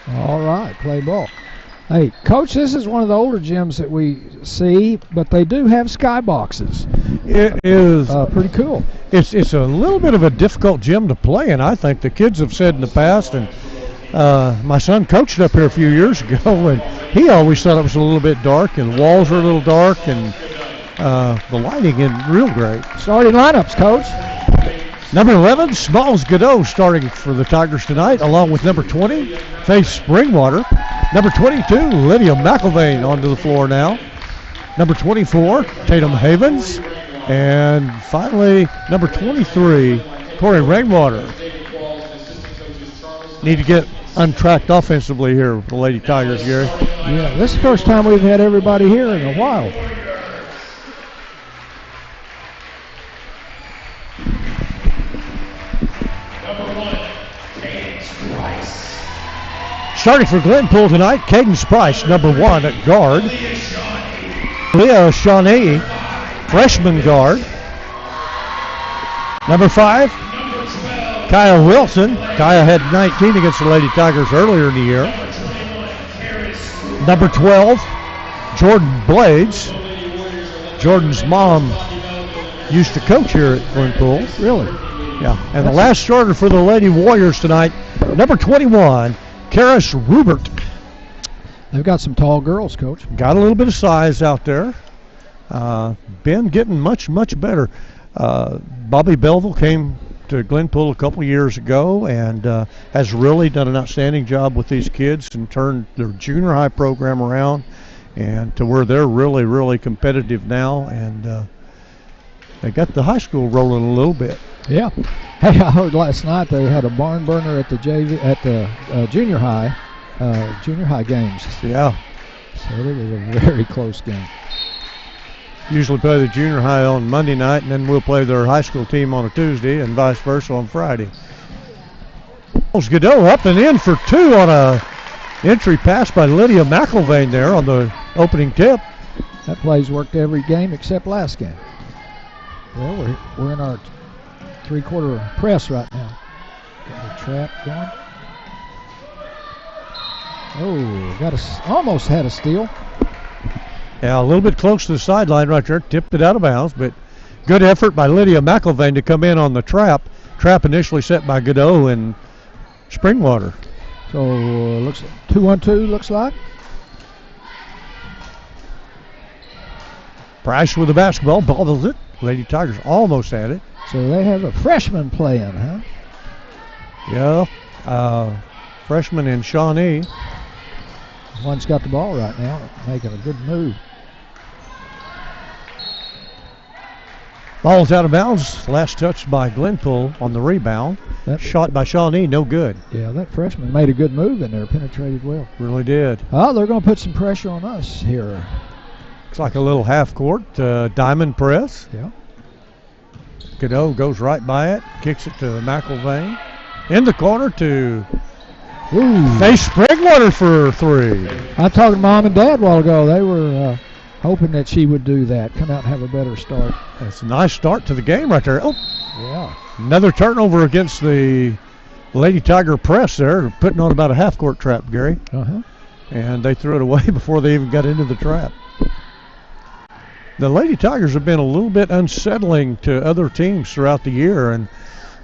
All right, play ball. Hey, Coach, this is one of the older gyms that we see, but they do have skyboxes. It is pretty cool. It's a little bit of a difficult gym to play in, I think. The kids have said in the past, and my son coached up here a few years ago, and he always thought it was a little bit dark, and the walls are a little dark, and the lighting isn't real great. Starting lineups, Coach. Number 11, Smalls Godot, starting for the Tigers tonight, along with number 20, Faith Springwater. Number 22, Lydia McIlvain onto the floor now. Number 24, Tatum Havens. And finally, number 23, Corey Rainwater. Need to get untracked offensively here with the Lady Tigers, Gary. Yeah, this is the first time we've had everybody here in a while. Starting for Glenpool tonight, Cadence Price, number 1 at guard. Leah Shawnee, freshman guard. Number 5, Kaya Wilson. Kaya had 19 against the Lady Tigers earlier in the year. Number 12, Jordan Blades. Jordan's mom used to coach here at Glenpool. Really? Yeah. And the last starter for the Lady Warriors tonight, number 21, Karis Rubert. They've got some tall girls, Coach. Got a little bit of size out there. Been getting much, much better. Bobby Belleville came to Glenpool a couple years ago and has really done an outstanding job with these kids and turned their junior high program around and to where they're really, really competitive now. And they got the high school rolling a little bit. Yeah. Hey, I heard last night they had a barn burner at the junior high games. Yeah. So it was a very close game. Usually play the junior high on Monday night, and then we'll play their high school team on a Tuesday, and vice versa on Friday. Godot up and in for 2 on a entry pass by Lydia McIlvain there on the opening tip. That play's worked every game except last game. Well, we're in our three-quarter press right now. Got a trap going. Oh, almost had a steal. Yeah, a little bit close to the sideline right there. Tipped it out of bounds, but good effort by Lydia McIlvain to come in on the trap. Trap initially set by Godot and Springwater. So looks 2-on-2 looks like. Price with the basketball, bobbles it. Lady Tigers almost had it. So they have a freshman playing, huh? Yeah, freshman in Shawnee. One's got the ball right now, making a good move. Ball's out of bounds. Last touch by Glenpool on the rebound. That shot by Shawnee, no good. Yeah, that freshman made a good move in there, penetrated well. Really did. Oh, they're going to put some pressure on us here. Looks like a little half-court diamond press. Yeah. Godot goes right by it, kicks it to McIlvain. In the corner to Faith Springwater for 3. I talked to Mom and Dad a while ago. They were hoping that she would do that, come out and have a better start. That's a nice start to the game right there. Oh, yeah. Another turnover against the Lady Tiger press there, putting on about a half-court trap, Gary. Uh-huh. And they threw it away before they even got into the trap. The Lady Tigers have been a little bit unsettling to other teams throughout the year, and,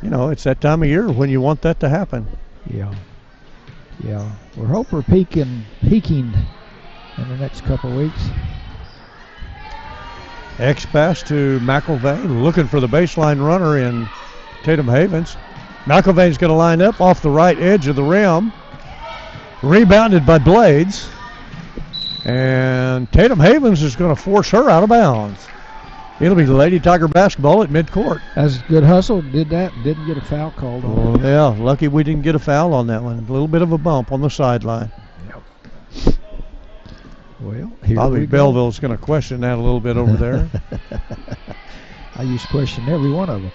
you know, it's that time of year when you want that to happen. Yeah. Yeah. We hope we're peaking in the next couple of weeks. X pass to McIlvain, looking for the baseline runner in Tatum Havens. McIlvain's going to line up off the right edge of the rim. Rebounded by Blades. And Tatum Havens is going to force her out of bounds. It'll be Lady Tiger basketball at midcourt. That's a good hustle. Did that. Didn't get a foul called on. Oh, yeah, lucky we didn't get a foul on that one. A little bit of a bump on the sideline. Yep. Well, here Bobby Belleville's going to question that a little bit over there. I used to question every one of them.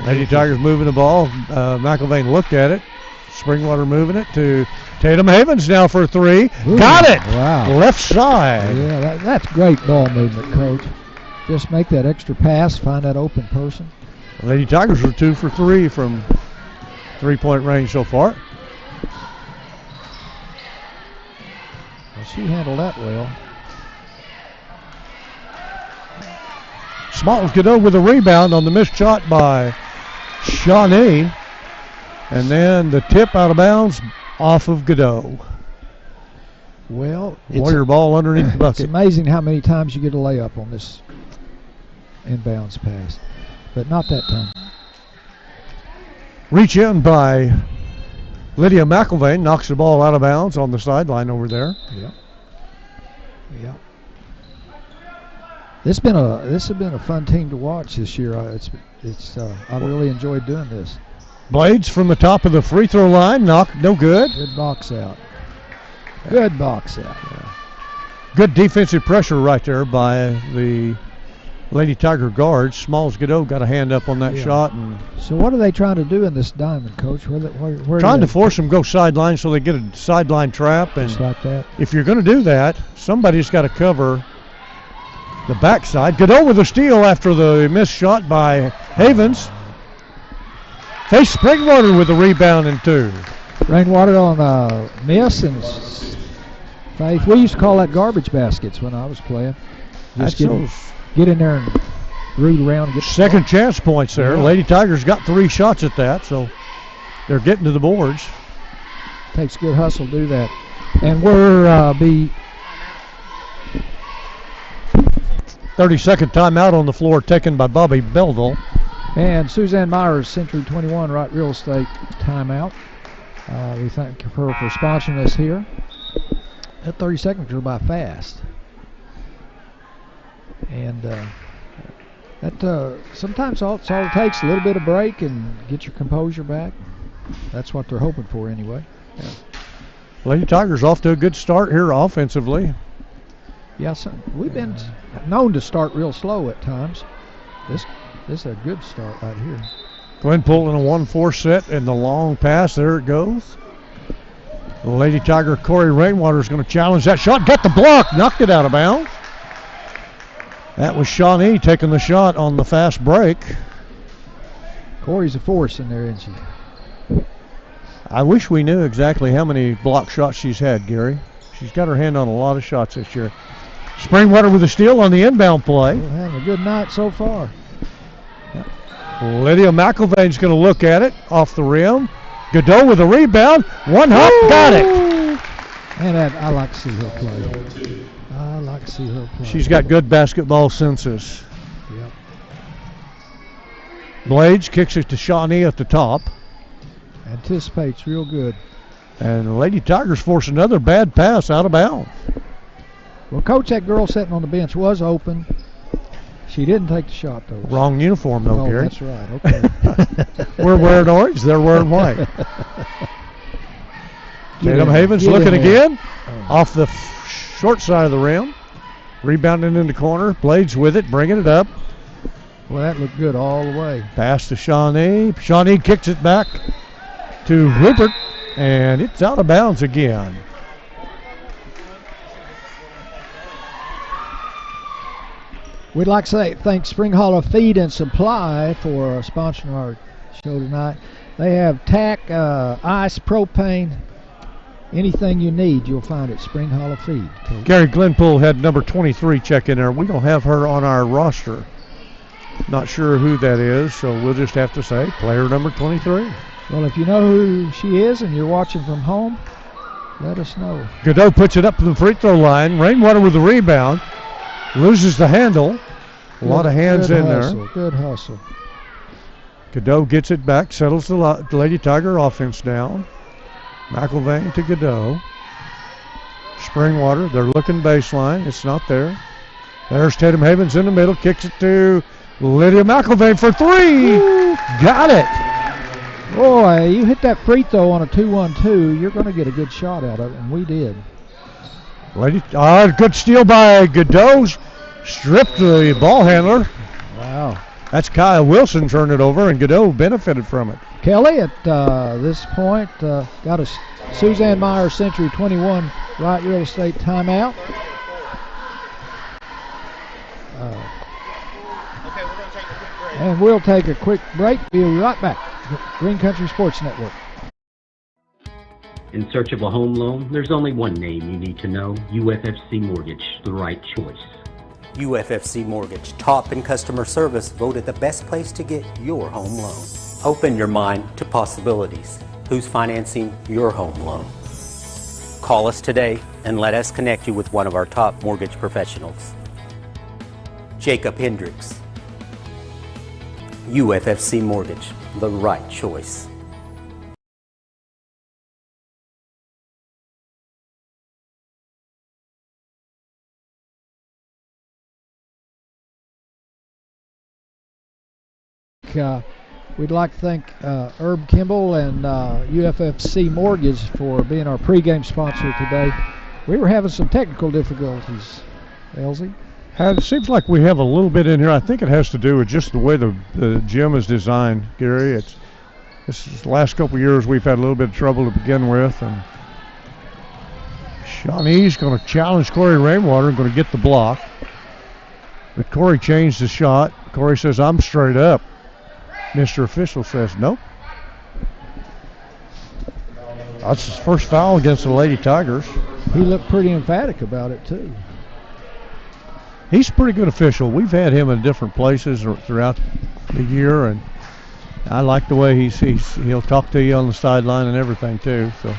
Lady Tigers moving the ball. McIlvain looked at it. Springwater moving it to Tatum Havens now for 3. Ooh, got it! Wow. Left side. Yeah, that's great ball movement, Coach. Just make that extra pass, find that open person. Lady Tigers were 2 for 3 from 3-point range so far. Well, she handled that well. Smalls Godot with a rebound on the missed shot by Shawnee. And then the tip out of bounds off of Godot. Well, Warrior ball underneath the bucket. It's amazing how many times you get a layup on this inbounds pass, but not that time. Reach in by Lydia McIlvain, knocks the ball out of bounds on the sideline over there. Yeah. Yeah. This has been a fun team to watch this year. I really enjoyed doing this. Blades from the top of the free throw line, no good. Good box out. Good box out. Yeah. Good defensive pressure right there by the Lady Tiger guards. Smalls Godot got a hand up on that shot. And so what are they trying to do in this diamond, Coach? Where trying to force them to go sideline so they get a sideline trap. And just like that. If you're going to do that, somebody's got to cover the backside. Godot with a steal after the missed shot by Havens. Face Springwater with a rebound and 2. Rainwater on a miss, and Faith, we used to call that garbage baskets when I was playing. Just get in there and root around. Get second chance points there. Yeah. Lady Tigers got 3 shots at that, so they're getting to the boards. Takes good hustle to do that. And we're 30-second timeout on the floor taken by Bobby Belleville. And Suzanne Myers, Century 21 Right Real Estate timeout. We thank her for sponsoring us here. That 30 seconds go by fast. And that sometimes all it takes, a little bit of break and get your composure back. That's what they're hoping for anyway. Yeah. Lady Tigers off to a good start here offensively. Yeah, so we've been known to start real slow at times. This is a good start right here. Glenpool in a 1-4 set, and the long pass, there it goes. The Lady Tiger Corey Rainwater is going to challenge that shot. Got the block, knocked it out of bounds. That was Shawnee taking the shot on the fast break. Corey's a force in there, isn't she? I wish we knew exactly how many block shots she's had, Gary. She's got her hand on a lot of shots this year. Springwater with a steal on the inbound play. We're having a good night so far. Lydia McIlvain's going to look at it off the rim. Godot with a rebound. One hop, got it. And I like to see her play. I like to see her play. She's got good basketball senses. Yep. Blades kicks it to Shawnee at the top. Anticipates real good. And the Lady Tigers force another bad pass out of bounds. Well, Coach, that girl sitting on the bench was open. She didn't take the shot, though. Wrong uniform, though, Gary. That's right. Okay. We're wearing orange. They're wearing white. Tatum Havens looking again. Off the short side of the rim. Rebounding in the corner. Blades with it, bringing it up. Well, that looked good all the way. Pass to Shawnee. Shawnee kicks it back to Rupert, and it's out of bounds again. We'd like to say thank Spring Hollow Feed and Supply for sponsoring our show tonight. They have tack, ice, propane, anything you need, you'll find at Spring Hollow Feed. Gary Glenpool had number 23 check in there. We don't have her on our roster. Not sure who that is, so we'll just have to say player number 23. Well, if you know who she is and you're watching from home, let us know. Godot puts it up to the free throw line. Rainwater with the rebound. Loses the handle. A lot of hands in there. Good hustle. Godot gets it back, settles the Lady Tiger offense down. McIlvain to Godot. Springwater, they're looking baseline. It's not there. There's Tatum Havens in the middle, kicks it to Lydia McIlvain for 3. Woo. Got it. Boy, you hit that free throw on a 2-1-2, you're going to get a good shot out of it, and we did. Good steal by Godot. Stripped the ball handler. Wow. That's Kyle Wilson turned it over, and Godot benefited from it. Kelly at this point got a Suzanne Myers Century 21 Right Real Estate timeout. Okay, we're going to take a quick break. And we'll take a quick break. Be right back. Green Country Sports Network. In search of a home loan, there's only one name you need to know: UFFC Mortgage, the right choice. UFFC Mortgage, top in customer service, voted the best place to get your home loan. Open your mind to possibilities. Who's financing your home loan? Call us today and let us connect you with one of our top mortgage professionals. Jacob Hendricks. UFFC Mortgage, the right choice. We'd like to thank Herb Kimball and UFFC Mortgage for being our pregame sponsor today. We were having some technical difficulties, Elsie. It seems like we have a little bit in here. I think it has to do with just the way the gym is designed, Gary. The last couple of years we've had a little bit of trouble to begin with. And Shawnee's going to challenge Corey Rainwater and going to get the block. But Corey changed the shot. Corey says, "I'm straight up." Mr. Official says, "Nope." That's his first foul against the Lady Tigers. He looked pretty emphatic about it, too. He's a pretty good official. We've had him in different places throughout the year, and I like the way he'll talk to you on the sideline and everything, too. So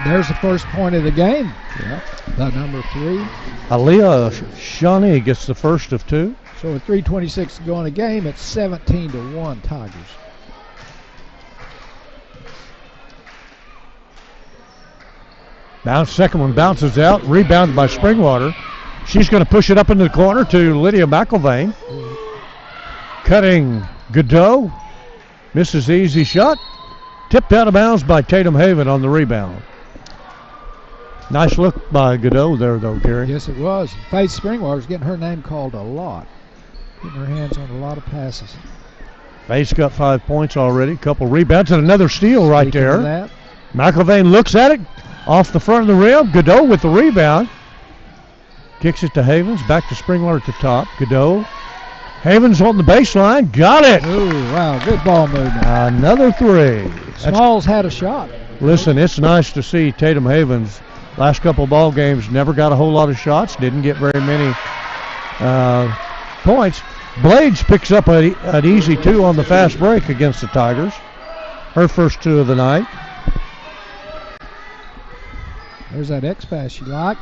there's the first point of the game. Yeah. The number 3. Aaliyah Shawnee gets the first of 2. So with 3:26 to go in the game, it's 17-1 Tigers. Second one bounces out, rebounded by Springwater. She's going to push it up into the corner to Lydia McIlvain. Cutting Godot. Misses the easy shot. Tipped out of bounds by Tatum Haven on the rebound. Nice look by Godot there, though, Gary. Yes, it was. Faith Springwater's getting her name called a lot. Getting her hands on a lot of passes. Faith's got 5 points already. Couple rebounds and another steal right there. That. McIlvain looks at it. Off the front of the rim. Godot with the rebound. Kicks it to Havens. Back to Springwater at the top. Godot. Havens on the baseline. Got it. Ooh, wow. Good ball movement. Another 3. Smalls had a shot. Listen, it's nice to see Tatum Havens. Last couple of ball games, never got a whole lot of shots. Didn't get very many points. Blades picks up an easy 2 on the fast break against the Tigers. Her first 2 of the night. There's that X-pass you like.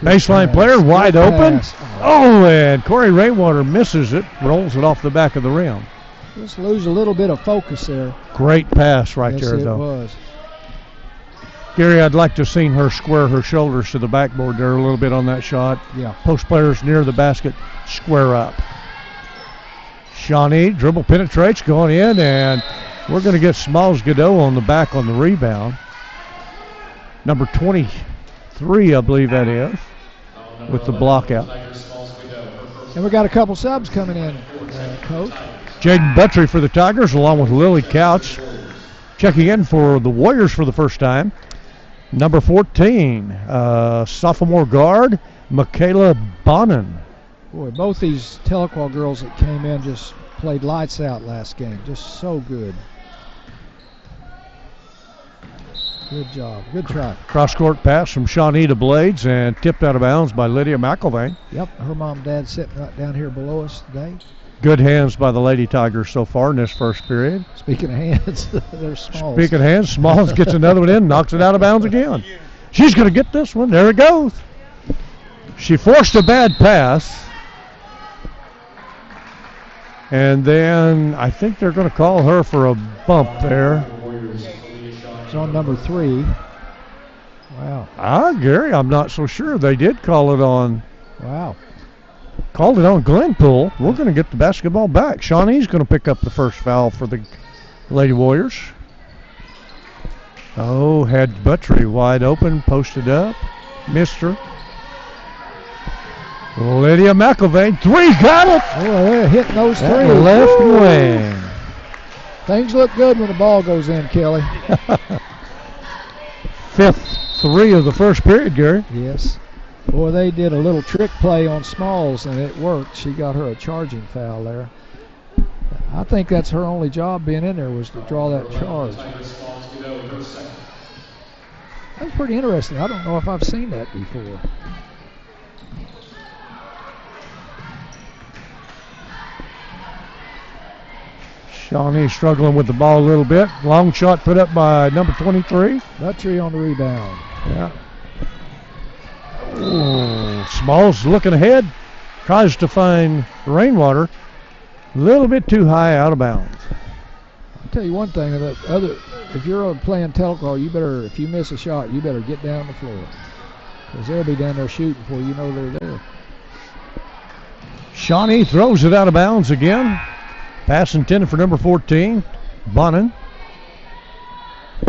Baseline player wide open. And Corey Rainwater misses it, rolls it off the back of the rim. Just lose a little bit of focus there. Great pass right there, though. Yes, it was. Gary, I'd like to have seen her square her shoulders to the backboard there a little bit on that shot. Yeah. Post players near the basket square up. Shawnee dribble penetrates, going in, and we're going to get Smalls Godot on the back on the rebound. Number 23, I believe that is, with the block out. And we got a couple subs coming in, Coach. Jaden Buttry for the Tigers, along with Lily Couch, checking in for the Warriors for the first time. Number 14, sophomore guard, Michaela Bonin. Boy, both these Tahlequah girls that came in just played lights out last game. Just so good. Good job. Good try. Cross-court pass from Shawnee to Blades and tipped out of bounds by Lydia McIlvain. Yep, her mom and dad sitting right down here below us today. Good hands by the Lady Tigers so far in this first period. Speaking of hands, they're Smalls. Speaking of hands, Smalls gets another one in, knocks it out of bounds again. She's going to get this one. There it goes. She forced a bad pass. And then I think they're going to call her for a bump there. It's on number 3. Wow. Gary, I'm not so sure. They did call it on. Wow. Called it on Glenpool. We're going to get the basketball back. Shawnee's going to pick up the first foul for the Lady Warriors. Had Buttry wide open, posted up. Missed her. Lydia McIlvain, 3, got it! Oh, they're hitting those 3. Left wing. Things look good when the ball goes in, Kelly. 5th 3 of the first period, Gary. Yes. Boy, they did a little trick play on Smalls, and it worked. She got her a charging foul there. I think that's her only job being in there was to draw that charge. That's pretty interesting. I don't know if I've seen that before. Shawnee struggling with the ball a little bit. Long shot put up by number 23. Buttrey on the rebound. Yeah. Ooh, Smalls looking ahead. Tries to find Rainwater. A little bit too high out of bounds. I'll tell you one thing. If you're playing Tahlequah, you better, if you miss a shot, you better get down the floor. Because they'll be down there shooting before you know they're there. Shawnee throws it out of bounds again. Pass intended for number 14, Bonin.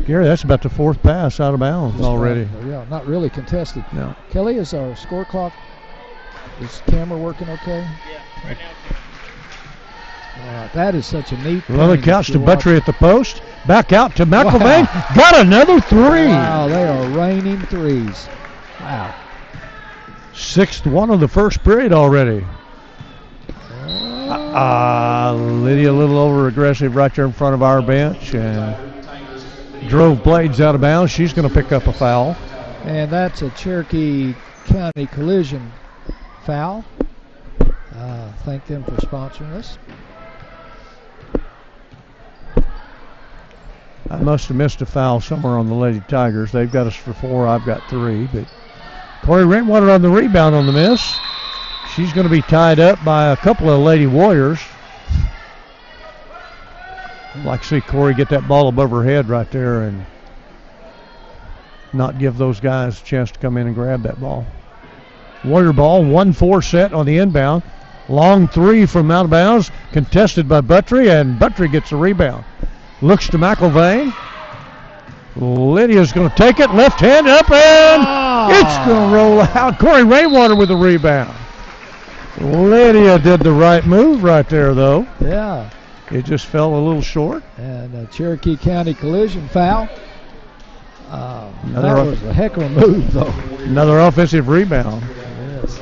Gary, that's about the fourth pass out of bounds already. Yeah, not really contested. No. Kelly, is our score clock, is camera working okay? Yeah, right now. That is such a neat thing. Lily couch to Buttrey at the post. Back out to McElvain. Wow. Got another three. Wow, they are raining threes. Wow. Sixth one of the first period already. Lydia a little over aggressive right there in front of our bench and drove Blades out of bounds. She's going to pick up a foul. And that's a Cherokee County collision foul. Thank them for sponsoring us. I must have missed a foul somewhere on the Lady Tigers. They've got us for 4. I've got 3. But Corey Rentwater on the rebound on the miss. She's going to be tied up by a couple of Lady Warriors. I'd like to see Corey get that ball above her head right there and not give those guys a chance to come in and grab that ball. Warrior ball, 1-4 set on the inbound. Long three from out of bounds, contested by Buttrey, and Buttrey gets the rebound. Looks to McElvain. Lydia's going to take it, left hand up, and it's going to roll out. Corey Rainwater with the rebound. Lydia did the right move right there, though. Yeah. It just fell a little short. And a Cherokee County collision foul. That was a heck of a move, though. Another offensive rebound. Yes.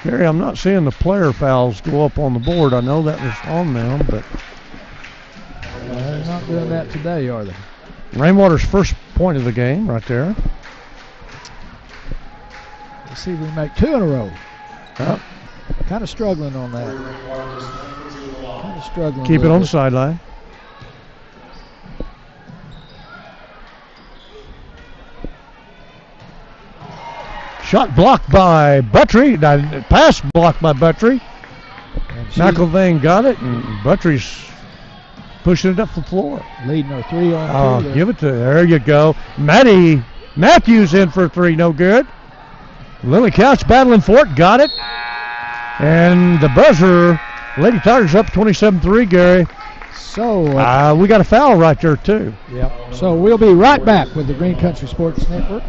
Gary, I'm not seeing the player fouls go up on the board. I know that was on them, but they're not doing that today, are they? Rainwater's first point of the game right there. Let's see if we make 2 in a row. Yep. Kind of struggling on that. Kind of struggling. Keep it on the sideline. Shot blocked by Buttrey. Pass blocked by Buttrey. McElvain got it, and Buttrey's pushing it up the floor. Leading her 3 on 2. Give it to, there you go. Maddie Matthews in for 3, no good. Lily Couch battling for it, got it. And the buzzer, Lady Tigers up 27-3, Gary. So we got a foul right there, too. Yep. So we'll be right back with the Green Country Sports Network.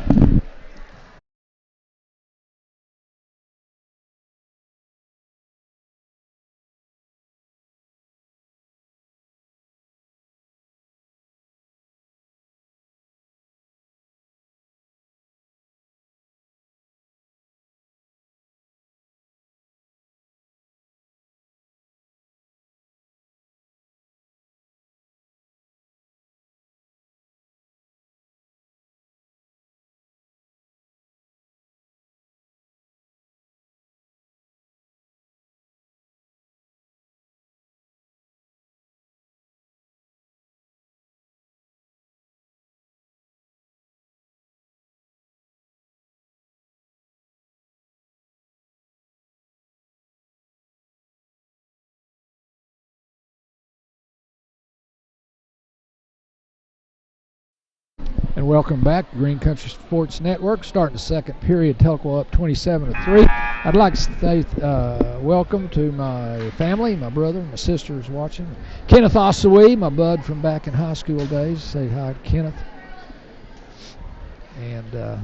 And welcome back to Green Country Sports Network. Starting the second period, Tahlequah up 27-3. I'd like to say welcome to my family, my brother, my sister is watching. Kenneth Osawee, my bud from back in high school days. Say hi to Kenneth. And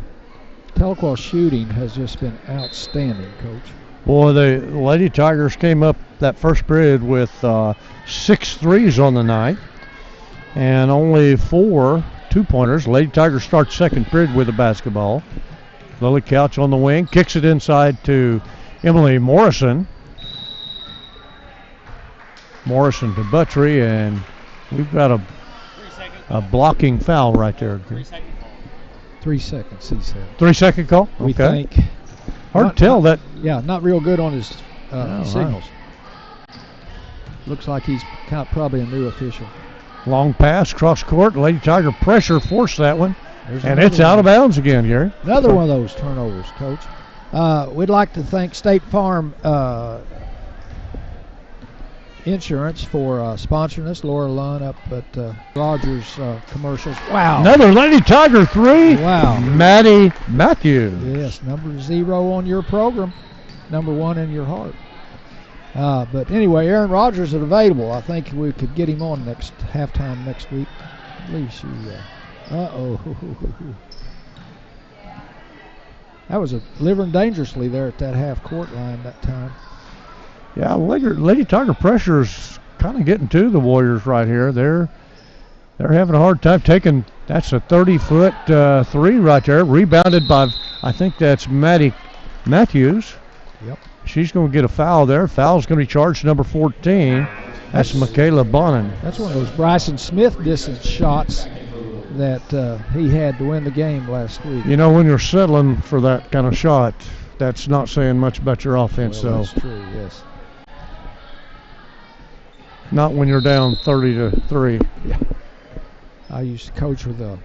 Tahlequah shooting has just been outstanding, Coach. Boy, the Lady Tigers came up that first period with 6 threes on the night and only 4 2-pointers. Lady Tigers start second period with a basketball. Lily Couch on the wing, kicks it inside to Emily Morrison. Morrison to Buttry, and we've got a blocking foul right there. 3 seconds, he said. 3 second call? Okay. We think. Hard to tell that. Yeah, not real good on his signals. Right. Looks like he's probably a new official. Long pass, cross court. Lady Tiger pressure forced that one. There's And it's out of bounds again, Gary. Another one of those turnovers, Coach. We'd like to thank State Farm Insurance for sponsoring us. Laura Lunn up at Rogers Commercials. Wow. Another Lady Tiger 3. Wow. Maddie Matthews. Yes, number 0 on your program. Number 1 in your heart. But anyway, Aaron Rogers is available. I think we could get him on next halftime next week. I believe she. Uh-oh. That was delivering dangerously there at that half-court line that time. Yeah, Lady Tiger pressure's kind of getting to the Warriors right here. They're having a hard time taking. That's a 30-foot 3 right there, rebounded by, I think that's Maddie Matthews. Yep. She's going to get a foul there. Foul's going to be charged number 14. That's Michaela Bonin. That's one of those Bryson Smith distance shots that he had to win the game last week. You know, when you're settling for that kind of shot, that's not saying much about your offense, Well, though. that's true, yes. Not when you're down 30-3. Yeah. I used to coach with a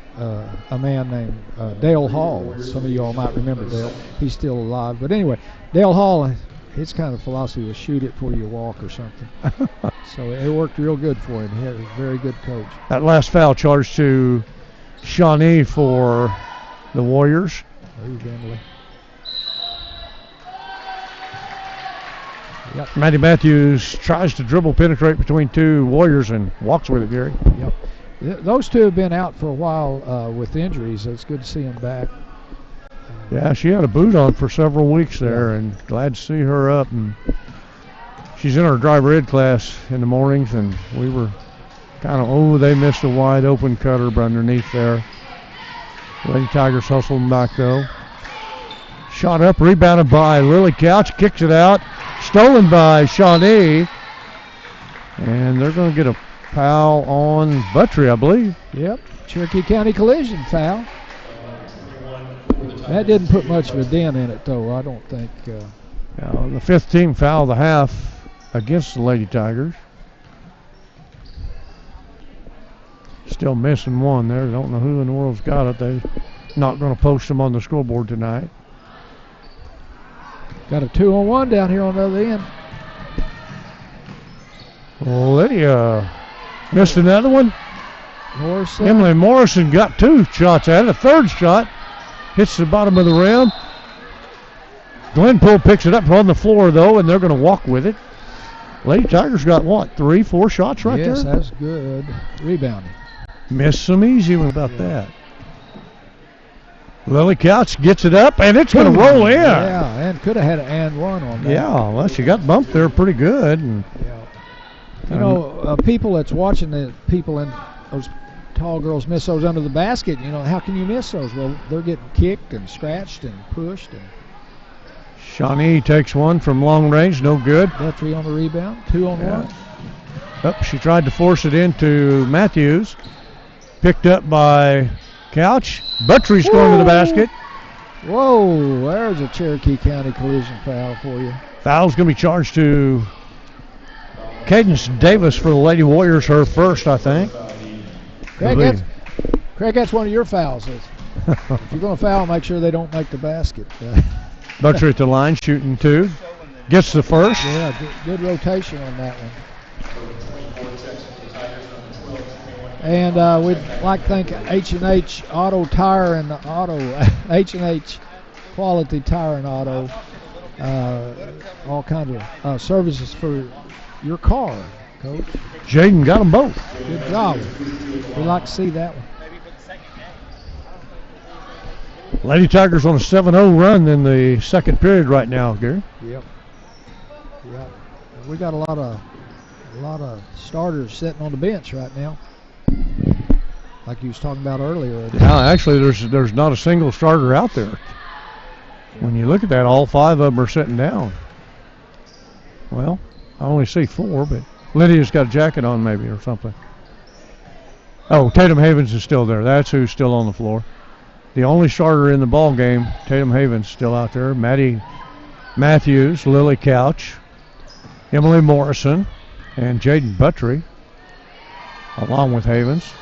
man named Dale Hall. Some of y'all might remember Dale. He's still alive. But anyway, Dale Hall, his kind of philosophy was shoot it before you walk or something. So it worked real good for him. He had a very good coach. That last foul charged to Shawnee for the Warriors. Move, Emily. Yep. Maddie Matthews tries to dribble penetrate between two Warriors and walks with it, Gary. Yep. Those two have been out for a while with injuries. So it's good to see them back. Yeah, she had a boot on for several weeks there, and glad to see her up. And she's in her driver ed class in the mornings, and we were kind of, they missed a wide open cutter underneath there. Lady Tigers hustling back though. Shot up, rebounded by Lily Couch, kicks it out, stolen by Shawnee, and they're going to get a foul on Buttry, I believe. Yep, Cherokee County collision foul. That didn't put much of a dent in it, though, I don't think. The fifth team foul of the half against the Lady Tigers. Still missing one there. Don't know who in the world's got it. They're not going to post them on the scoreboard tonight. Got a 2-on-1 down here on the other end. Well, Lydia missed another one. Morrison. Emily Morrison got two shots at it. A third shot hits the bottom of the rim. Glenpool picks it up on the floor, though, and they're going to walk with it. Lady Tigers got, 3-4 shots right there? Yes, that's good. Rebounding. Missed some easy one about that. Lily Couch gets it up, and it's going to roll in. Yeah, and could have had an and one on that. Yeah, well, she got bumped there pretty good. And, you know, people that's watching the people in those tall girls miss those under the basket, you know, how can you miss those? Well, they're getting kicked and scratched and pushed. And Shawnee takes one from long range, no good. Guthrie on the rebound, 2-on-1. Up, she tried to force it into Matthews. Picked up by Couch. Buttry's going to the basket. Whoa, there's a Cherokee County collision foul for you. Foul's going to be charged to Cadence Davis for the Lady Warriors, her first, I think. Craig, that's one of your fouls. If you're going to foul, make sure they don't make the basket. Buttry at the line, shooting two. Gets the first. Yeah, good rotation on that one. And we'd like to thank H&H Auto Tire and H&H Quality Tire and Auto, all kinds of services for your car, Coach. Jaden got them both. Good job. We'd like to see that one. Lady Tigers on a 7-0 run in the second period right now, Gary. Yep. We got a lot of starters sitting on the bench right now. Like you was talking about earlier. Yeah, actually, there's not a single starter out there. When you look at that, all five of them are sitting down. Well, I only see four, but Lydia's got a jacket on maybe or something. Oh, Tatum Havens is still there. That's who's still on the floor. The only starter in the ball game, Tatum Havens, still out there. Maddie Matthews, Lily Couch, Emily Morrison, and Jaden Buttry, along with Havens.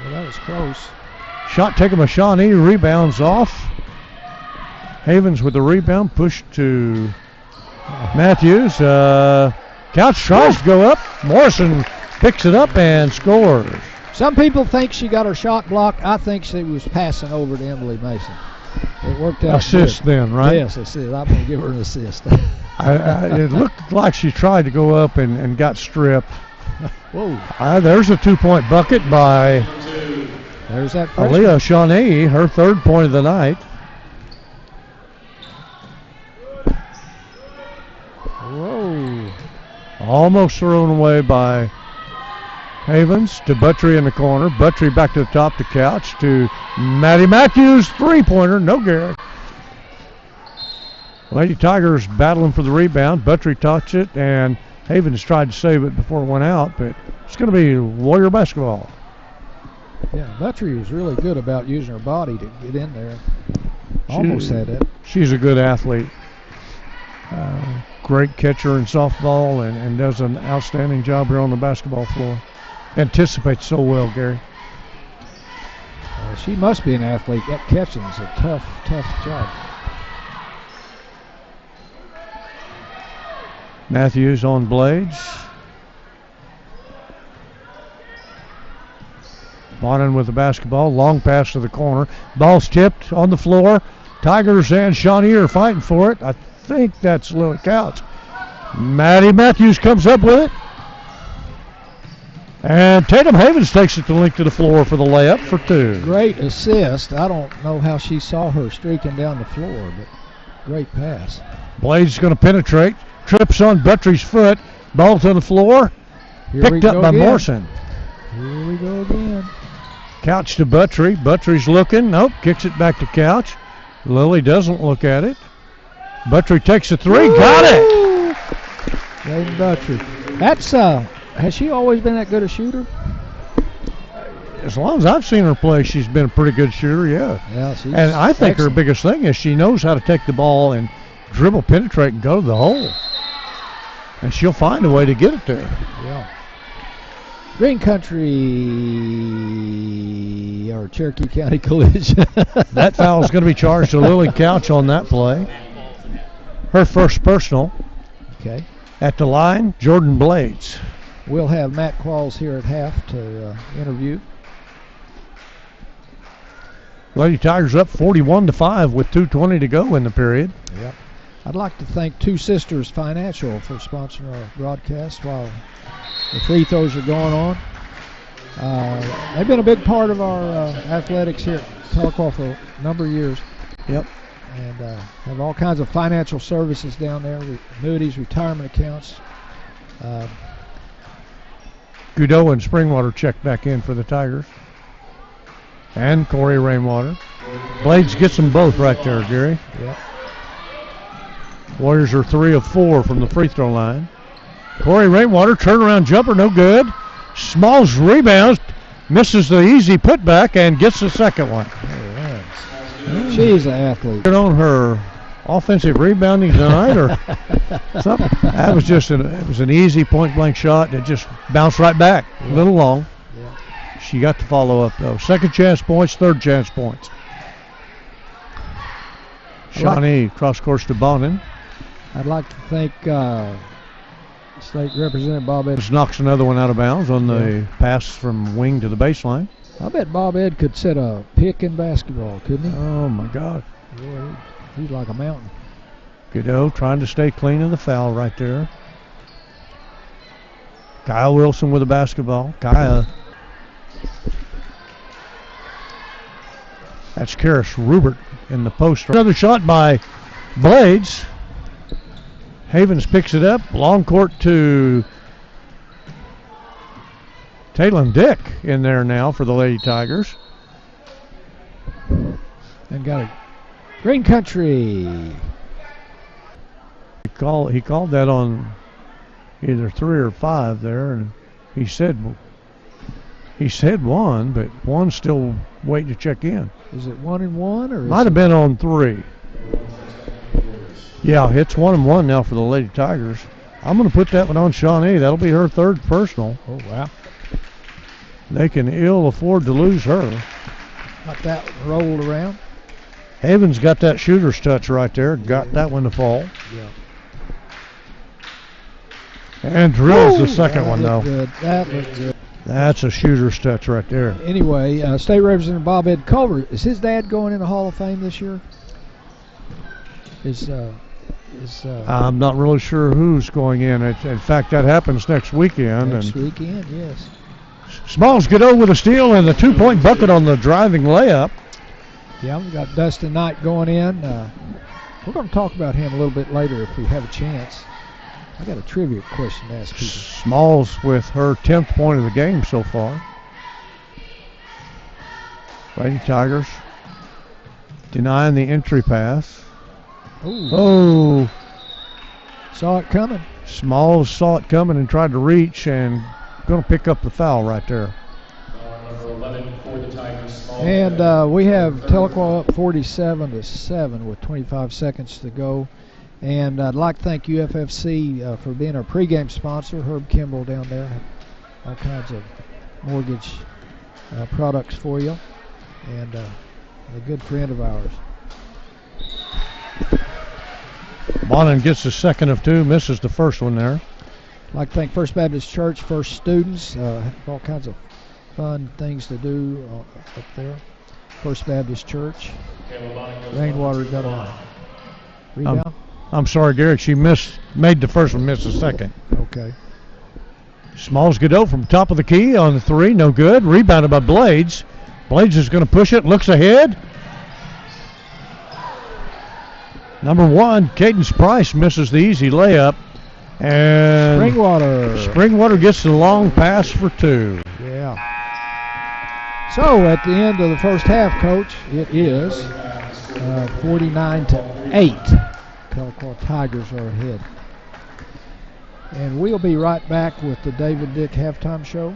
Well, that was close. Shot taken by Shawnee, rebounds off. Havens with the rebound, pushed to Matthews. Couch tries to go up. Morrison picks it up and scores. Some people think she got her shot blocked. I think she was passing over to Emily Mason. It worked out Assist good. then, right? Yes, assist. I'm going to give her an assist. It looked like she tried to go up and got stripped. Whoa. There's a 2-point bucket by There's that freshman. Aaliyah Shawnee, her 3rd point of the night. Whoa. Almost thrown away by Havens to Buttry in the corner. Buttry back to the top to Couch to Maddie Matthews. 3-pointer, no Gary. Lady Tigers battling for the rebound. Buttry touched it, and Havens tried to save it before it went out, but it's going to be Warrior basketball. Yeah, Buttry was really good about using her body to get in there. Almost had it. She's a good athlete. Great catcher in softball and does an outstanding job here on the basketball floor. Anticipates so well, Gary. She must be an athlete. That catching is a tough job. Matthews on Blades. Bonin with the basketball. Long pass to the corner. Ball's tipped on the floor. Tigers and Shawnee are fighting for it. I think that's Lily Couch. Maddie Matthews comes up with it. And Tatum Havens takes it to link to the floor for the layup for 2. Great assist. I don't know how she saw her streaking down the floor, but great pass. Blades going to penetrate. Trips on Buttry's foot. Ball to the floor. Picked up by Morrison. Here we go again. Couch to Buttry. Butry's looking. Nope. Kicks it back to Couch. Lily doesn't look at it. Buttry takes a 3. Woo! Got it! Jaden Buttry. That's, has she always been that good a shooter? As long as I've seen her play, she's been a pretty good shooter, yeah. Yeah, and I think excellent. her biggest thing is she knows how to take the ball and dribble, penetrate, and go to the hole. And she'll find a way to get it there. Yeah. Green Country or Cherokee County collision. That foul is going to be charged to Lily Couch on that play. Her first personal. Okay. At the line, Jordan Blades. We'll have Matt Qualls here at half to interview. Lady Tigers up 41-5 with 2:20 to go in the period. Yep. I'd like to thank Two Sisters Financial for sponsoring our broadcast while the free throws are going on. They've been a big part of our athletics here at Tahlequah for a number of years. Yep. And have all kinds of financial services down there, annuities, retirement accounts. Godot and Springwater check back in for the Tigers. And Corey Rainwater. Blades gets them both right there, Gary. Yep. Warriors are 3 of 4 from the free throw line. Corey Rainwater, turnaround jumper, no good. Smalls rebounds, misses the easy putback, and gets the second one. She's an athlete. On her offensive rebounding tonight, or something? That was just it was an easy point-blank shot that just bounced right back, a little long. Yeah. She got to follow up though. Second chance points, third chance points. Shawnee cross course to Bonin. I'd like to thank State Representative Bob Ed. Just knocks another one out of bounds on the pass from wing to the baseline. I bet Bob Ed could set a pick in basketball, couldn't he? Oh my God. Boy, he's like a mountain. Godot trying to stay clean of the foul right there. Kyle Wilson with the basketball. Kaya. That's Karis Rubert in the post. Another shot by Blades. Havens picks it up. Long court to Taylon Dick in there now for the Lady Tigers. And got a Green Country. He called that on either 3 or 5 there, and he said 1, but 1's still waiting to check in. Is it 1 and 1 or? Might have been on 3. Yeah, it's 1 and 1 now for the Lady Tigers. I'm going to put that one on Shawnee. That'll be her 3rd personal. Oh, wow. They can ill afford to lose her. Got that one rolled around. Haven's got that shooter's touch right there. Got that one to fall. Yeah. And drills the second one, though. Good. That looked good. That's a shooter's touch right there. Anyway, State Representative Bob Ed Culver, is his dad going in the Hall of Fame this year? I'm not really sure who's going in. In fact, that happens next weekend. Next weekend, yes. Smalls Godot with a steal and the 2-point bucket on the driving layup. Yeah, we've got Dustin Knight going in. We're going to talk about him a little bit later if we have a chance. I got a trivia question to ask people. Smalls with her 10th point of the game so far. Lady Tigers denying the entry pass. Ooh. Oh. Saw it coming. Smalls saw it coming and tried to reach and going to pick up the foul right there. And we have Tahlequah up 47-7 with 25 seconds to go. And I'd like to thank UFFC for being our pregame sponsor. Herb Kimball down there, all kinds of mortgage products for you, and a good friend of ours. Bonin gets the second of 2, misses the first one there. I'd like to thank First Baptist Church, First Students, have all kinds of fun things to do up there. First Baptist Church. Rainwater got a rebound. I'm sorry, Garrett. She made the first one, missed the second. Okay. Smalls Godot from top of the key on the 3, no good. Rebounded by Blades. Blades is going to push it, looks ahead. Number 1, Cadence Price misses the easy layup. And Springwater gets the long pass for 2. Yeah. So at the end of the first half, Coach, it is 49-8. Tahlequah Tigers are ahead. And we'll be right back with the David Dick halftime show.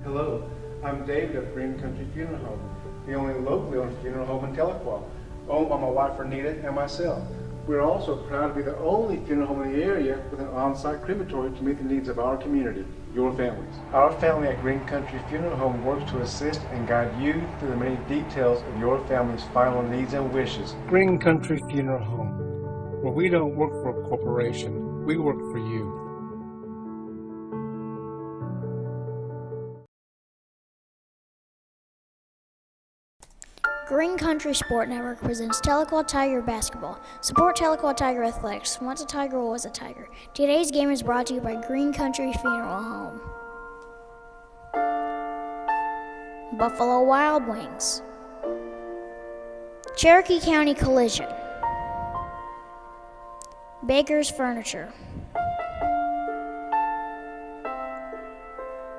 Hello, I'm David of Green Country Funeral Home, the only locally owned funeral home in Tahlequah, owned by my wife Renita and myself. We're also proud to be the only funeral home in the area with an on-site crematory to meet the needs of our community, your families. Our family at Green Country Funeral Home works to assist and guide you through the many details of your family's final needs and wishes. Green Country Funeral Home, where we don't work for a corporation, we work for you. Green Country Sport Network presents Tahlequah Tiger Basketball. Support Tahlequah Tiger Athletics. Once a Tiger, always a Tiger. Today's game is brought to you by Green Country Funeral Home. Buffalo Wild Wings. Cherokee County Collision. Baker's Furniture.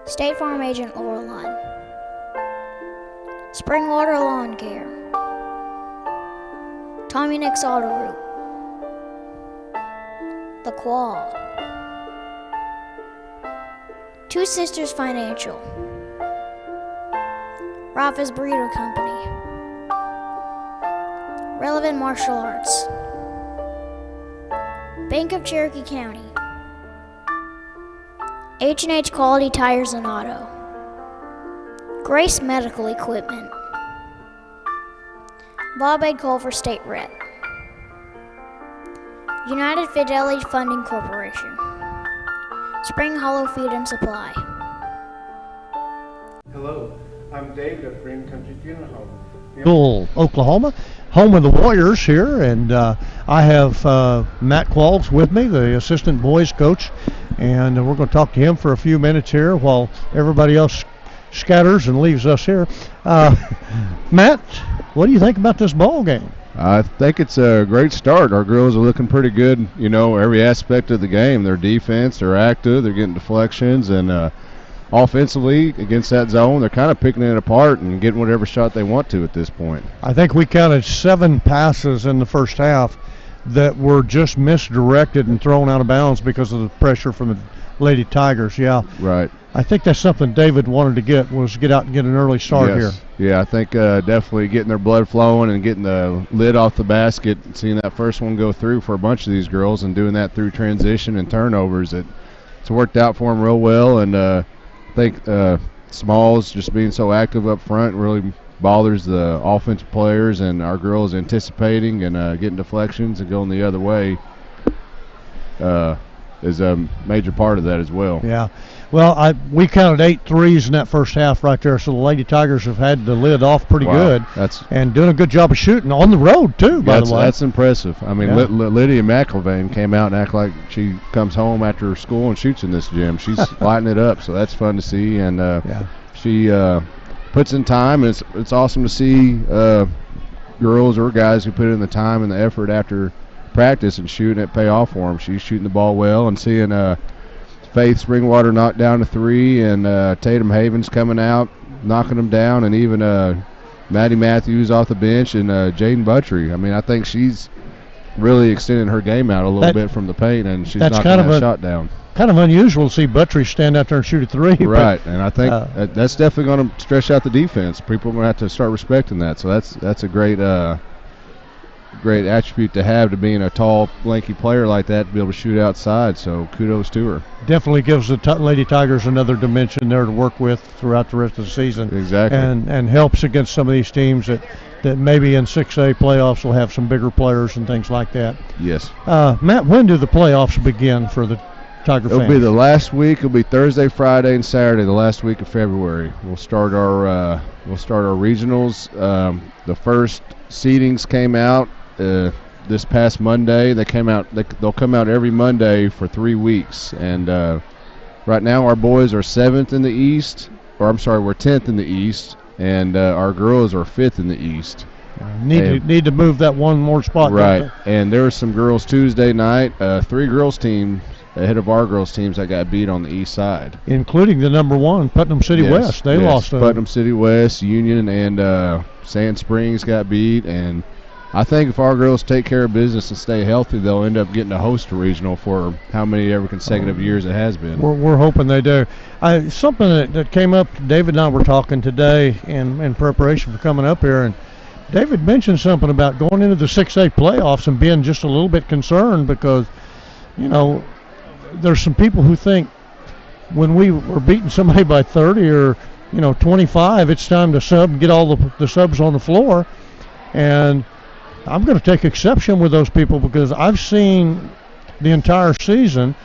State Farm Agent Lorelon. Springwater Lawn Care. Tommy Nick's Auto Group. The Qual. Two Sisters Financial. Rafa's Burrito Company. Relevant Martial Arts. Bank of Cherokee County. H&H Quality Tires and Auto. Grace Medical Equipment. Bob Ed Culver State Rep. United Fidelity Funding Corporation. Spring Hollow Feed and Supply. Hello, I'm David of Green Country Funeral Home. Oklahoma, home of the Warriors here, and I have Matt Qualls with me, the assistant boys coach, and we're going to talk to him for a few minutes here while everybody else scatters and leaves us here. Matt, what do you think about this ball game? I think it's a great start. Our girls are looking pretty good, you know, every aspect of the game. Their defense, they're active, they're getting deflections, and offensively against that zone, they're kind of picking it apart and getting whatever shot they want to at this point. I think we counted 7 passes in the first half that were just misdirected and thrown out of bounds because of the pressure from the Lady Tigers. Yeah. Right. I think that's something David wanted to get out and get an early start here. Yeah, I think definitely getting their blood flowing and getting the lid off the basket, seeing that first one go through for a bunch of these girls and doing that through transition and turnovers. It's worked out for them real well, and I think Smalls just being so active up front really bothers the offensive players, and our girls anticipating and getting deflections and going the other way is a major part of that as well. Yeah. Well, we counted 8 threes in that first half right there, so the Lady Tigers have had the lid off pretty good. And doing a good job of shooting on the road, too, by the way. That's impressive. I mean, Lydia McIlvain came out and acted like she comes home after school and shoots in this gym. She's lighting it up, so that's fun to see. And she puts in time, and it's awesome to see girls or guys who put in the time and the effort after practice and shooting it pay off for them. She's shooting the ball well, and seeing Faith Springwater knocked down a 3, and Tatum Havens coming out, knocking them down, and even Maddie Matthews off the bench, and Jaden Buttrey. I mean, I think she's really extending her game out a little bit from the paint, and she's knocking that shot down. Kind of unusual to see Buttrey stand out there and shoot a 3. Right, and I think that's definitely going to stretch out the defense. People are going to have to start respecting that. So that's a great attribute to have, to being a tall, lanky player like that, to be able to shoot outside. So kudos to her. Definitely gives the Lady Tigers another dimension there to work with throughout the rest of the season. Exactly. And helps against some of these teams that maybe in 6A playoffs will have some bigger players and things like that. Yes. Matt, when do the playoffs begin for the Tiger fans? It'll be the last week. It'll be Thursday, Friday, and Saturday, the last week of February. We'll start our regionals. The first seedings came out this past Monday. They'll come out every Monday for 3 weeks. And right now our boys are 7th in the East. We're 10th in the East, and our girls are 5th in the East. Need to move that one more spot. Right. And there were some girls Tuesday night, 3 girls teams ahead of our girls teams that got beat on the east side, including the number 1 Putnam City West. They lost. Putnam City West, Union, and Sand Springs got beat. And I think if our girls take care of business and stay healthy, they'll end up getting to host a regional for how many ever consecutive years it has been. We're hoping they do. Something that came up, David and I were talking today in preparation for coming up here, and David mentioned something about going into the 6A playoffs and being just a little bit concerned because, there's some people who think when we were beating somebody by 30 or 25, it's time to sub and get all the subs on the floor. And I'm going to take exception with those people because I've seen the entire season,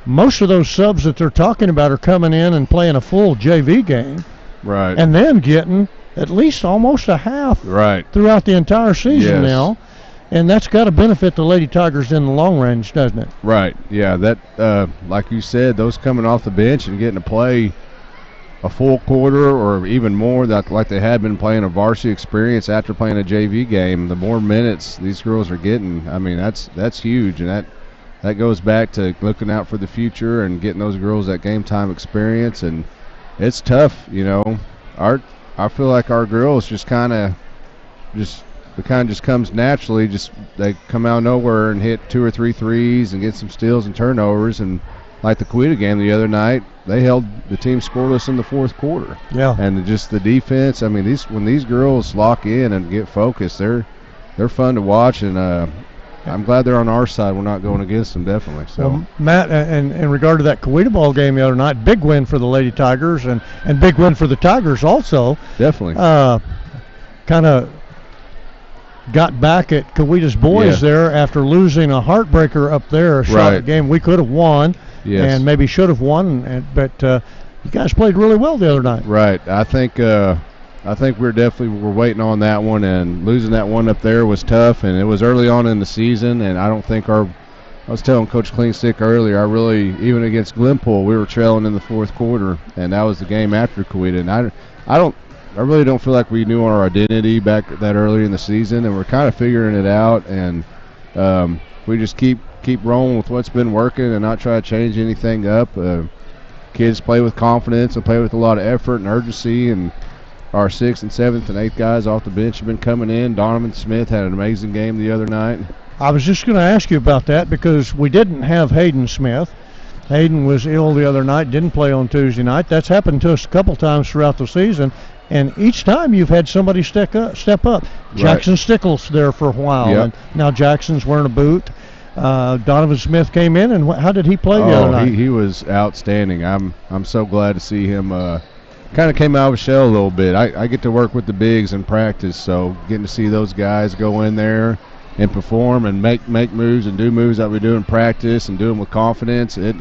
most of those subs that they're talking about are coming in and playing a full JV game, right, and then getting at least almost a half throughout the entire season now. And that's got to benefit the Lady Tigers in the long range, doesn't it? Right, yeah. That, like you said, those coming off the bench and getting to play a full quarter or even more, like they had been playing a varsity experience after playing a JV game, the more minutes these girls are getting, I mean, that's huge. And that goes back to looking out for the future and getting those girls that game time experience. And it's tough, I feel like our girls just kind of comes naturally. Just they come out of nowhere and hit 2 or 3 threes and get some steals and turnovers. And like the Coweta game the other night, they held the team scoreless in the 4th quarter. Yeah. And just the defense. I mean, when these girls lock in and get focused, they're fun to watch. And I'm glad they're on our side. We're not going against them, definitely. So, well, Matt, and in regard to that Coweta ball game the other night, big win for the Lady Tigers and big win for the Tigers also. Definitely. Kind of got back at Coweta's boys there after losing a heartbreaker up there, a shot at game we could have won and maybe should have won, but you guys played really well the other night. Right. I think we're waiting on that one, and losing that one up there was tough, and it was early on in the season, and I don't think I was telling Coach Klingstick earlier, even against Glenpool, we were trailing in the 4th quarter, and that was the game after Coweta, and I really don't feel like we knew our identity back that early in the season, and we're kind of figuring it out, and we just keep rolling with what's been working and not try to change anything up. Kids play with confidence and play with a lot of effort and urgency, and our 6th and 7th and 8th guys off the bench have been coming in. Donovan Smith had an amazing game the other night. I was just going to ask you about that because we didn't have Hayden Smith. Hayden was ill the other night, didn't play on Tuesday night. That's happened to us a couple times throughout the season, and each time you've had somebody step up. Jackson Stickles there for a while, and now Jackson's wearing a boot. Donovan Smith came in, and how did he play the other night? He was outstanding. I'm so glad to see him. Kind of came out of a shell a little bit. I get to work with the bigs in practice, so getting to see those guys go in there and perform and make moves and do moves that we do in practice and do them with confidence, it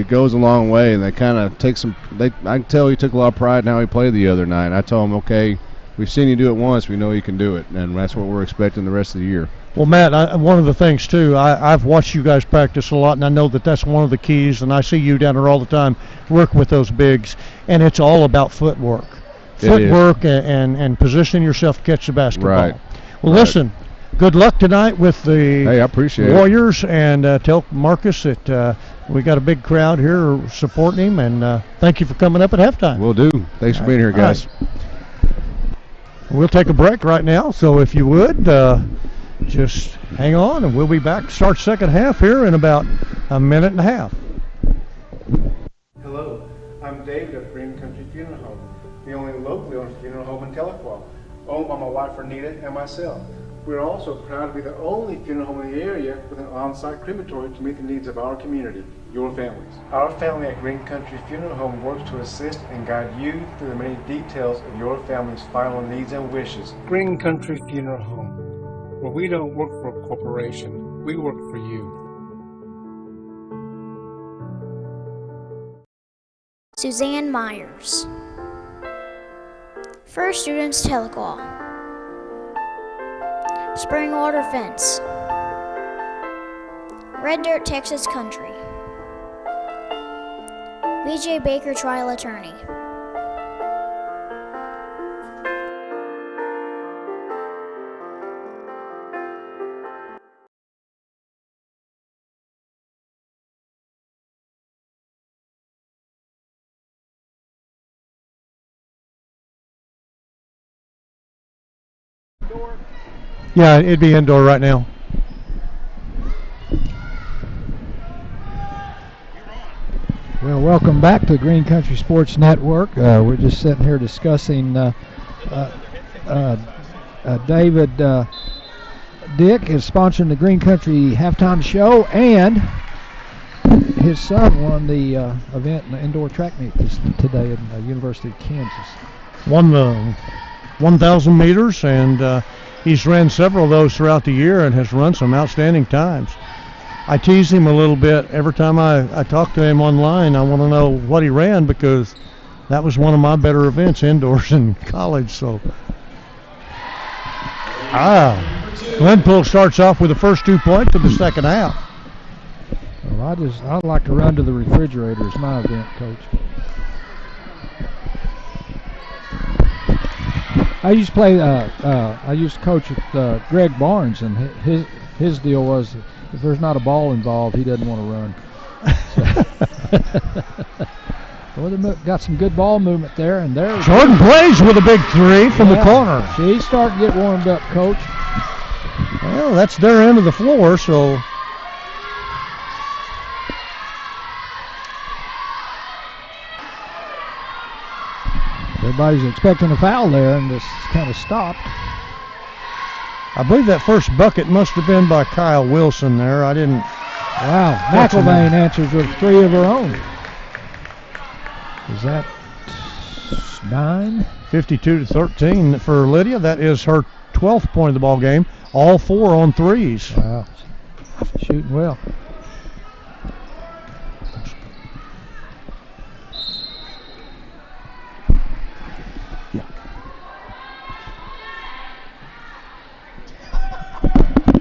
goes a long way, and they kind of take some. I can tell he took a lot of pride in how he played the other night. And I told him, okay, we've seen you do it once, we know you can do it, and that's what we're expecting the rest of the year. Well, Matt, one of the things too, I've watched you guys practice a lot, and I know that's one of the keys. And I see you down there all the time, work with those bigs, and it's all about footwork, and positioning yourself to catch the basketball. Right. Well, listen. Good luck tonight with the I appreciate Warriors, and tell Marcus that we got a big crowd here supporting him, and thank you for coming up at halftime. Will do. Thanks for being here, guys. Right. We'll take a break right now, so if you would, just hang on, and we'll be back to start second half here in about a minute and a half. Hello, I'm David of Green Country Funeral Home, the only locally owned funeral home in Tahlequah, owned by my wife Anita and myself. We're also proud to be the only funeral home in the area with an on-site crematory to meet the needs of our community, your families. Our family at Green Country Funeral Home works to assist and guide you through the many details of your family's final needs and wishes. Green Country Funeral Home, where we don't work for a corporation, we work for you. Suzanne Myers. First Students Tahlequah. Springwater Fence. Red Dirt Texas Country. B.J. Baker Trial Attorney. Yeah, it'd be indoor right now. Well, welcome back to the Green Country Sports Network. We're just sitting here discussing David Dick is sponsoring the Green Country halftime show, and his son won the event in the indoor track meet today at the University of Kansas. Won the 1,000 meters, and he's ran several of those throughout the year and has run some outstanding times. I tease him a little bit every time I talk to him online. I want to know what he ran because that was one of my better events indoors in college. So, Glenpool starts off with the first 2 points of the second half. Well, I'd like to run to the refrigerator as my event, Coach. I used to coach with Greg Barnes, and his deal was if there's not a ball involved, he doesn't want to run. Well, they got some good ball movement there, and there's Jordan plays with a big three from the corner. She's starting to get warmed up, Coach. Well, that's their end of the floor, so. Everybody's expecting a foul there, and this kind of stopped. I believe that first bucket must have been by Kyle Wilson there. I didn't. Wow, McElvain answers with 3 of her own. Is that 9? 52-13 for Lydia. That is her 12th point of the ball game. All 4 on threes. Wow, shooting well.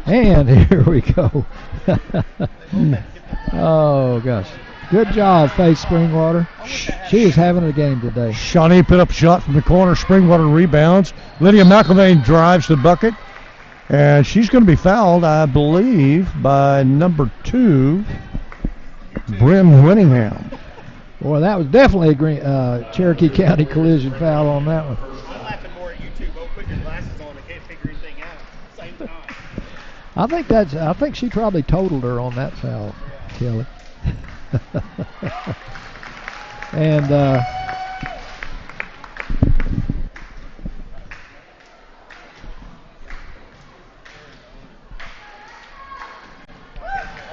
And here we go. Oh, gosh. Good job, Faith Springwater. She is having a game today. Shawnee put up a shot from the corner. Springwater rebounds. Lydia McElvain drives the bucket. And she's going to be fouled, I believe, by number 2, Bryn Winningham. Boy, that was definitely a Cherokee County collision foul on that one. I'm laughing more at you two. Both put your glasses on and can't figure anything out at the same time. I think she probably totaled her on that foul, Kelly. And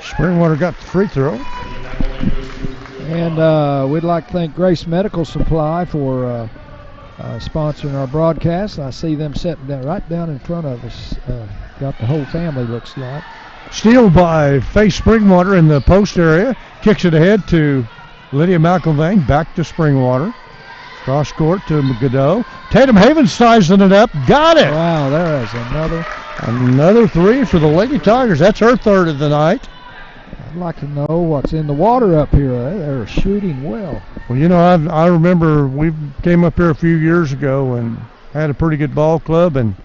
Springwater got the free throw. And we'd like to thank Grace Medical Supply for sponsoring our broadcast. I see them sitting right down in front of us. Got the whole family, looks like. Steal by Faith Springwater in the post area. Kicks it ahead to Lydia McElvain. Back to Springwater. Cross court to Godot. Tatum Havens sizing it up. Got it. Wow, there is another three for the Lady Tigers. That's her third of the night. I'd like to know what's in the water up here. They're shooting well. Well, you know, I remember we came up here a few years ago and had a pretty good ball club, and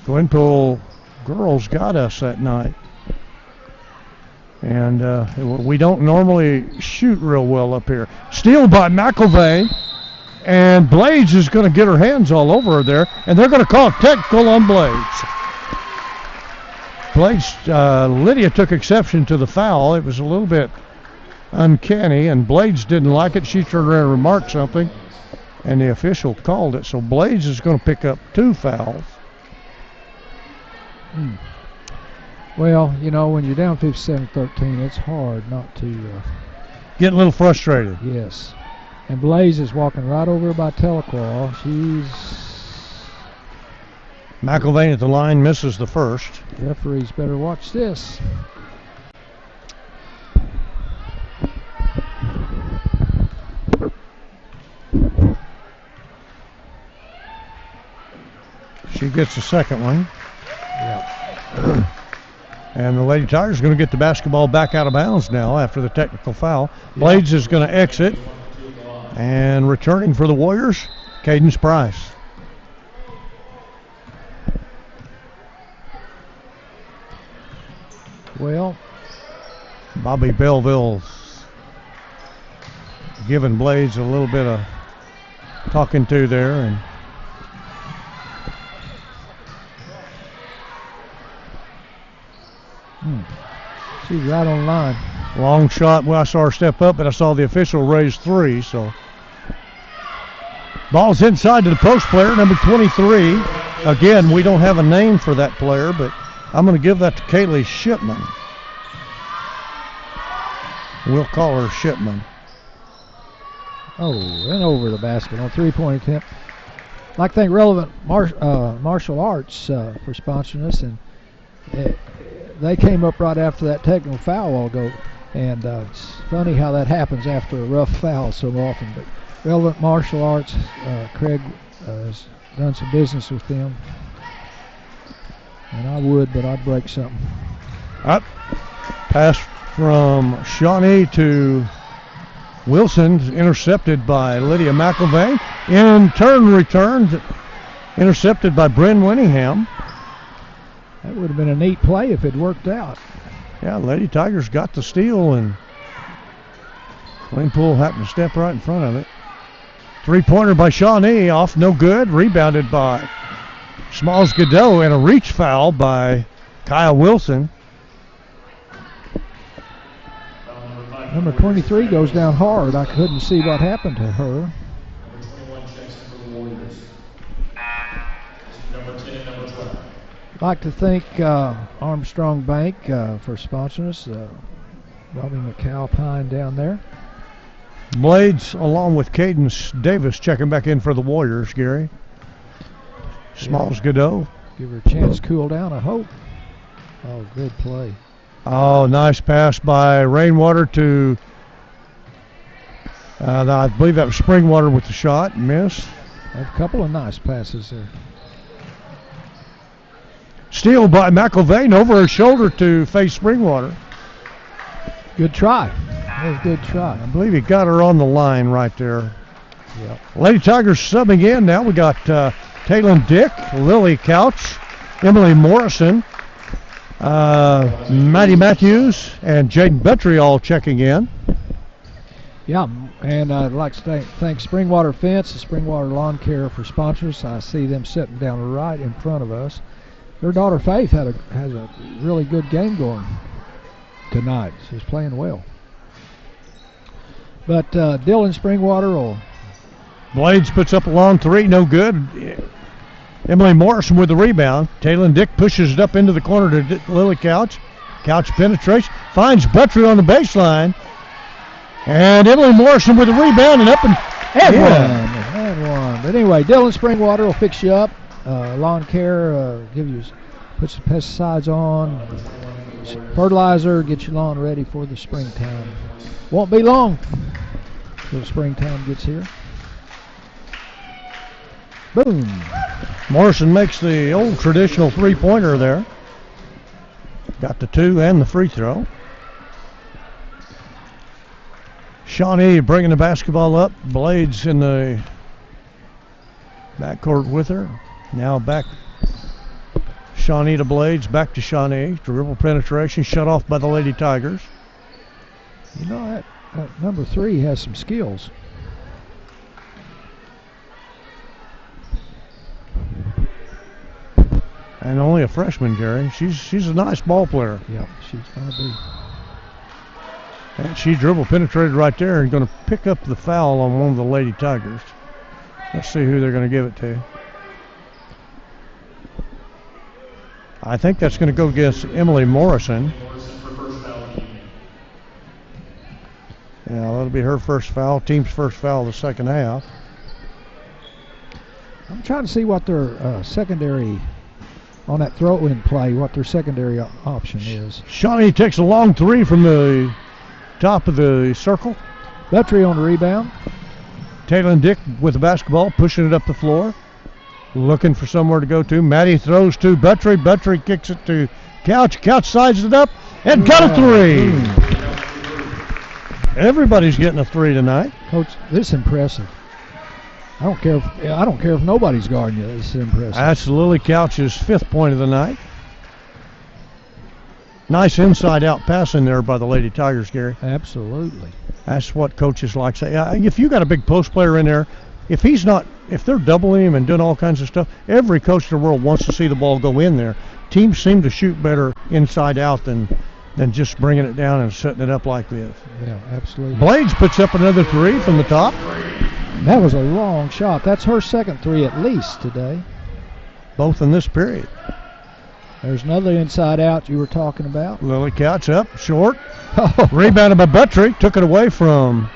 Glenpool girls got us that night. And we don't normally shoot real well up here. Steal by McElvain, and Blades is going to get her hands all over her there, and they're going to call technical on Blades. Lydia took exception to the foul. It was a little bit uncanny, and Blades didn't like it. She turned around and remarked something, and the official called it. So Blades is going to pick up 2 fouls. Well, you know, when you're down 57-13, it's hard not to get a little frustrated. Yes. And Blaze is walking right over by Tahlequah. McElvain at the line misses the first. Referees better watch this. She gets the second one. Yep. And the Lady Tigers are going to get the basketball back out of bounds now after the technical foul. Blades is going to exit. And returning for the Warriors, Cadence Price. Well, Bobby Belleville's giving Blades a little bit of talking to there, and she's right on line. Long shot. Well, I saw her step up, but I saw the official raise 3. So ball's inside to the post player, number 23. Again, we don't have a name for that player, but I'm going to give that to Kaylee Shipman. We'll call her Shipman. Oh, and over the basket on 3-point attempt. I'd like to thank Relevant Martial Arts for sponsoring us, and they came up right after that technical foul a while ago, and it's funny how that happens after a rough foul so often. But Relevant Martial Arts, Craig has done some business with them. And I would, but I'd break something. Up. Pass from Shawnee to Wilson, intercepted by Lydia McElvain. In turn, returned, intercepted by Bryn Winningham. That would have been a neat play if it worked out. Yeah, Lady Tigers got the steal, and Glenpool happened to step right in front of it. 3-pointer by Shawnee, off no good. Rebounded by Smalls Godot, and a reach foul by Kyle Wilson. Number 23 goes down hard. I couldn't see what happened to her. I'd like to thank Armstrong Bank for sponsoring us. Robbie McAlpine down there. Blades, along with Cadence Davis, checking back in for the Warriors, Gary. Smalls Godot. Give her a chance to cool down, I hope. Oh, good play. Oh, nice pass by Rainwater to, I believe that was Springwater with the shot. Miss. A couple of nice passes there. Steal by McElvain over her shoulder to face Springwater. Good try. That was a good try. I believe he got her on the line right there. Yep. Lady Tigers subbing in now. We got Taylor Dick, Lily Couch, Emily Morrison, Maddie Matthews, and Jaden Betry all checking in. Yeah, and I'd like to thank Springwater Fence and Springwater Lawn Care for sponsors. I see them sitting down right in front of us. Their daughter Faith has a really good game going tonight. She's playing well. But Dylan Springwater will. Blades puts up a long three, no good. Emily Morrison with the rebound. Taylor Dick pushes it up into the corner to Lily Couch. Couch penetrates, finds Buttry on the baseline. And Emily Morrison with the rebound and up and one. But anyway, Dylan Springwater will fix you up. Lawn care, put some pesticides on, fertilizer, get your lawn ready for the springtime. Won't be long till springtime gets here. Boom. Morrison makes the old traditional three-pointer there. Got the two and the free throw. Shawnee bringing the basketball up. Blades in the backcourt with her. Now back Shawnee to Blades. Back to Shawnee. Dribble penetration shut off by the Lady Tigers. You know, that number 3 has some skills. And only a freshman, Jerry. She's a nice ball player. Yeah, she's going to be. And she dribble penetrated right there and going to pick up the foul on one of the Lady Tigers. Let's see who they're going to give it to. I think that's going to go against Emily Morrison. Yeah, that'll be her first foul, team's first foul of the second half. I'm trying to see what their secondary, on that throw-in play, what their secondary option is. Shawnee takes a long three from the top of the circle. Buttry on the rebound. Taylor and Dick with the basketball, pushing it up the floor. Looking for somewhere to go to. Maddie throws to Buttry. Buttry kicks it to Couch. Couch sides it up and got a three. Everybody's getting a three tonight. Coach, this is impressive. I don't care if nobody's guarding you. This is impressive. That's Lily Couch's 5th point of the night. Nice inside-out passing there by the Lady Tigers, Gary. Absolutely. That's what coaches like to say. If you got a big post player in there, if they're doubling him and doing all kinds of stuff, every coach in the world wants to see the ball go in there. Teams seem to shoot better inside out than just bringing it down and setting it up like this. Yeah, absolutely. Blades puts up another three from the top. That was a long shot. That's her second three at least today. Both in this period. There's another inside out you were talking about. Lily Couch up, short. Rebounded by Buttry. Took it away from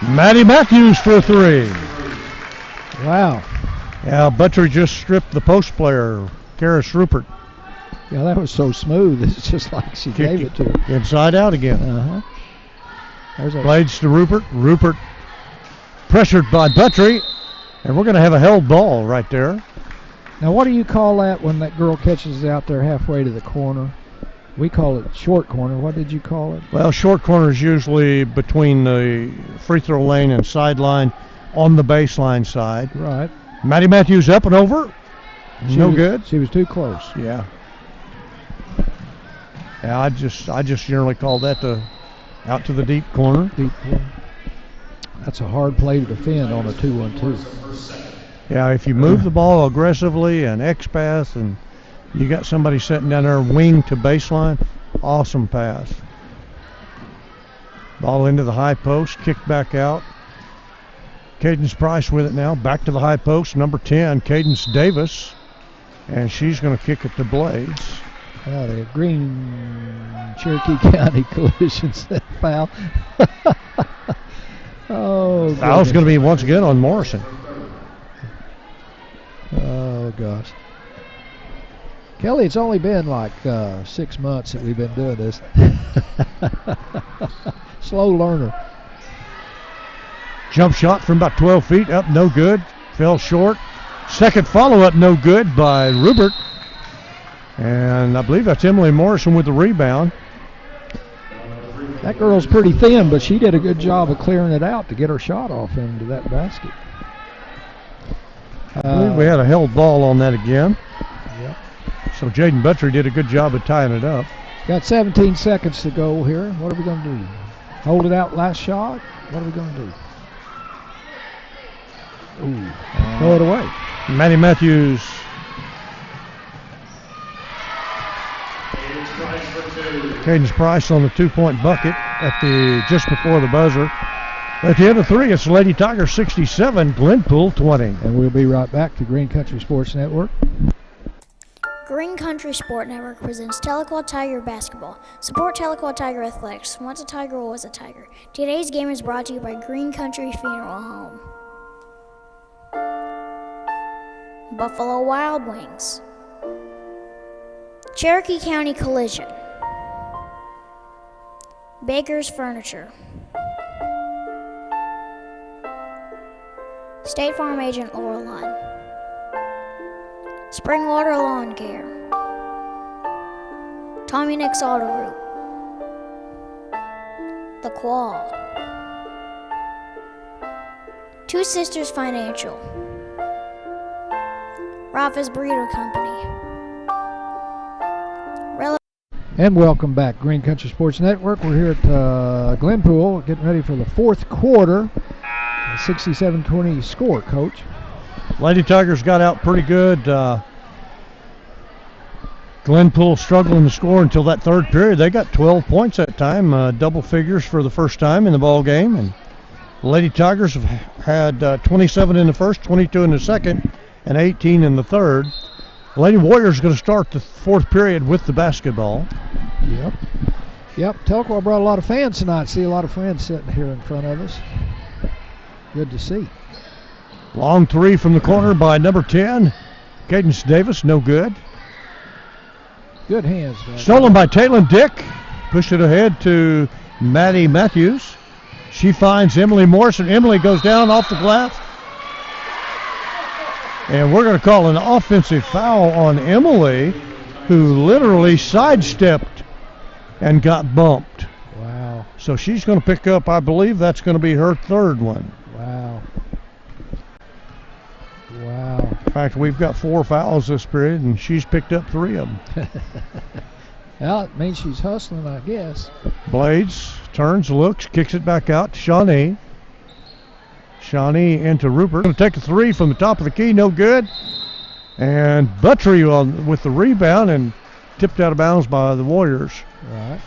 Maddie Matthews for a three. Wow. Yeah, Buttry just stripped the post player, Karis Rupert. Yeah, that was so smooth. It's just like she gave it to her. Inside out again. There's Blades to Rupert. Rupert pressured by Buttry. And we're going to have a held ball right there. Now, what do you call that when that girl catches it out there halfway to the corner? We call it short corner. What did you call it? Well, short corner is usually between the free throw lane and sideline on the baseline side. Right. Maddie Matthews up and over. Good. She was too close. Yeah. Yeah, I just generally call that out to the deep corner. Deep corner. That's a hard play to defend on a 2-1-2. Yeah, if you move the ball aggressively and X-pass and you got somebody sitting down there wing to baseline, awesome pass. Ball into the high post, kicked back out. Cadence Price with it now, back to the high post, number 10, Cadence Davis. And she's going to kick it to Blades. The Green Cherokee County Collision set foul. Oh, foul's going to be once again on Morrison. Oh, gosh. Kelly, it's only been like 6 months that we've been doing this. Slow learner. Jump shot from about 12 feet, up, no good. Fell short. Second follow-up, no good by Rupert. And I believe that's Emily Morrison with the rebound. That girl's pretty thin, but she did a good job of clearing it out to get her shot off into that basket. I believe we had a held ball on that again. Yep. So Jaden Buttry did a good job of tying it up. Got 17 seconds to go here. What are we going to do? Hold it out last shot? What are we going to do? Ooh. Throw it away. Maddie Matthews Cadence Price on the 2-point bucket just before the buzzer. At the end of 3, it's Lady Tigers 67, Glenpool 20. And we'll be right back to Green Country Sports Network. Green Country Sport Network presents Tahlequah Tiger Basketball. Support Tahlequah Tiger Athletics. Once a Tiger, always a Tiger. Today's game is brought to you by Green Country Funeral Home. Buffalo Wild Wings. Cherokee County Collision. Baker's Furniture. State Farm Agent Loreline. Springwater Lawn Care. Tommy Nick's Auto Group. The Quall. Two Sisters Financial. Rafa's Burrito Company. And welcome back, Green Country Sports Network. We're here at Glenpool getting ready for the fourth quarter. 67-20 score, Coach. Lady Tigers got out pretty good. Glenpool struggling to score until that third period. They got 12 points that time, double figures for the first time in the ball game. And the Lady Tigers have had 27 in the first, 22 in the second, and 18 in the third. The Lady Warriors going to start the fourth period with the basketball. Yep. Tahlequah brought a lot of fans tonight. See a lot of friends sitting here in front of us. Good to see. Long three from the corner by number 10, Cadence Davis, no good. Good hands. Stolen by Taylor Dick. Pushed it ahead to Maddie Matthews. She finds Emily Morrison. Emily goes down off the glass. And we're going to call an offensive foul on Emily, who literally sidestepped and got bumped. Wow. So she's going to pick up, I believe that's going to be her third one. Wow. In fact, we've got 4 fouls this period, and she's picked up 3 of them. Well, it means she's hustling, I guess. Blades turns, looks, kicks it back out to Shawnee. Shawnee into Rupert. Going to take a 3 from the top of the key, no good. And Buttry with the rebound and tipped out of bounds by the Warriors. Right.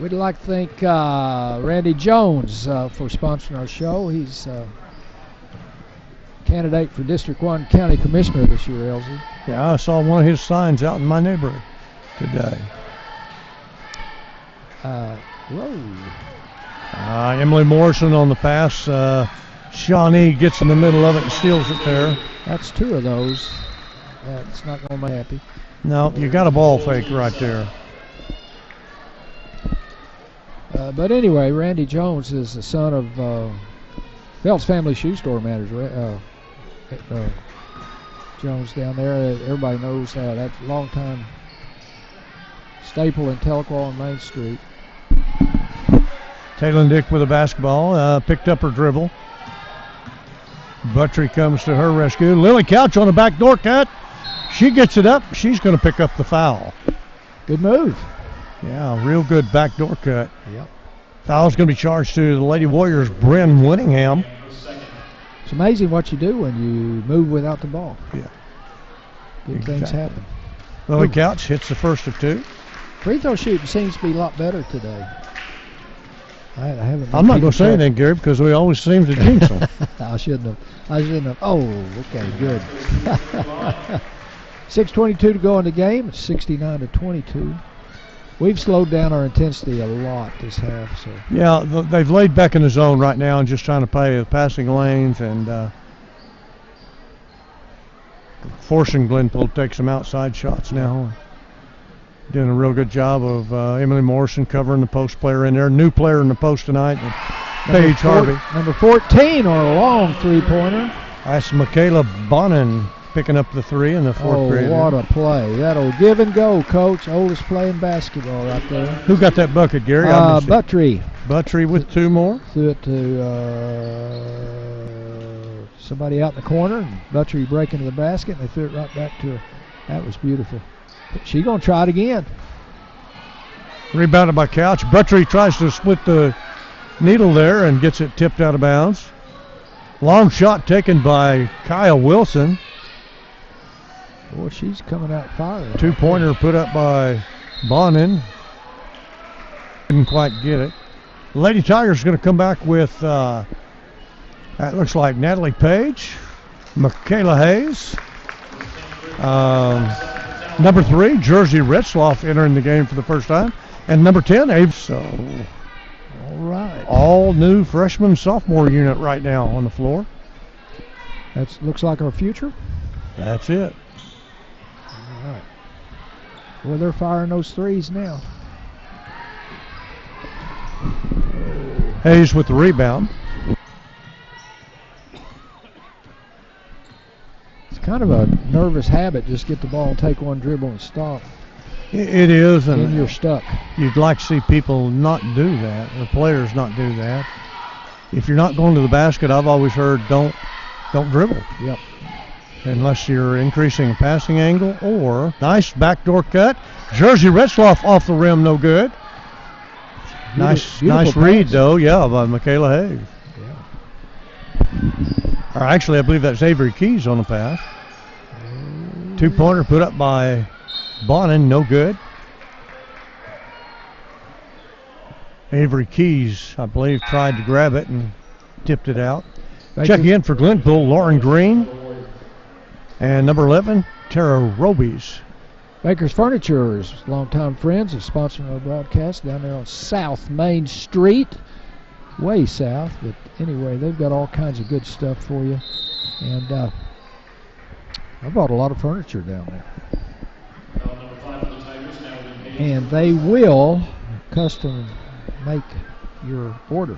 We'd like to thank Randy Jones for sponsoring our show. He's candidate for District 1 County Commissioner this year, LZ. Yeah, I saw one of his signs out in my neighborhood today. Emily Morrison on the pass. Shawnee gets in the middle of it and steals it there. That's 2 of those. That's not going to be happy. No, you got a ball fake right there. But anyway, Randy Jones is the son of Bell's Family Shoe Store manager, Jones down there. Everybody knows that. That's a long time staple in Tahlequah on Main Street. Taylor Dick with a basketball, picked up her dribble. Buttry comes to her rescue. Lily Couch on a backdoor cut. She gets it up. She's going to pick up the foul. Good move. Yeah, real good backdoor cut. Yep. Foul's going to be charged to the Lady Warriors, Bryn Whittingham. It's amazing what you do when you move without the ball. Yeah. Good things happen. Lily Couch hits the first of 2. Free throw shooting seems to be a lot better today. I'm not going to say anything, Gary, because we always seem to jinx them. I shouldn't have. Oh, okay, good. 6:22 to go in the game. It's 69-22. We've slowed down our intensity a lot this half. So yeah, they've laid back in the zone right now and just trying to play the passing lanes and forcing Glenpool to take some outside shots now. Doing a real good job of Emily Morrison covering the post player in there. New player in the post tonight, Paige Harvey. Number 14 on a long three-pointer. That's Michaela Bonin picking up the 3 in the fourth period. Oh, what a play. That'll give and go, Coach. Oldest play in basketball right there. Who got that bucket, Gary? Buttry. Buttry with 2 more. Threw it to somebody out in the corner, and Buttry breaking to the basket, and they threw it right back to her. That was beautiful. She's going to try it again. Rebounded by Couch. Buttry tries to split the needle there and gets it tipped out of bounds. Long shot taken by Kyle Wilson. Boy, she's coming out firing. 2-pointer put up by Bonin. Didn't quite get it. Lady Tigers going to come back with, that looks like Natalie Page, Michaela Hayes, number 3, Jersey Retzloff entering the game for the first time, and number 10, Abe. So, all right. All new freshman sophomore unit right now on the floor. That looks like our future. That's it. All right. Well, they're firing those threes now. Hayes with the rebound. It's kind of a nervous habit. Just get the ball, take one dribble, and stop. It is, and then you're stuck. You'd like to see people not do that, or players not do that. If you're not going to the basket, I've always heard don't dribble. Yep. Unless you're increasing a passing angle, or nice backdoor cut. Jersey Retzloff off the rim, no good. Nice read though, yeah, by Michaela Hayes. Yeah. Or actually, I believe that's Avery Keys on the pass. 2-pointer put up by Bonin, no good. Avery Keys, I believe, tried to grab it and tipped it out. Checking in for Glenpool, Lauren Green. And number 11, Tara Robies. Baker's Furniture is longtime friends of sponsoring our broadcast down there on South Main Street. Way south, but anyway, they've got all kinds of good stuff for you. And I bought a lot of furniture down there. And they will custom make your order.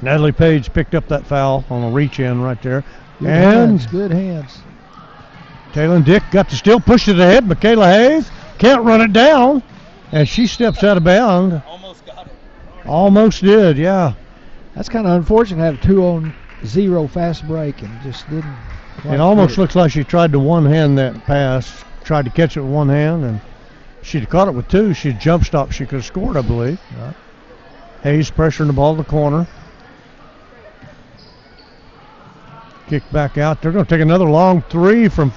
Natalie Page picked up that foul on a reach-in right there. Good hands. Taylor Dick got the steal, pushed it ahead. Michaela Hayes can't run it down, and she steps out of bounds. Almost got it. Almost did, yeah. That's kind of unfortunate to have a 2-on-0 fast break and just didn't. It almost looks like she tried to one-hand that pass, tried to catch it with one hand, and she'd have caught it with two. She'd jump stop. She could have scored, I believe. Right. Hayes pressuring the ball to the corner. Kick back out. They're going to take another long three from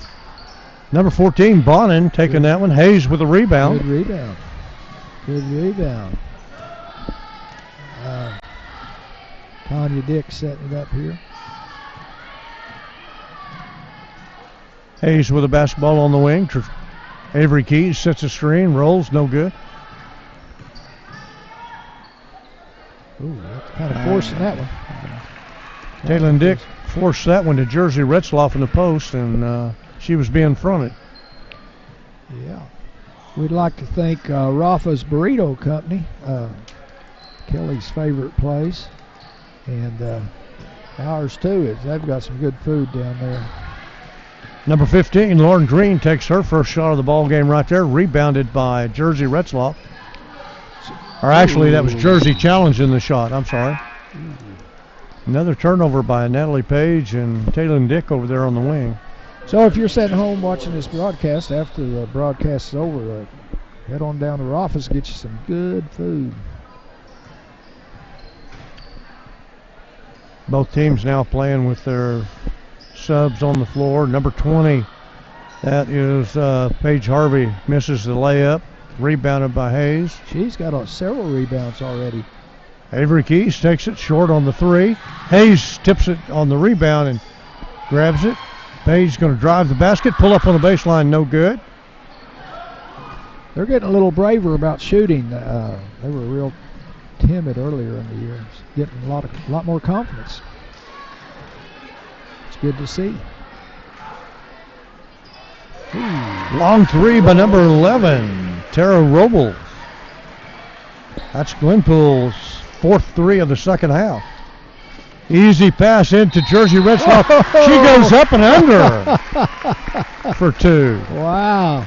number 14, Bonin, taking that one. Hayes with a rebound. Good rebound. Tanya Dick setting it up here. Hayes with a basketball on the wing. Avery Keys sets a screen, rolls, no good. Ooh, that's kind of forcing that one. Taylor Dick forced that one to Jersey Retzloff in the post, and she was being fronted. Yeah. We'd like to thank Rafa's Burrito Company, Kelly's favorite place, and ours too. They've got some good food down there. Number 15, Lauren Green, takes her first shot of the ball game right there, rebounded by Jersey Retzloff. Or actually, that was Jersey challenging the shot. I'm sorry. Another turnover by Natalie Page and Taylor Dick over there on the wing. So if you're sitting home watching this broadcast, after the broadcast is over, head on down to our office, get you some good food. Both teams now playing with their subs on the floor. Number 20, that is Paige Harvey, misses the layup, rebounded by Hayes. She's got several rebounds already. Avery Keys takes it short on the three. Hayes tips it on the rebound and grabs it. Paige going to drive the basket, pull up on the baseline, no good. They're getting a little braver about shooting. They were real timid earlier in the year. Getting a lot more confidence. It's good to see. Ooh. Long three by number 11, Tara Robles. That's Glenpool's fourth three of the second half. Easy pass into Jersey Retzloff. She goes up and under for two. Wow.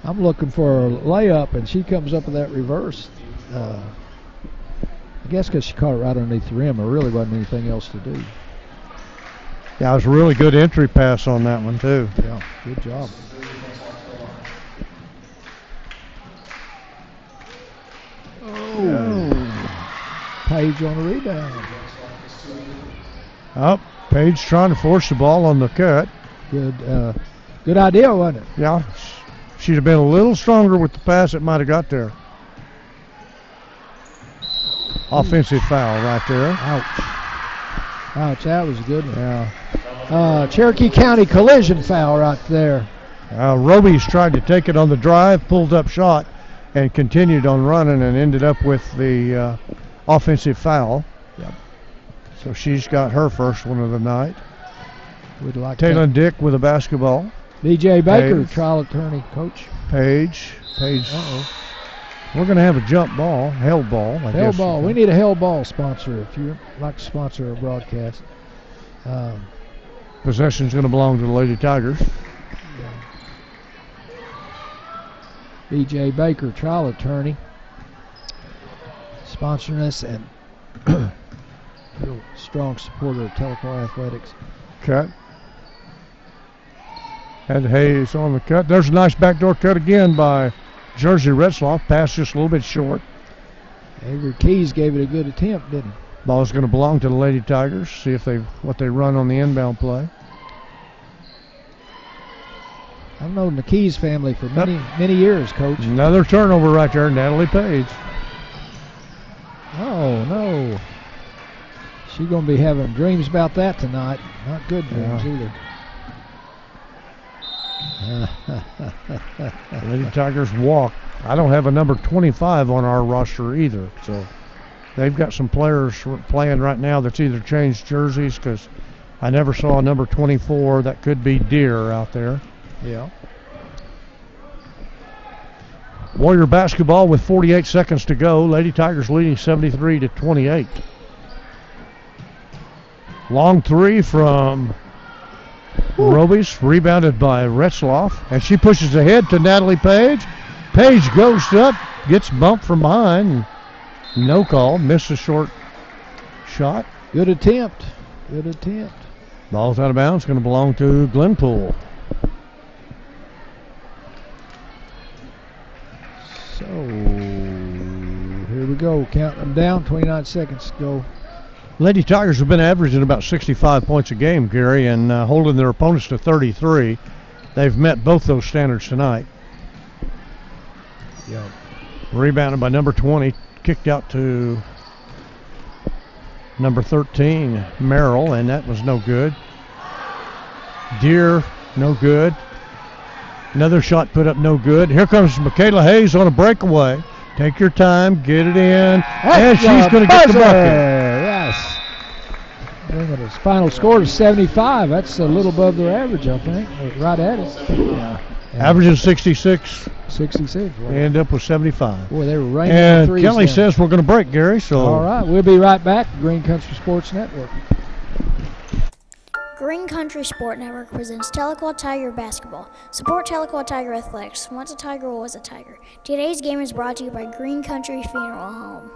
I'm looking for a layup, and she comes up with that reverse. I guess because she caught it right underneath the rim. There really wasn't anything else to do. Yeah, it was a really good entry pass on that one, too. Yeah, good job. Page on the rebound. Oh, Page trying to force the ball on the cut. Good idea, wasn't it? Yeah. she'd have been a little stronger with the pass, it might have got there. Offensive foul right there. Ouch. Ouch, that was a good one. Yeah. Cherokee County collision foul right there. Roby's tried to take it on the drive, pulled up shot, and continued on running and ended up with the offensive foul. Yep. So she's got her first one of the night. We'd like Taylor Dick with a basketball. B.J. Baker, Page. trial attorney, coach. Page. Uh-oh. We're going to have a jump ball, held ball. I Hell guess. ball. We need a hell ball sponsor if you'd like to sponsor a broadcast. Possession's going to belong to the Lady Tigers. B.J. Baker, trial attorney, sponsoring us and real strong supporter of Tahlequah athletics. Cut. Had Hayes on the cut. There's a nice backdoor cut again by Jersey Retzloff. Pass just a little bit short. Avery Keys gave it a good attempt, didn't he? Ball's going to belong to the Lady Tigers. See if what they run on the inbound play. I've known the Keys family for many years, Coach. Another turnover right there, Natalie Page. Oh, no. She's going to be having dreams about that tonight. Not good dreams either. Lady Tigers walk. I don't have a number 25 on our roster either, so they've got some players playing right now that's either changed jerseys, because I never saw a number 24. That could be Deer out there. Yeah. Warrior basketball with 48 seconds to go. Lady Tigers leading 73-28. Long three from Robies, rebounded by Retzloff, and she pushes ahead to Natalie Page. Page goes up, gets bumped from behind. No call, missed a short shot. Good attempt. Good attempt. Ball's out of bounds, going to belong to Glenpool. So, here we go. Counting them down, 29 seconds to go. Lady Tigers have been averaging about 65 points a game, Gary, and holding their opponents to 33. They've met both those standards tonight. Yeah. Rebounded by number 20, kicked out to number 13, Merrill, and that was no good. Deer, no good. Another shot put up, no good. Here comes Michaela Hayes on a breakaway. Take your time, get it in, and she's going to get the bucket. Yes. Bringing his final score to 75. That's a little above their average, I think. Right at it. Yeah. Averaging 66. 66. Wow. End up with 75. Boy, they were raining And threes Kelly down. says we're going to break, Gary. So all right, we'll be right back. Green Country Sports Network. Green Country Sport Network presents Tahlequah Tiger Basketball. Support Tahlequah Tiger Athletics. Once a Tiger, always a Tiger. Today's game is brought to you by Green Country Funeral Home.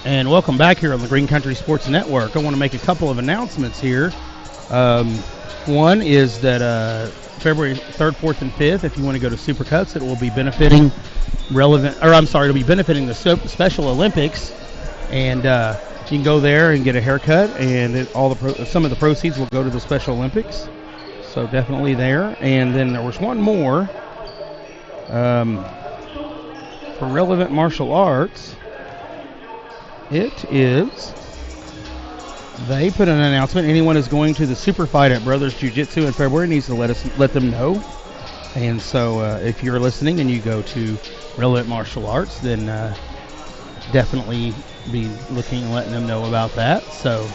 And welcome back here on the Green Country Sports Network. I want to make a couple of announcements here. One is that February 3rd, 4th, and 5th, if you want to go to Supercuts, it will be benefiting it'll be benefiting the Special Olympics. And you can go there and get a haircut, and some of the proceeds will go to the Special Olympics. So definitely there. And then there was one more for Relevant Martial Arts. They put an announcement. Anyone who's going to the super fight at Brothers Jiu-Jitsu in February needs to let them know. And so if you're listening and you go to Relevant Martial Arts, then definitely be looking and letting them know about that. So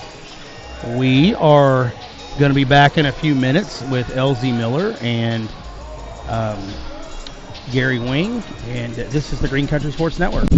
we are going to be back in a few minutes with LZ Miller and Gary Wing. And this is the Green Country Sports Network.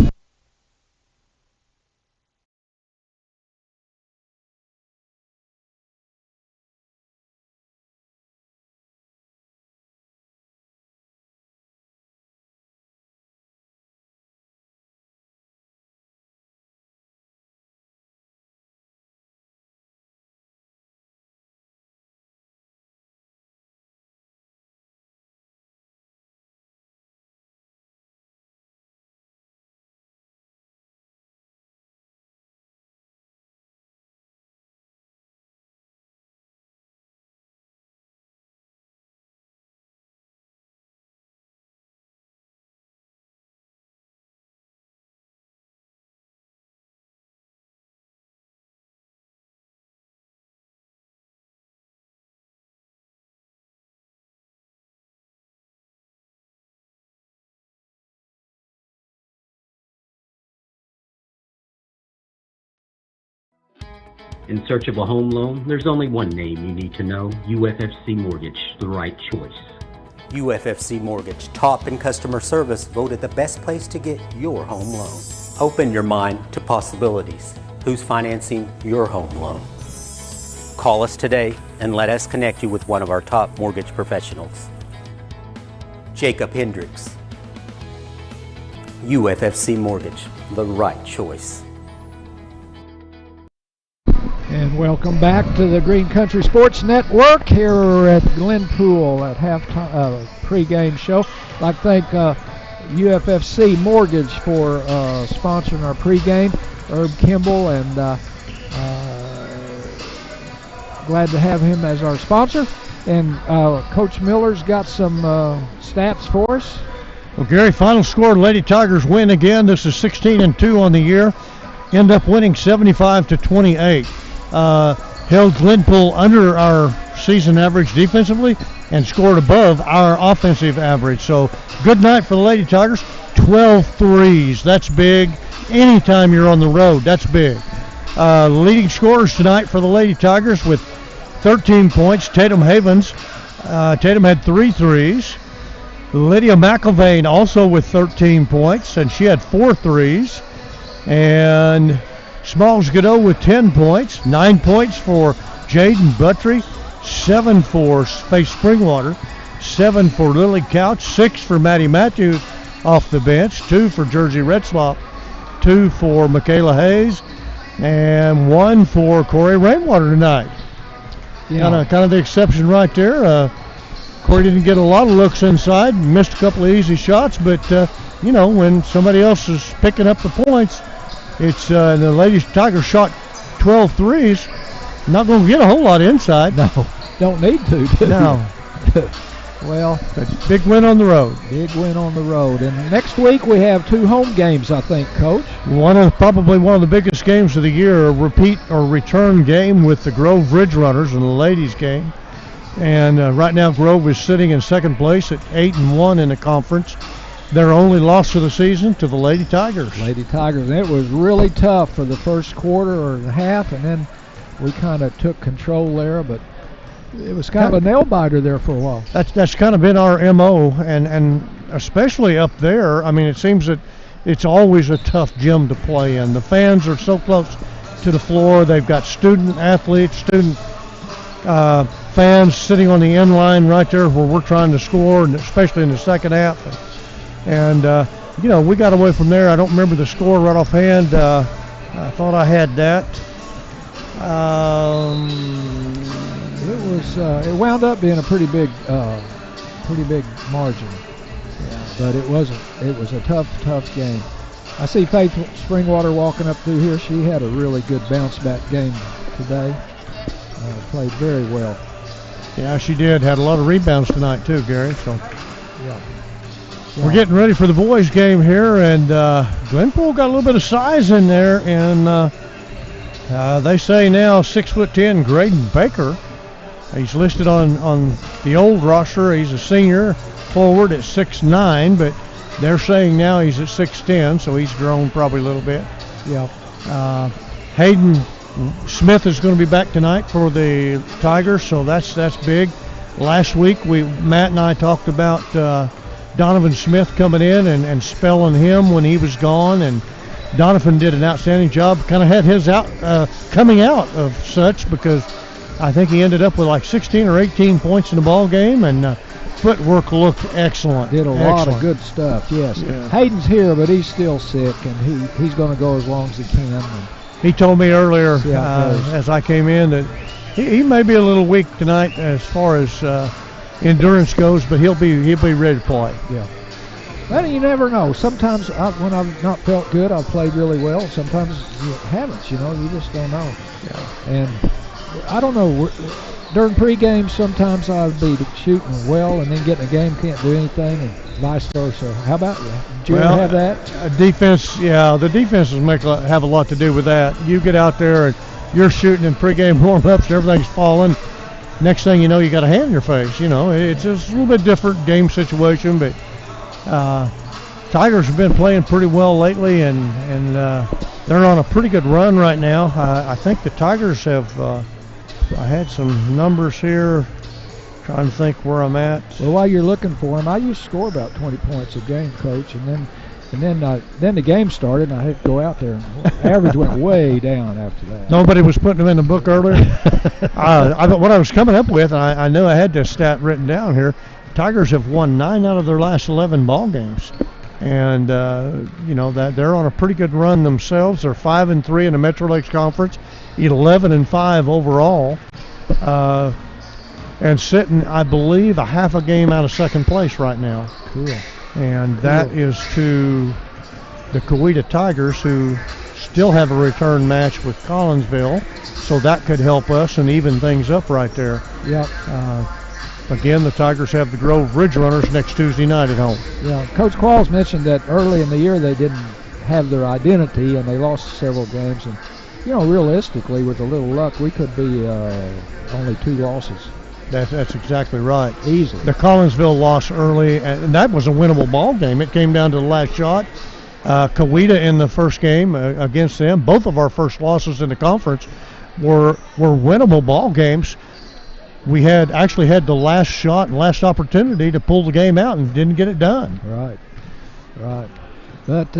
In search of a home loan, there's only one name you need to know: UFFC Mortgage, the right choice. UFFC Mortgage, top in customer service, voted the best place to get your home loan. Open your mind to possibilities. Who's financing your home loan? Call us today and let us connect you with one of our top mortgage professionals. Jacob Hendricks. UFFC Mortgage, the right choice. And welcome back to the Green Country Sports Network here at Glenpool at halftime pregame show. I'd like to thank UFFC Mortgage for sponsoring our pregame. Herb Kimball, and glad to have him as our sponsor. And Coach Miller's got some stats for us. Well, Gary, final score: Lady Tigers win again. This is 16-2 on the year. End up winning 75-28. Held Glenpool under our season average defensively and scored above our offensive average. So good night for the Lady Tigers. 12 threes. That's big. Anytime you're on the road, that's big. Leading scorers tonight for the Lady Tigers with 13 points, Tatum Havens. Tatum had 3 threes. Lydia McIlvain also with 13 points, and she had 4 threes. And Smalls Godot with 10 points, 9 points for Jaden Buttry, 7 for Faith Springwater, 7 for Lily Couch, 6 for Maddie Matthews off the bench, 2 for Jersey Redslop, 2 for Michaela Hayes, and 1 for Corey Rainwater tonight. Yeah. Kind of the exception right there. Corey didn't get a lot of looks inside, missed a couple of easy shots, but when somebody else is picking up the points, it's the Ladies Tigers shot 12 threes. Not going to get a whole lot inside. No, don't need to. No. Well, big win on the road. Big win on the road. And next week we have 2 home games, I think, Coach. Probably one of the biggest games of the year, a repeat or return game with the Grove Ridge Runners in the ladies game. And right now Grove is sitting in second place at 8-1 in the conference. Their only loss of the season to the Lady Tigers. Lady Tigers. And it was really tough for the first quarter or the half, and then we kind of took control there, but it was kind of a nail-biter there for a while. That's kind of been our M.O., and especially up there. I mean, it seems that it's always a tough gym to play in. The fans are so close to the floor. They've got student athletes, student fans sitting on the end line right there where we're trying to score, and especially in the second half. And we got away from there. I don't remember the score right offhand. I thought I had that. It wound up being a pretty big margin. Yeah, but it wasn't. It was a tough game. I see Faith Springwater walking up through here. She had a really good bounce back game today. Played very well. Yeah, she did. Had a lot of rebounds tonight too, Gary. So yeah. We're getting ready for the boys' game here, and Glenpool got a little bit of size in there, and they say now 6'10" Graydon Baker. He's listed on the old roster. He's a senior forward at 6'9", but they're saying now he's at 6'10", so he's grown probably a little bit. Yeah. Hayden Smith is going to be back tonight for the Tigers, so that's big. Last week Matt and I talked about Donovan Smith coming in and spelling him when he was gone, and Donovan did an outstanding job. Kind of had his coming out of such, because I think he ended up with like 16 or 18 points in the ball game, and footwork looked excellent. Did a lot of good stuff. Yes. Yeah. Hayden's here, but he's still sick, and he's going to go as long as he can. And he told me earlier as I came in that he may be a little weak tonight as far as endurance goes, but he'll be ready to play. Yeah. Well, you never know. Sometimes when I've not felt good, I've played really well. Sometimes you haven't. You just don't know. Yeah. And I don't know. During pregame, sometimes I'd be shooting well, and then getting a game, can't do anything, and vice versa. How about you? Did you ever have that? Defense, yeah. The defenses have a lot to do with that. You get out there and you're shooting in pregame warm-ups, and everything's falling. Next thing you know, you got a hand in your face. It's just a little bit different game situation, but Tigers have been playing pretty well lately, and they're on a pretty good run right now. I think the Tigers have. I had some numbers here. Trying to think where I'm at. Well, while you're looking for them, I used to score about 20 points a game, Coach, and then the game started, and I had to go out there, and average went way down after that. Nobody was putting them in the book earlier. What I was coming up with, I knew I had this stat written down here. Tigers have won 9 out of their last 11 ball games, and that they're on a pretty good run themselves. They're 5-3 in the Metro Lakes Conference, 11-5 overall, and sitting, I believe, a half a game out of second place right now. Cool. And that is to the Coweta Tigers, who still have a return match with Collinsville, so that could help us and even things up right there. Yep. Again, the Tigers have the Grove Ridge Runners next Tuesday night at home. Yeah, Coach Qualls mentioned that early in the year they didn't have their identity, and they lost several games. And realistically, with a little luck, we could be only 2 losses. That's exactly right. Easily. The Collinsville loss early, and that was a winnable ball game. It came down to the last shot. Coweta in the first game against them. Both of our first losses in the conference were winnable ball games. We actually had the last shot and last opportunity to pull the game out and didn't get it done. Right. But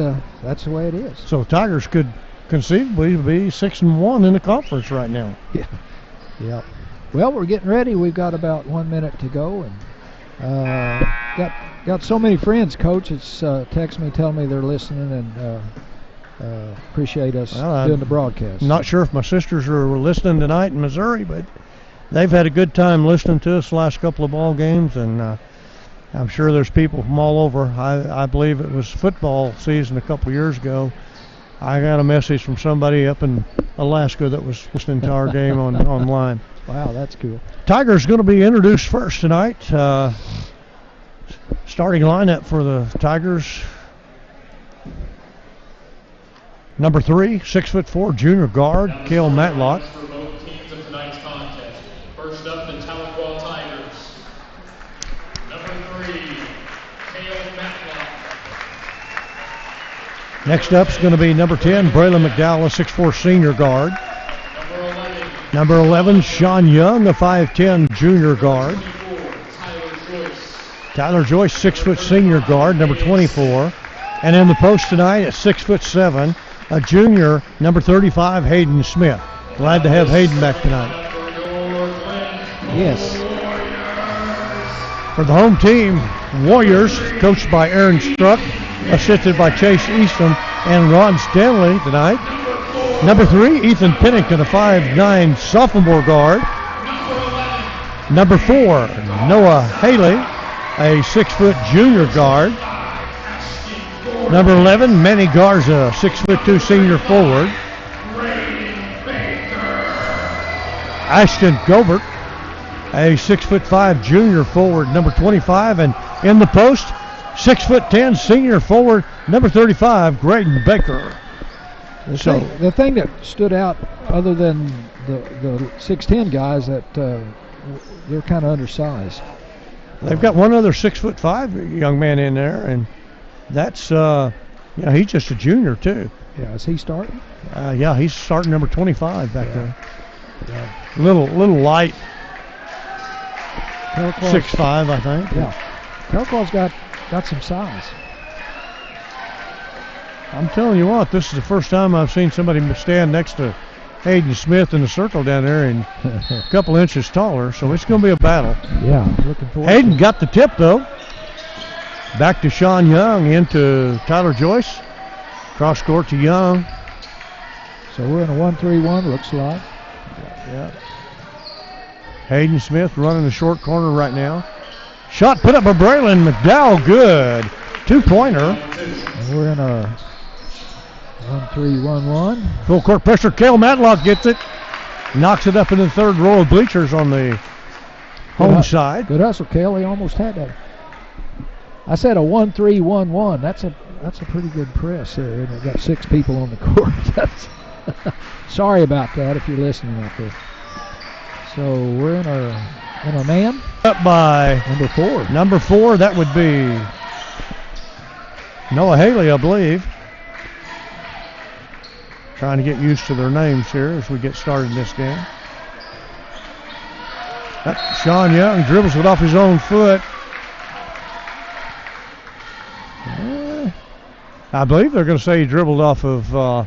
that's the way it is. So Tigers could conceivably be 6-1 in the conference right now. Yeah. Well, we're getting ready. We've got about 1 minute to go, and got so many friends. Coach, it's text me, tell me they're listening, and appreciate us doing the broadcast. Not sure if my sisters are listening tonight in Missouri, but they've had a good time listening to us the last couple of ball games, and I'm sure there's people from all over. I believe it was football season a couple years ago. I got a message from somebody up in Alaska that was listening to our game online. Wow, that's cool. Tigers going to be introduced first tonight. Starting lineup for the Tigers. Number 3, 6'4", junior guard, Cale Matlock. For both teams of tonight's contest. First up, the Tahlequah Tigers. Number 3, Cale Matlock. Next up is going to be number 10, Braylon McDowell, a 6'4" senior guard. Number 11, Sean Young, a 5'10" junior guard. Tyler Joyce, 6' senior guard, number 24. And in the post tonight at 6'7", a junior, number 35, Hayden Smith. Glad to have Hayden back tonight. Yes. For the home team, Warriors, coached by Aaron Struck, assisted by Chase Easton and Ron Stanley tonight. Number 3, Ethan Pennington, a 5'9" sophomore guard. Number 4, Noah Haley, a 6-foot junior guard. Number 11, Manny Garza, 6'2" senior forward. Ashton Gobert, a 6'5" junior forward, number 25, and in the post, 6'10" senior forward, number 35, Graydon Baker. The thing that stood out, other than the 6'10" guys, that they're kind of undersized. They've got one other 6'5" young man in there, and that's he's just a junior too. Yeah, is he starting? Yeah, he's starting number 25 back there. Yeah. Little light. Tahlequah, 6'5", I think. Yeah. Tahlequah's got some size. I'm telling you what, this is the first time I've seen somebody stand next to Hayden Smith in the circle down there and a couple inches taller, so it's going to be a battle. Yeah, looking forward. Hayden got the tip, though. Back to Sean Young, into Tyler Joyce. Cross court to Young. So we're in a 1-3-1, looks like. Yeah. Hayden Smith running the short corner right now. Shot put up by Braylon McDowell, good. 2-pointer. And we're in a 1-3-1-1. Full court pressure. Cale Matlock gets it. Knocks it up in the third row of bleachers on the home side. Good hustle, Cale. He almost had that. I said a 1-3-1-1. That's a pretty good press there. And they've got 6 people on the court. Sorry about that if you're listening out there. So we're in our man. Up by number 4. That would be Noah Haley, I believe. Trying to get used to their names here as we get started in this game. Sean Young dribbles it off his own foot. I believe they're going to say he dribbled off of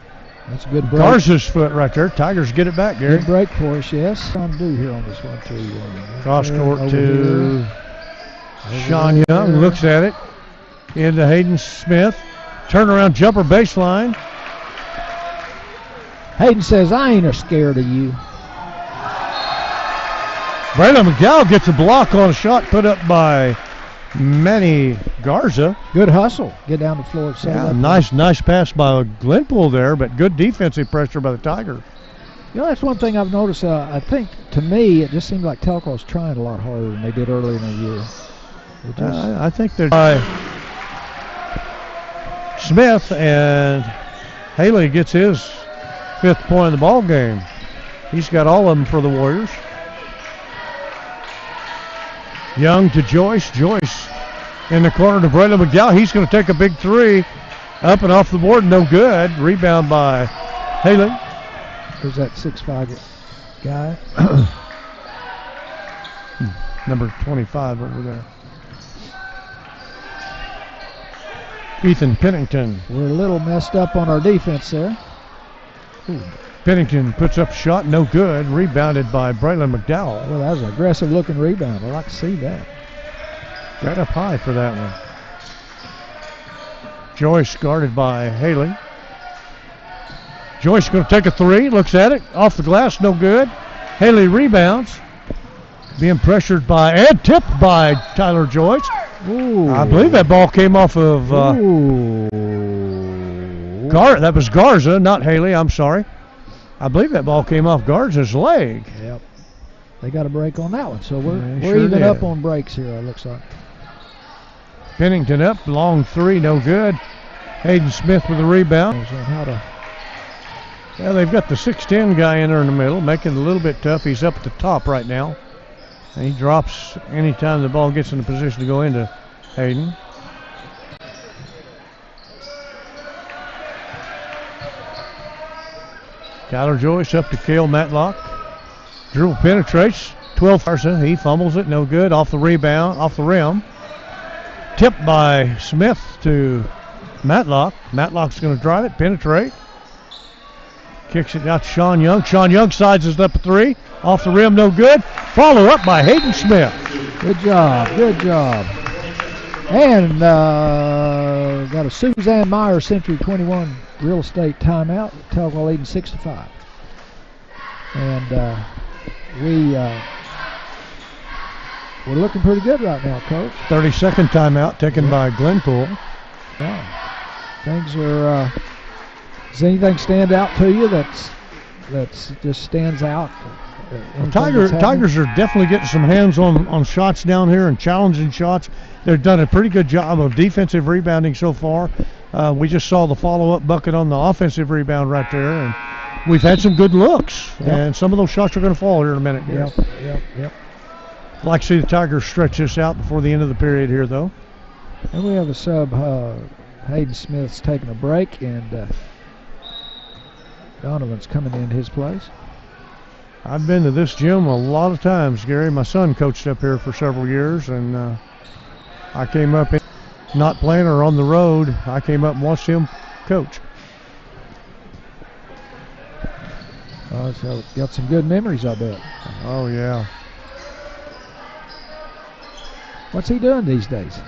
that's a good break. Garza's foot right there. Tigers get it back, Gary. Good break for us, yes. Trying to do here on this 1-3-1. Cross court to Sean Young. Looks at it. Into Hayden Smith. Turnaround jumper baseline. Hayden says, I ain't scared of you. Braylon McDowell gets a block on a shot put up by Manny Garza. Good hustle. Get down the floor. Yeah, nice pass by Glenpool there, but good defensive pressure by the Tigers. You know, that's one thing I've noticed. I think, to me, it just seems like Tahlequah's trying a lot harder than they did earlier in the year. I think they're by Smith, and Haley gets his 5th point of the ball game. He's got all of them for the Warriors. Young to Joyce. Joyce in the corner to Braylon McDowell. He's going to take a big 3. Up and off the board, no good. Rebound by Haley. There's that 6'5" guy. Number 25 over there. Ethan Pennington. We're a little messed up on our defense there. Pennington puts up a shot, no good. Rebounded by Braylon McDowell. Well, that was an aggressive-looking rebound. I like to see that. Right up high for that one. Joyce guarded by Haley. Joyce going to take a 3. Looks at it. Off the glass, no good. Haley rebounds. Being pressured by and tipped by Tyler Joyce. Ooh. I believe that ball came off of that was Garza, not Haley. I'm sorry. I believe that ball came off Garza's leg. Yep. They got a break on that one, so we're sure even did. up on breaks here, it looks like. Pennington up, long 3, no good. Hayden Smith with the rebound. Yeah, they've got the 6'10" guy in there in the middle, making it a little bit tough. He's up at the top right now. And he drops anytime the ball gets in a position to go into Hayden. Tyler Joyce up to Cale Matlock. Dribble penetrates. 12. He fumbles it. No good. Off the rebound. Off the rim. Tipped by Smith to Matlock. Matlock's going to drive it. Penetrate. Kicks it out to Sean Young. Sean Young sizes up a 3. Off the rim. No good. Follow up by Hayden Smith. Good job. Good job. And got a Suzanne Meyer Century 21 real estate timeout. Tahlequah leading 6-5. And we're looking pretty good right now, Coach. 30-second timeout taken by Glenpool. Yeah. Things are. Does anything stand out to you that's just stands out? Well, Tigers are definitely getting some hands on shots down here and challenging shots. They've done a pretty good job of defensive rebounding so far. We just saw the follow-up bucket on the offensive rebound right there, and we've had some good looks. Yep. And some of those shots are going to fall here in a minute. Yep. I'd like to see the Tigers stretch this out before the end of the period here, though. And we have a sub. Hayden Smith's taking a break, and Donovan's coming in his place. I've been to this gym a lot of times, Gary. My son coached up here for several years, and I came up not playing or on the road. I came up and watched him coach. So got some good memories, I bet. Oh, yeah. What's he doing these days?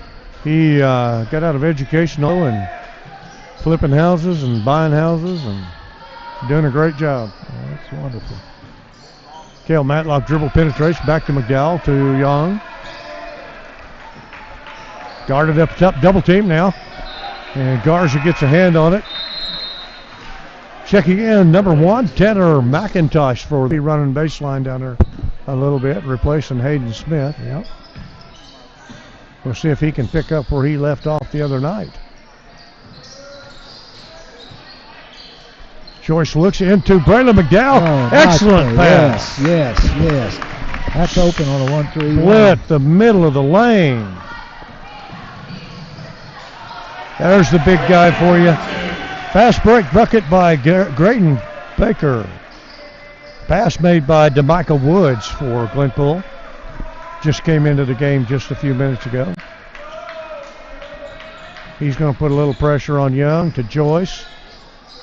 He got out of education and flipping houses and buying houses and doing a great job. Oh, that's wonderful. Cale Matlock dribble penetration back to McDowell to Young. Guarded up top, double team now. And Garza gets a hand on it. Checking in, number 1, Tanner McIntosh for the running baseline down there a little bit, replacing Hayden Smith. Yep. We'll see if he can pick up where he left off the other night. Joyce looks into Braylon McDowell. Oh, excellent pass. Yes. That's open on a 1-3. Split the middle of the lane. There's the big guy for you. Fast break bucket by Grayton Baker. Pass made by DeMichael Woods for Glenpool. Just came into the game just a few minutes ago. He's going to put a little pressure on Young to Joyce.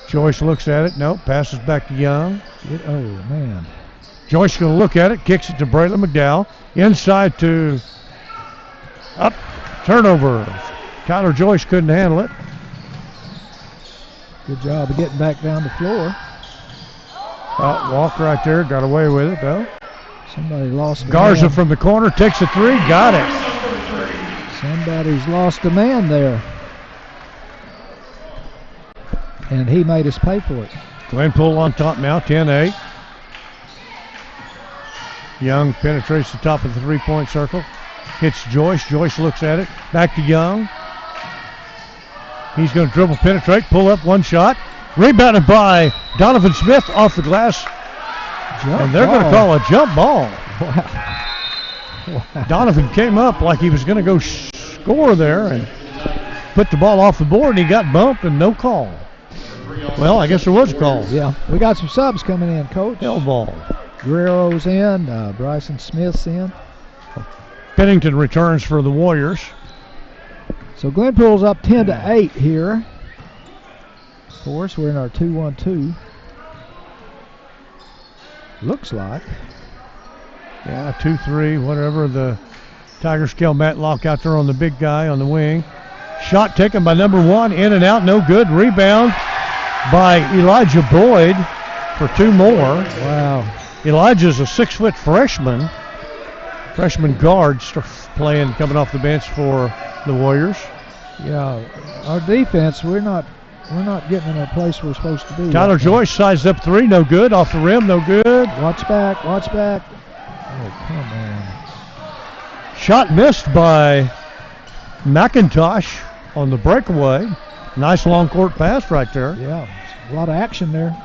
Joyce looks at it. Nope, passes back to Young. Oh, man. Joyce going to look at it, kicks it to Braylon McDowell. Inside to up. Turnover. Tyler Joyce couldn't handle it. Good job of getting back down the floor. Walk right there. Got away with it, though. Somebody lost a Garza man. from the corner takes a 3. Got it. Somebody's lost a man there. And he made us pay for it. Glenpool on top now, 10-8. Young penetrates the top of the three-point circle. Hits Joyce. Joyce looks at it. Back to Young. He's going to dribble, penetrate, pull up, one shot. Rebounded by Donovan Smith off the glass. And they're going to call a jump ball. Wow. Donovan came up like he was going to go score there and put the ball off the board, and he got bumped and no call. Well, I guess there was a call. Yeah, we got some subs coming in, Coach. Hell ball. Guerrero's in. Bryson Smith's in. Pennington returns for the Warriors. So Glenpool's up 10-8 here. Of course, we're in our 2-1-2. Looks like. Yeah, 2-3, whatever. The Tigers kill Matlock out there on the big guy on the wing. Shot taken by number 1, in and out, no good. Rebound by Elijah Boyd for 2 more. Wow. Elijah's a 6-foot freshman. Freshman guard playing, coming off the bench for the Warriors. Yeah, our defense, we're not getting in a place we're supposed to be. Tyler Joyce sized up 3, no good. Off the rim, no good. Watch back. Oh, come on. Shot missed by McIntosh on the breakaway. Nice long court pass right there. Yeah, a lot of action there.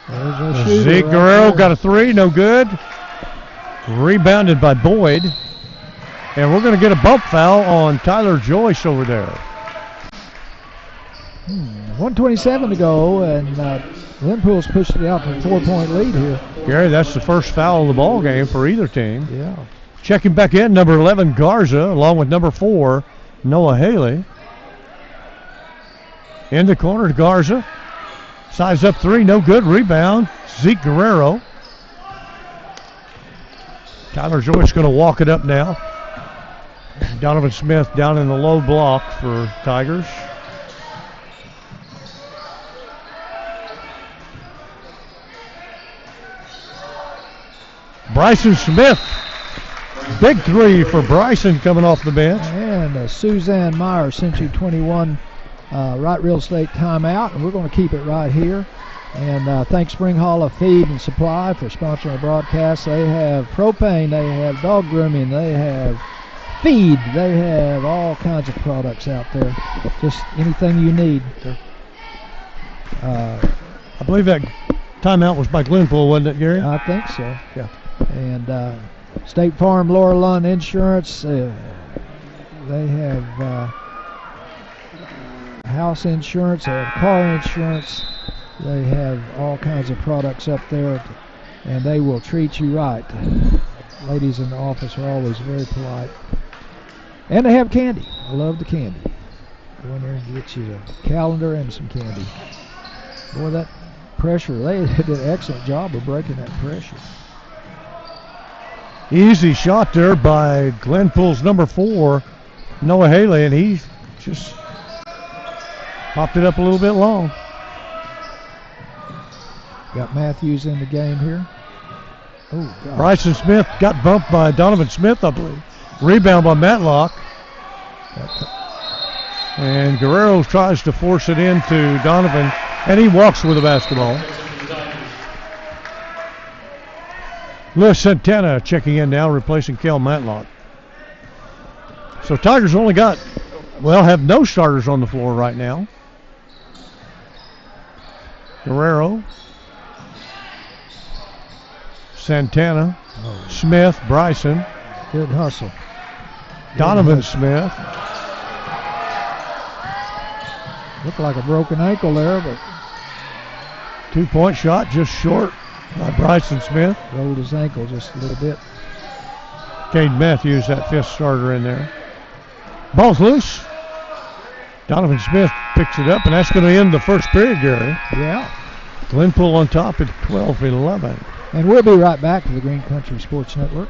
There's a shooter. Zeke right Guerrero there. got a 3, no good. Rebounded by Boyd. And we're going to get a bump foul on Tyler Joyce over there. 1:27 to go, and Glenpool's pushed it out to a 4-point lead here. Gary, that's the first foul of the ball game for either team. Yeah. Checking back in, number 11, Garza, along with number 4, Noah Haley. In the corner to Garza. Size up 3, no good. Rebound, Zeke Guerrero. Tyler Joyce going to walk it up now. Donovan Smith down in the low block for Tigers. Bryson Smith. Big three for Bryson coming off the bench. And Suzanne Meyer sent you 21 Right Real Estate timeout, and we're going to keep it right here. And thanks Spring Hall of Feed and Supply for sponsoring our broadcast. They have propane, they have dog grooming, they have feed, they have all kinds of products out there. Just anything you need. I believe that timeout was by Glenpool, wasn't it, Gary? I think so. Yeah. And State Farm, Laura Lund Insurance, they have house insurance, they have car insurance. They have all kinds of products up there, and they will treat you right. Ladies in the office are always very polite. And they have candy. I love the candy. Go in there and get you a calendar and some candy. Boy, that pressure, they did an excellent job of breaking that pressure. Easy shot there by Glenpool's number 4, Noah Haley, and he just popped it up a little bit long. Got Matthews in the game here. Oh, God. Bryson Smith got bumped by Donovan Smith, I believe. Rebound by Matlock. And Guerrero tries to force it into Donovan, and he walks with the basketball. Lewis Santana checking in now, replacing Kel Matlock. So Tigers only have no starters on the floor right now. Guerrero, Santana, Smith, Bryson. Good hustle. Donovan Smith. Looked like a broken ankle there, but 2-point shot just short by Bryson Smith. Rolled his ankle just a little bit. Cade Matthews, that 5th starter in there. Ball's loose. Donovan Smith picks it up, and that's going to end the first period, Gary. Yeah. Glenpool on top at 12-11. And we'll be right back to the Green Country Sports Network.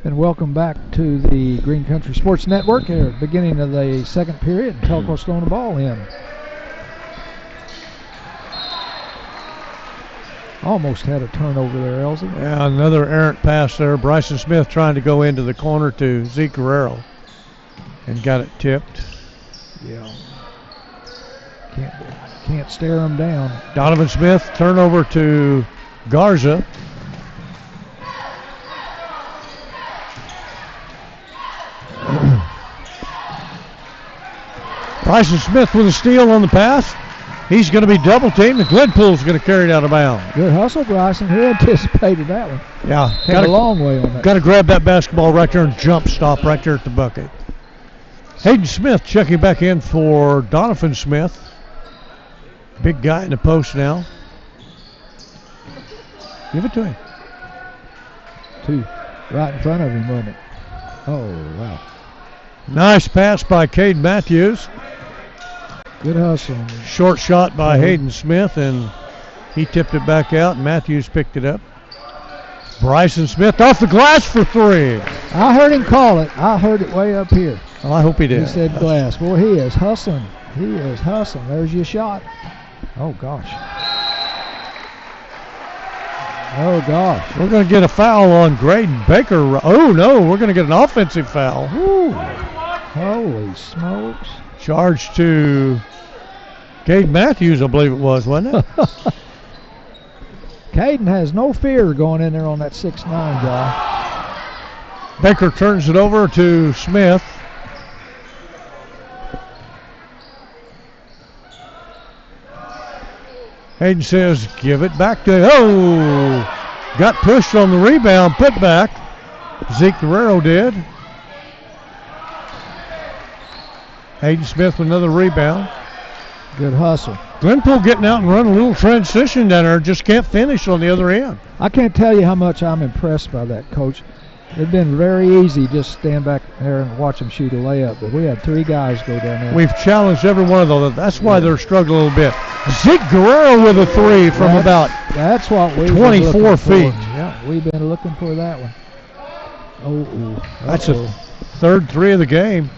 And welcome back to the Green Country Sports Network at the beginning of the second period. Tahlequah throwing the ball in. Almost had a turnover there, Elsie. Yeah, another errant pass there. Bryson Smith trying to go into the corner to Zeke Guerrero and got it tipped. Yeah. Can't stare him down. Donovan Smith, turnover to Garza. Bryson Smith with a steal on the pass. He's going to be double teamed, and Glenpool's going to carry it out of bounds. Good hustle, Bryson. He anticipated that one. Yeah. Came a long way on that. Got to grab that basketball right there and jump stop right there at the bucket. Hayden Smith checking back in for Donovan Smith. Big guy in the post now. Give it to him. Two right in front of him, wasn't it? Oh, wow. Nice pass by Cade Matthews. Good hustle. Short shot by Hayden Smith, and he tipped it back out, and Matthews picked it up. Bryson Smith off the glass for 3. I heard him call it. I heard it way up here. Well, I hope he did. He said glass. Boy, he is hustling. He is hustling. There's your shot. Oh, gosh. Oh, gosh. We're going to get a foul on Graydon Baker. Oh, no, we're going to get an offensive foul. Woo. Holy smokes. Charge to Cade Matthews, I believe it was, wasn't it? Caden has no fear going in there on that 6'9" guy. Baker turns it over to Smith. Hayden says, give it back to, got pushed on the rebound, put back. Zeke Guerrero did. Hayden Smith with another rebound. Good hustle. Glenpool getting out and running a little transition down there, just can't finish on the other end. I can't tell you how much I'm impressed by that, Coach. It'd been very easy just stand back there and watch them shoot a layup, but we had 3 guys go down there. We've challenged every one of those. That's why they're struggling a little bit. Zeke Guerrero with a 3 from that's what we 24 feet. Yeah, we've been looking for that one. That's a third 3 of the game.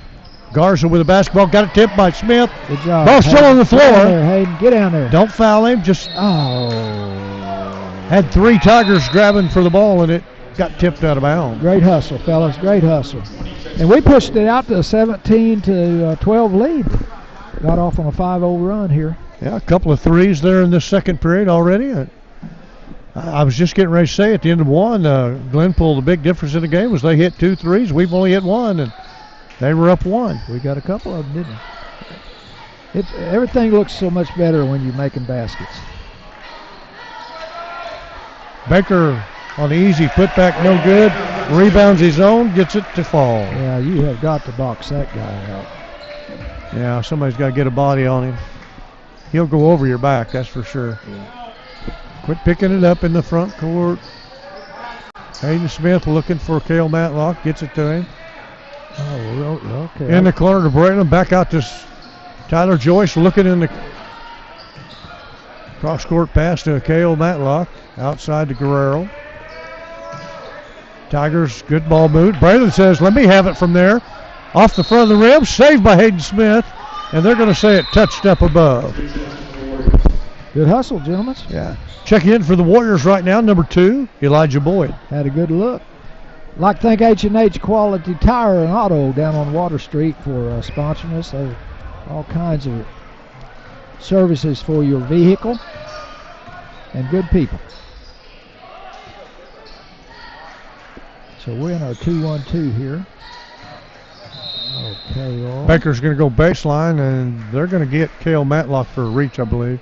Garza with the basketball, got it tipped by Smith. Good job. Ball still on the floor. Get down there, Hayden. Get down there. Don't foul him. Just had 3 Tigers grabbing for the ball, and it got tipped out of bounds. Great hustle, fellas. Great hustle. And we pushed it out to a 17-12 lead. Got off on a 5-0 run here. Yeah, a couple of 3s there in the second period already. I was just getting ready to say at the end of one, Glenpool, the big difference in the game was they hit 2 3s. We've only hit 1, and they were up 1. We got a couple of them, didn't we? Everything looks so much better when you're making baskets. Baker on the easy putback, no good. Rebounds his own, gets it to fall. Yeah, you have got to box that guy out. Yeah, somebody's got to get a body on him. He'll go over your back, that's for sure. Yeah. Quit picking it up in the front court. Hayden Smith looking for Cale Matlock, gets it to him. Oh, okay. In the corner to Braylon, back out to Tyler Joyce, looking in the cross-court pass to Cale Matlock, outside to Guerrero. Tigers, good ball moved. Braylon says, let me have it from there. Off the front of the rim, saved by Hayden Smith, and they're going to say it touched up above. Good hustle, gentlemen. Yeah. Checking in for the Warriors right now, number 2, Elijah Boyd. Had a good look. Like to thank H&H Quality Tire and Auto down on Water Street for sponsoring us. All kinds of services for your vehicle and good people. So we're in our 2-1-2 here. Okay, all. Baker's going to go baseline, and they're going to get Cale Matlock for a reach, I believe.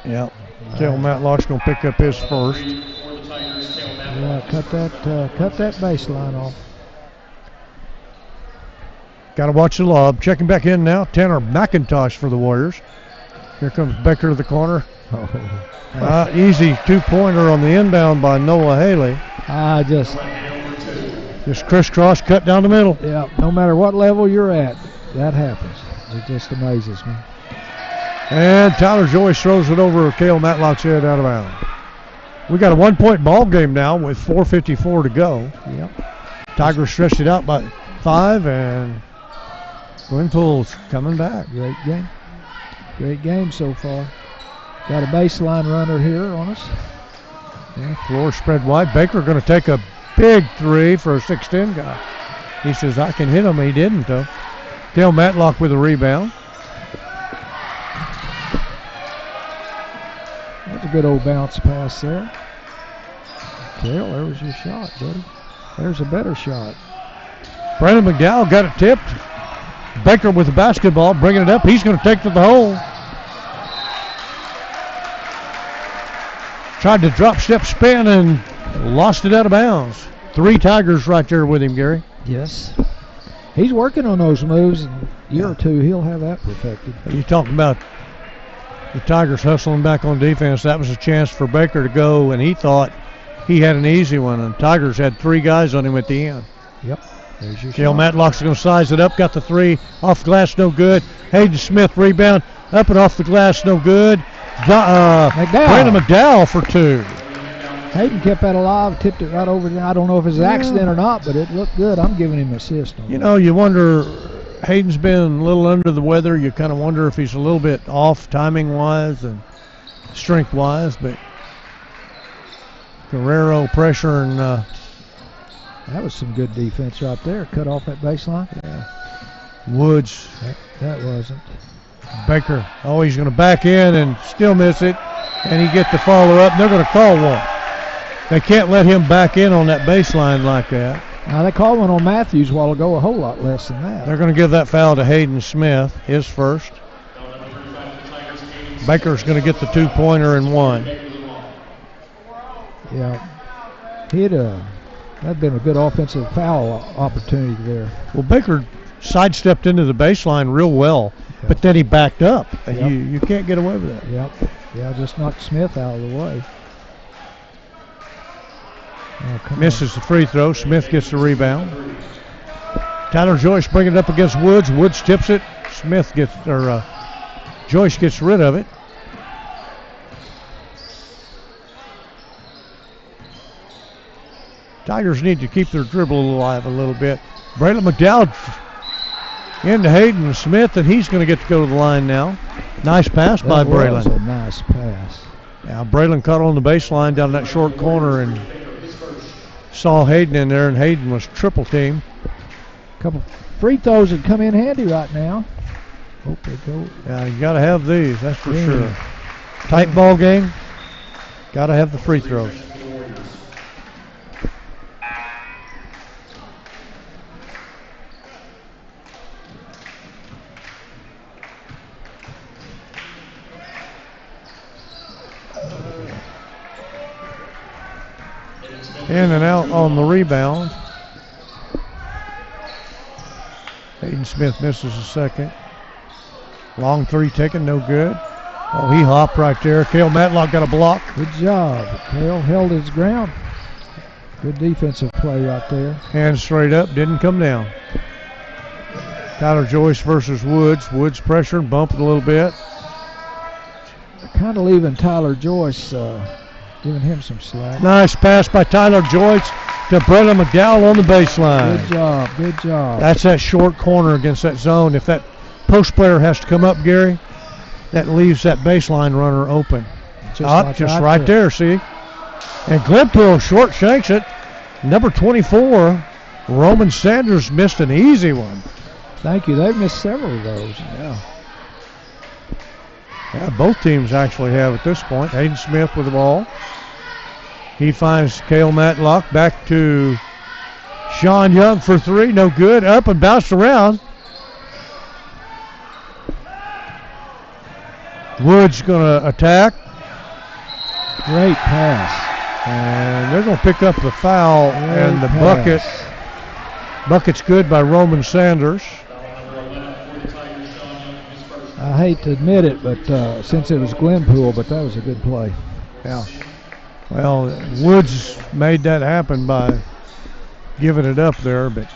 Yep. Cale Matlock's going to pick up his first. Yeah, cut that baseline off. Got to watch the lob. Checking back in now, Tanner McIntosh for the Warriors. Here comes Baker to the corner. Easy 2-pointer on the inbound by Noah Haley. Just crisscross, cut down the middle. Yeah, no matter what level you're at, that happens. It just amazes me. And Tyler Joyce throws it over Cale Matlock's head out of bounds. We got a 1-point ball game now with 4:54 to go. Yep. Tigers stretched it out by 5, and Glenpool's coming back. Great game. Great game so far. Got a baseline runner here on us. Yeah, floor spread wide. Baker going to take a big 3 for a 6'10 guy. He says, I can hit him. He didn't, though. Cale Matlock with a rebound. That's a good old bounce pass there. Cale, there was your shot, buddy. There's a better shot. Brandon McDowell got it tipped. Baker with the basketball, bringing it up. He's going to take to the hole. Tried to drop step spin and lost it out of bounds. 3 Tigers right there with him, Gary. Yes. He's working on those moves. In a year or two, he'll have that perfected. You talking about the Tigers hustling back on defense. That was a chance for Baker to go, and he thought he had an easy one, and Tigers had 3 guys on him at the end. Yep. There's your Cale Matlock's going to size it up. Got the 3 off glass, no good. Hayden Smith rebound, up and off the glass, no good. Brandon McDowell for 2. Hayden kept that alive, tipped it right over there. I don't know if it's an accident or not, but it looked good. I'm giving him an assist on it. You wonder, Hayden's been a little under the weather. You kind of wonder if he's a little bit off timing-wise and strength-wise, but Guerrero pressure and that was some good defense right there. Cut off that baseline. yeah. Woods. That wasn't. Baker. Oh, he's going to back in and still miss it. And he gets the follow up. And they're going to call one. They can't let him back in on that baseline like that. Now, they called one on Matthews a while ago, a whole lot less than that. They're going to give that foul to Hayden Smith, his first. Baker's going to get the 2-pointer and one. Yeah. That'd been a good offensive foul opportunity there. Well, Baker sidestepped into the baseline real well, but then he backed up. And you can't get away with that. Yep. Yeah, just knocked Smith out of the way. Oh, misses the free throw. Smith gets the rebound. Tyler Joyce bringing it up against Woods. Woods tips it. Joyce gets rid of it. Tigers need to keep their dribble alive a little bit. Braylon McDowell into Hayden Smith, and he's going to get to go to the line now. Nice pass by Braylon. That was a nice pass. Now Braylon caught on the baseline down that short corner and saw Hayden in there, and Hayden was triple teamed. A couple free throws would come in handy right now. Hope they go. Yeah, you got to have these, that's for sure. Tight ball game, got to have the free throws. In and out on the rebound. Hayden Smith misses a second. Long three taken, no good. Oh, he hopped right there. Cale Matlock got a block. Good job. Cale held his ground. Good defensive play right there. Hands straight up, didn't come down. Tyler Joyce versus Woods. Woods pressured, bumping a little bit. Kind of leaving Tyler Joyce, giving him some slack. Nice pass by Tyler Joyce to Braylon McDowell on the baseline. Good job, good job. That's that short corner against that zone. If that post player has to come up, Gary, that leaves that baseline runner open. Just right there, see? And Glenpool short shanks it. Number 24, Roman Sanders missed an easy one. Thank you. They've missed several of those. Yeah. Yeah, both teams actually have at this point. Hayden Smith with the ball. He finds Cale Matlock. Back to Sean Young for three. No good. Up and bounced around. Woods going to attack. Great pass. And they're going to pick up the foul. And the bucket's good by Roman Sanders. I hate to admit it, but since it was Glenpool, but that was a good play. Yeah. Well, Woods made that happen by giving it up there, but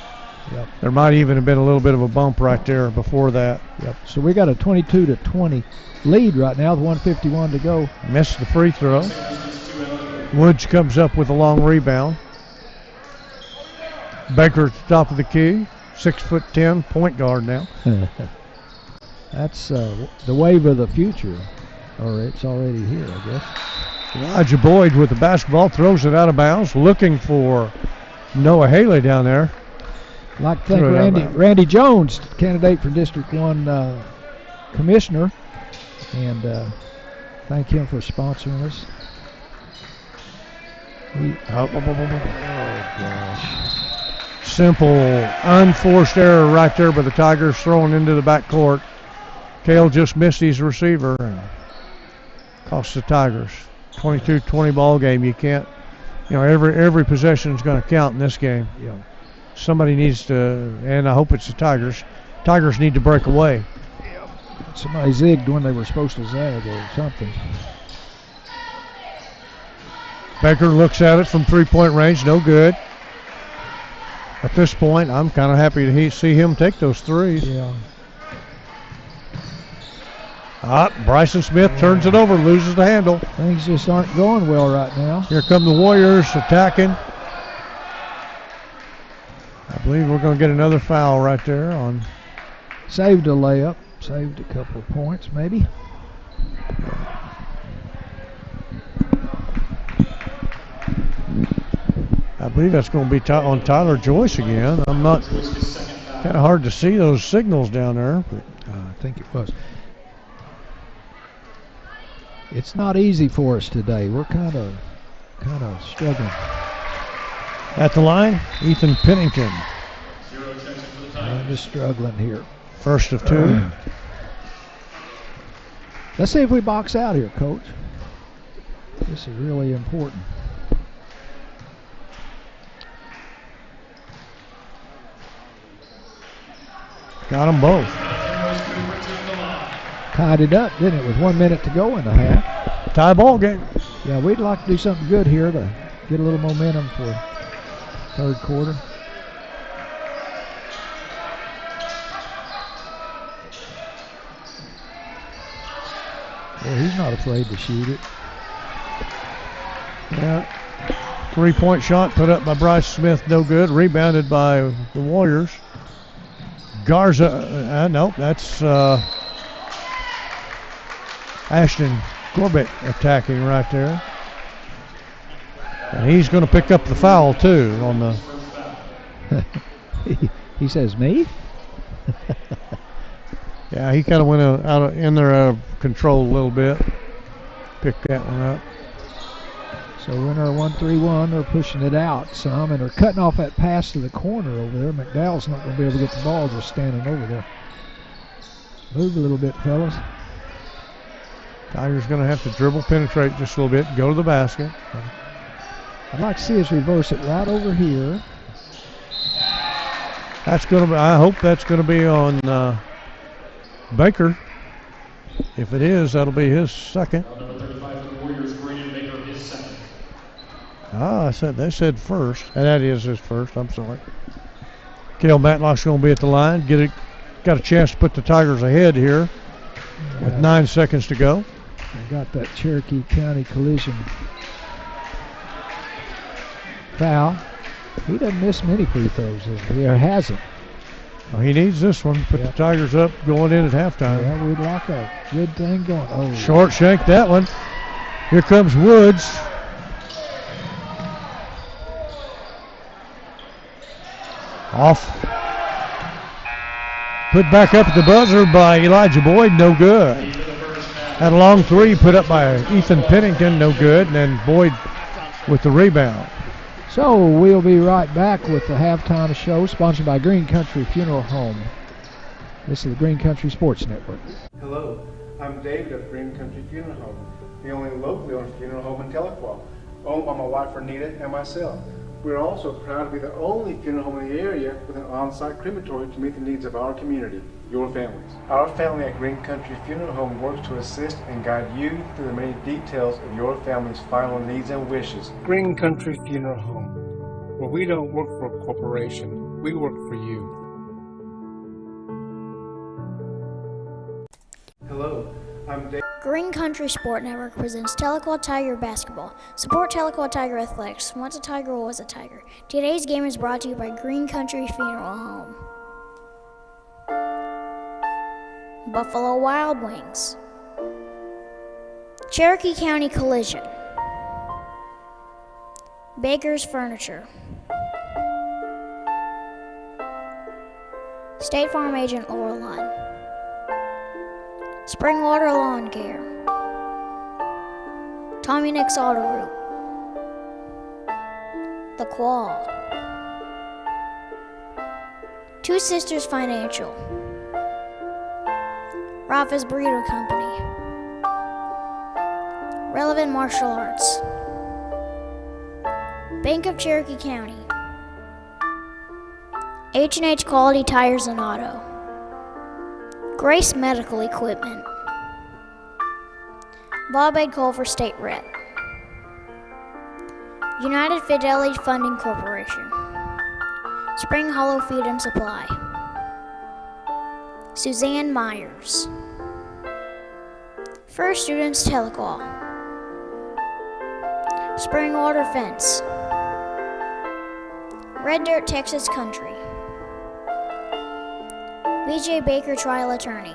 there might even have been a little bit of a bump right there before that. Yep. So we got a 22-20 lead right now with 1:51 to go. Missed the free throw. Woods comes up with a long rebound. Baker at the top of the key, 6'10", point guard now. That's the wave of the future, or it's already here, I guess. Elijah Boyd with the basketball, throws it out of bounds, looking for Noah Haley down there. I'd like to thank Randy Jones, candidate for District 1 Commissioner, and thank him for sponsoring us. Oh gosh. Simple, unforced error right there by the Tigers, thrown into the backcourt. Cale just missed his receiver and cost the Tigers. 22-20 ball game. You can't, every possession is going to count in this game. Yeah. Somebody needs to, and I hope it's the Tigers. Tigers need to break away. Yeah. Somebody zigged when they were supposed to zag or something. Baker looks at it from three-point range, no good. At this point, I'm kind of happy to see him take those threes. Yeah. Bryson Smith turns it over, loses the handle. Things just aren't going well right now. Here come the Warriors attacking. I believe we're going to get another foul right there on. Saved a layup. Saved a couple of points, maybe. believe that's going to be on Tyler Joyce again. I'm not, kind of hard to see those signals down there. But I think it was. It's not easy for us today. We're kind of struggling. At the line, Ethan Pennington. Just struggling here. First of two. Let's see if we box out here, Coach. This is really important. Got them both. Tied it up, didn't it, with 1 minute to go in the half. Tie ball game. Yeah, we'd like to do something good here to get a little momentum for third quarter. Well, he's not afraid to shoot it. Yeah. 3-point shot put up by Bryce Smith, no good. Rebounded by the Warriors. Garza, nope, that's Ashton Corbett attacking right there. And he's going to pick up the foul too on the. he says me? Yeah, he kind of went out of control a little bit. Picked that one up. So winner 1-3-1, they're pushing it out some, and they're cutting off that pass to the corner over there. McDowell's not going to be able to get the ball just standing over there. Move a little bit, fellas. Tiger's going to have to dribble, penetrate just a little bit, go to the basket. I'd like to see us reverse it right over here. That's going to be, I hope that's going to be on Baker. If it is, that'll be his second. They said first, and that is his first. I'm sorry. Cale Matlock's going to be at the line. Got a chance to put the Tigers ahead here with 9 seconds to go. I got that Cherokee County collision foul. He doesn't miss many free throws. He hasn't. Well, he needs this one. Put the Tigers up going in at halftime. Yeah, we'd like a good thing going. Oh, short shank that one. Here comes Woods. Off. Put back up at the buzzer by Elijah Boyd, no good. Had a long three put up by Ethan Pennington, no good, and then Boyd with the rebound. So we'll be right back with the halftime show sponsored by Green Country Funeral Home. This is the Green Country Sports Network. Hello, I'm David of Green Country Funeral Home, the only locally owned funeral home in Tahlequah, owned by my wife Renita and myself. We're also proud to be the only funeral home in the area with an on-site crematory to meet the needs of our community, your families. Our family at Green Country Funeral Home works to assist and guide you through the many details of your family's final needs and wishes. Green Country Funeral Home, where we don't work for a corporation, we work for you. Hello, I'm Dave. Green Country Sport Network presents Tahlequah Tiger Basketball. Support Tahlequah Tiger Athletics. Once a Tiger, always a Tiger. Today's game is brought to you by Green Country Funeral Home. Buffalo Wild Wings. Cherokee County Collision. Baker's Furniture. State Farm Agent Laureline. Springwater Lawn Care. Tommy Nick's Auto Group. The Qual. Two Sisters Financial. Rafa's Burrito Company. Relevant Martial Arts. Bank of Cherokee County. H&H Quality Tires and Auto. Grace Medical Equipment. Bob Ed Culver State Rep. United Fidelity Funding Corporation. Spring Hollow Feed and Supply. Suzanne Myers. First Students Tahlequah. Springwater Fence. Red Dirt Texas Country. BJ Baker Trial Attorney.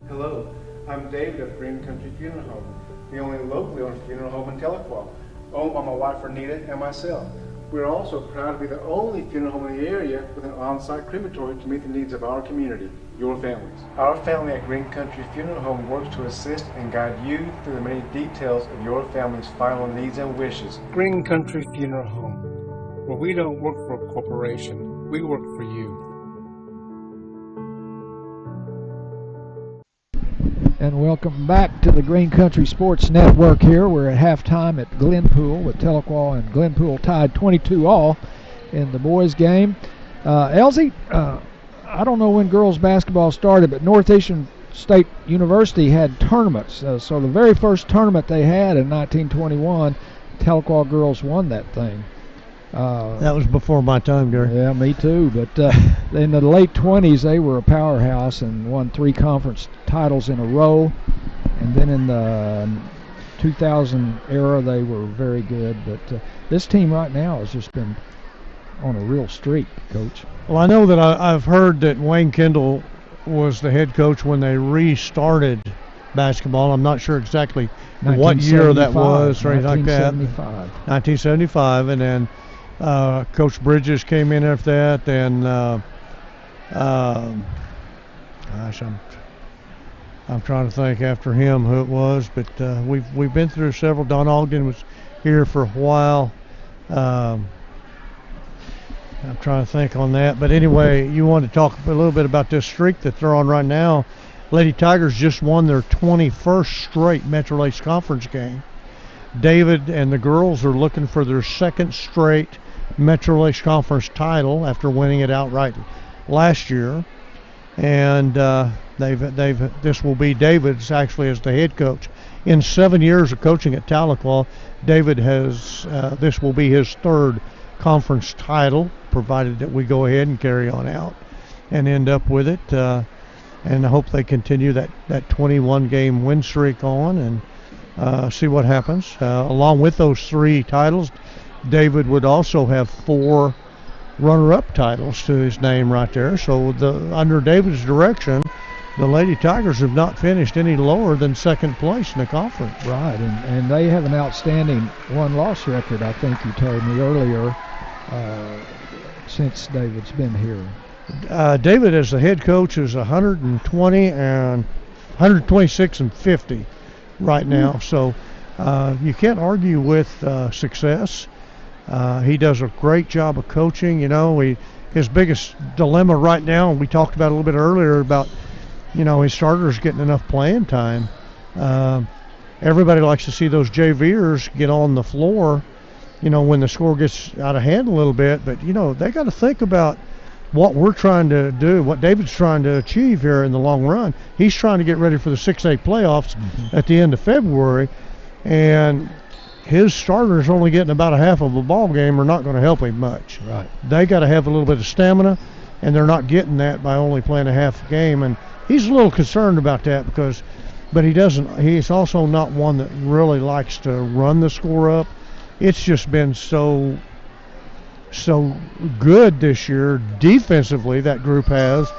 Hello, I'm David of Green Country Funeral Home, the only locally owned funeral home in Tahlequah, owned by my wife Renita and myself. We're also proud to be the only funeral home in the area with an on-site crematory to meet the needs of our community, your families. Our family at Green Country Funeral Home works to assist and guide you through the many details of your family's final needs and wishes. Green Country Funeral Home, where we don't work for a corporation, we work for you. And welcome back to the Green Country Sports Network here. We're at halftime at Glenpool with Tahlequah and Glenpool tied 22-all in the boys' game. Elsie, I don't know when girls basketball started, but Northeastern State University had tournaments. So the very first tournament they had in 1921, Tahlequah girls won that thing. That was before my time, Gary. Yeah, me too. But in the late 20s, they were a powerhouse and won 3 conference titles in a row. And then in the 2000 era, they were very good. But this team right now has just been on a real streak, Coach. Well, I know that I've heard that Wayne Kendall was the head coach when they restarted basketball. I'm not sure exactly what year that was or anything like that. 1975. And then Coach Bridges came in after that, and gosh, I'm trying to think after him who it was, but we've been through several. Don Ogden was here for a while. I'm trying to think on that, but anyway, you want to talk a little bit about this streak that they're on right now. Lady Tigers just won their 21st straight Metro Lakes Conference game. David and the girls are looking for their second straight Metro Lakes Conference title after winning it outright last year. And this will be David's actually as the head coach. In 7 years of coaching at Tahlequah, David has this will be his third conference title, provided that we go ahead and carry on out and end up with it. And I hope they continue that 21 game win streak on and see what happens. Along with those 3 titles, David would also have 4 runner-up titles to his name right there. So under David's direction, the Lady Tigers have not finished any lower than second place in the conference. Right, and they have an outstanding one-loss record, I think you told me earlier, since David's been here. David as the head coach is 126 and 50 right now. So you can't argue with success. He does a great job of coaching. You know, his biggest dilemma right now, and we talked about it a little bit earlier about, you know, his starters getting enough playing time. Everybody likes to see those JVers get on the floor, you know, when the score gets out of hand a little bit. But, you know, they got to think about what we're trying to do, what David's trying to achieve here in the long run. He's trying to get ready for the 6A playoffs at the end of February, and his starters only getting about a half of a ball game are not going to help him much. Right. They got to have a little bit of stamina, and they're not getting that by only playing a half game. And he's a little concerned about that but he's also not one that really likes to run the score up. It's just been so good this year defensively, that group has,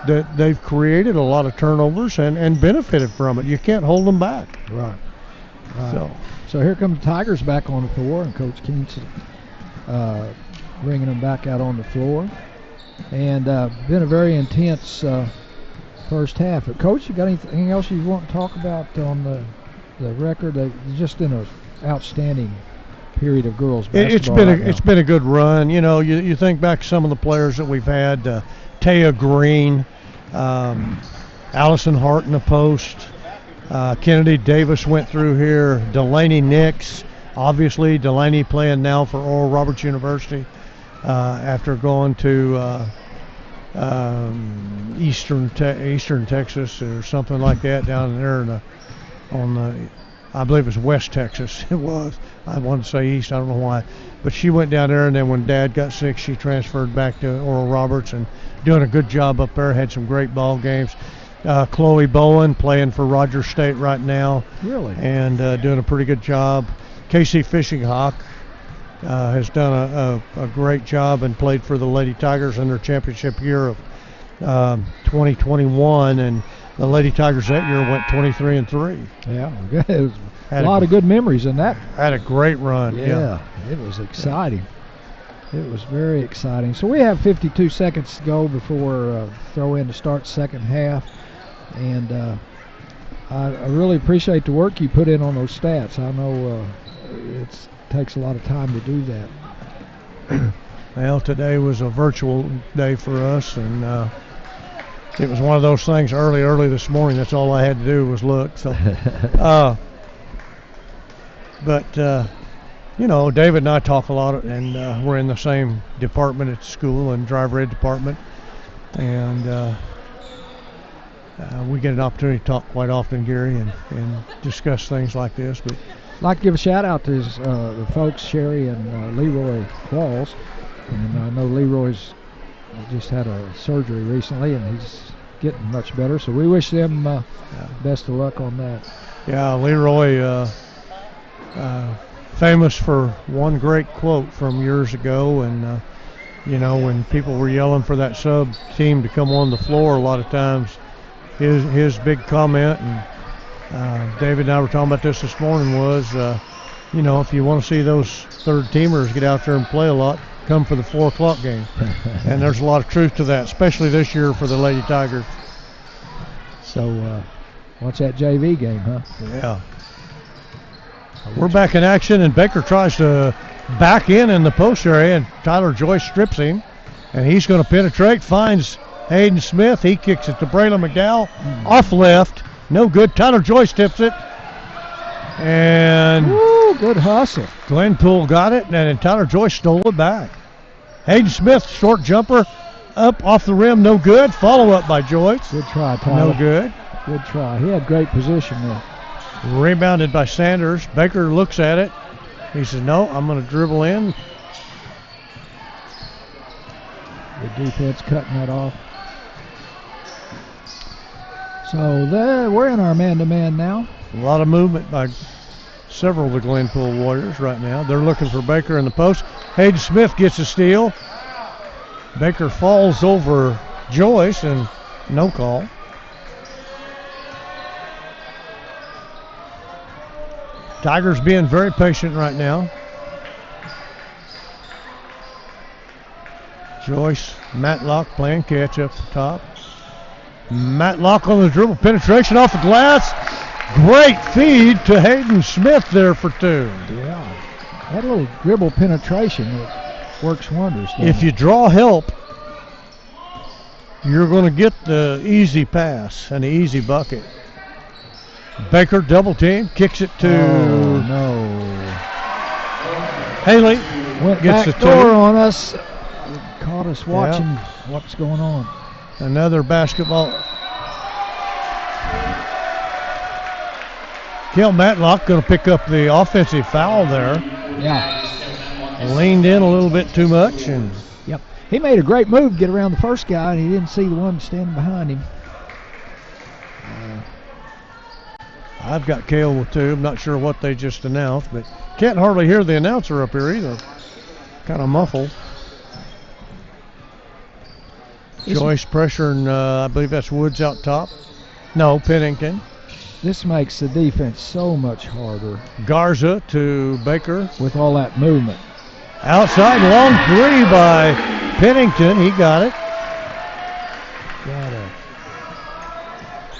that they've created a lot of turnovers and benefited from it. You can't hold them back. Right. So here come the Tigers back on the floor, and Coach Keen's bringing them back out on the floor. And been a very intense first half. But Coach, you got anything else you want to talk about on the record? Just in an outstanding period of girls basketball. It's been a good run. You know, you think back to some of the players that we've had. Taya Green, Allison Hart in the post. Kennedy Davis went through here. Delaney Nix, obviously Delaney playing now for Oral Roberts University after going to Eastern Texas or something like that down there on the I believe it was West Texas. It was. I wanted to say East. I don't know why. But she went down there, and then when Dad got sick, she transferred back to Oral Roberts and doing a good job up there. Had some great ball games. Chloe Bowen playing for Rogers State right now. Really? And doing a pretty good job. Casey Fishinghawk has done a great job and played for the Lady Tigers in their championship year of 2021. And The Lady Tigers that year went 23-3. Yeah, it was a lot of good memories in that. Had a great run. Yeah, it was exciting. It was very exciting. So we have 52 seconds to go before throw in to start second half. And I really appreciate the work you put in on those stats. I know it takes a lot of time to do that. Well, today was a virtual day for us, and it was one of those things early this morning. That's all I had to do was look. So, but you know, David and I talk a lot, and we're in the same department at school, and driver ed department, and we get an opportunity to talk quite often, Gary, and discuss things like this. But I'd like to give a shout out to the folks, Sherry and Leroy Qualls. And I know Leroy's just had a surgery recently, and he's getting much better. So we wish them best of luck on that. Yeah, Leroy, famous for one great quote from years ago, and you know, when people were yelling for that sub team to come on the floor, a lot of times his big comment, and David and I were talking about this morning, was you know, if you want to see those third teamers get out there and play a lot, come for the 4 o'clock game. And there's a lot of truth to that, especially this year for the Lady Tigers. So watch that JV game, huh? Yeah. We're back in action, and Baker tries to back in the post area, and Tyler Joyce strips him, and he's going to penetrate, finds Hayden Smith. He kicks it to Braylon McDowell off left. No good. Tyler Joyce tips it. And good hustle. Glenpool got it, and then Tyler Joyce stole it back. Hayden Smith, short jumper, up off the rim, no good. Follow up by Joyce. Good try, Tyler. No good. Good try. He had great position there. Rebounded by Sanders. Baker looks at it. He says, no, I'm going to dribble in. The defense cutting that off. So we're in our man-to-man now. A lot of movement by several of the Glenpool Warriors right now. They're looking for Baker in the post. Hayden Smith gets a steal. Baker falls over Joyce, and no call. Tigers being very patient right now. Joyce, Matlock playing catch up the top. Matlock on the dribble, penetration off the glass. Great feed to Hayden Smith there for 2. Yeah, that little dribble penetration, it works wonders. If you draw help, you're going to get the easy pass and the easy bucket. Baker double team, kicks it to Haley. Went gets back the door on us. Caught us watching what's going on. Another basketball. Kel Matlock going to pick up the offensive foul there. Yeah. Leaned in a little bit too much. And yep. He made a great move to get around the first guy, and he didn't see the one standing behind him. I've got Cale with 2. I'm not sure what they just announced, but can't hardly hear the announcer up here either. Kind of muffled. Joyce pressuring, I believe that's Woods out top. No, Pennington. This makes the defense so much harder. Garza to Baker. With all that movement. Outside, long 3 by Pennington. He got it. Got it.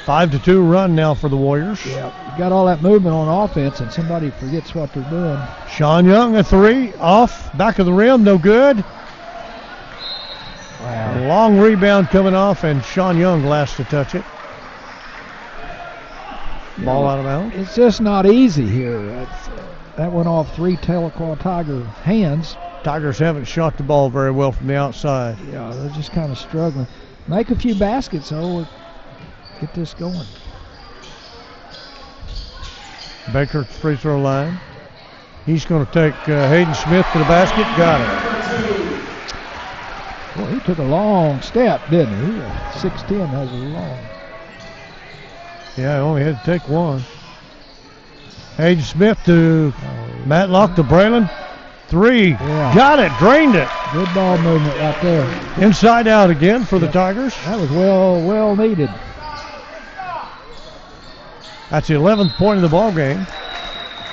5-2 run now for the Warriors. Yeah, you got all that movement on offense, and somebody forgets what they're doing. Sean Young, a 3, off, back of the rim, no good. Wow. Long rebound coming off, and Sean Young last to touch it. Ball out of bounds. It's just not easy here. That went off 3 Tahlequah Tiger hands. Tigers haven't shot the ball very well from the outside. Yeah, they're just kind of struggling. Make a few baskets, though. Get this going. Baker at the free throw line. He's going to take Hayden Smith to the basket. Got it. Well, he took a long step, didn't he? 6'10" has a long. Yeah, he only had to take one. Hayden Smith to Matlock to Braylon. 3. Yeah. Got it. Drained it. Good ball movement right there. Inside out again for the Tigers. That was well needed. That's the 11th point of the ball game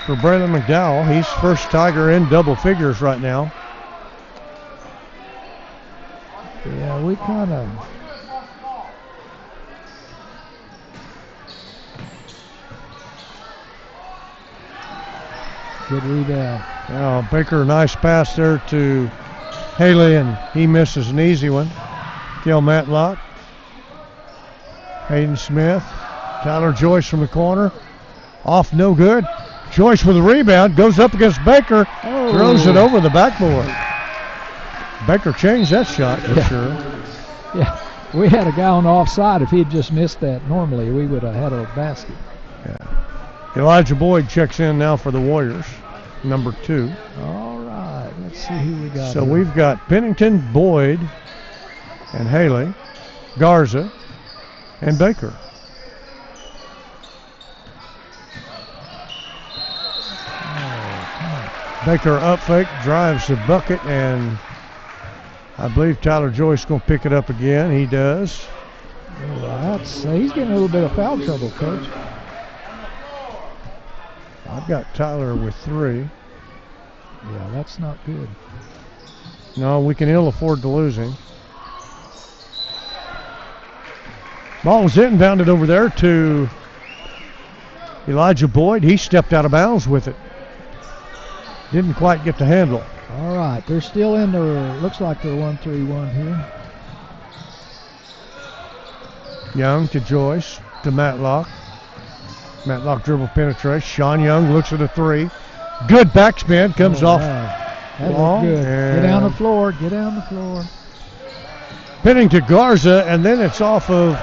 for Braylon McDowell. He's first Tiger in double figures right now. Yeah, we kind of. Good rebound. Now Baker, nice pass there to Haley, and he misses an easy one. Gail Matlock. Hayden Smith. Tyler Joyce from the corner. Off, no good. Joyce with a rebound. Goes up against Baker. Oh. Throws it over the backboard. Baker changed that shot for sure. Yeah, we had a guy on the offside. If he'd just missed that normally, we would have had a basket. Yeah. Elijah Boyd checks in now for the Warriors, number 2. All right, let's see who we got. So here. we've got Pennington, Boyd, and Haley, Garza, and Baker. Baker up fake, drives the bucket, and I believe Tyler Joyce is going to pick it up again. He does. Well, he's getting a little bit of foul trouble, Coach. I've got Tyler with 3. Yeah, that's not good. No, we can ill afford to lose him. Ball was inbounded over there to Elijah Boyd. He stepped out of bounds with it. Didn't quite get the handle. All right, they're still in their, looks like they're 1-3-1 here. Young to Joyce to Matlock. Matlock dribble penetrates. Sean Young looks at a 3. Good backspin, comes off. That long, looked good. Get down the floor, get down the floor. Pinning to Garza, and then it's off of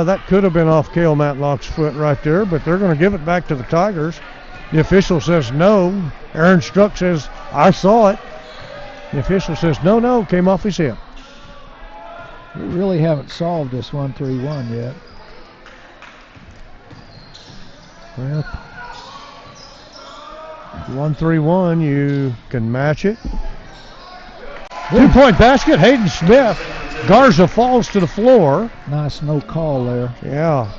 that could have been off Cale Matlock's foot right there, but they're going to give it back to the Tigers. The official says no. Aaron Struck says, I saw it. The official says, no, came off his hip. We really haven't solved this 1-3-1 yet. Well, 1-3-1, you can match it. 2-point basket, Hayden Smith. Garza falls to the floor. Nice no call there. Yeah.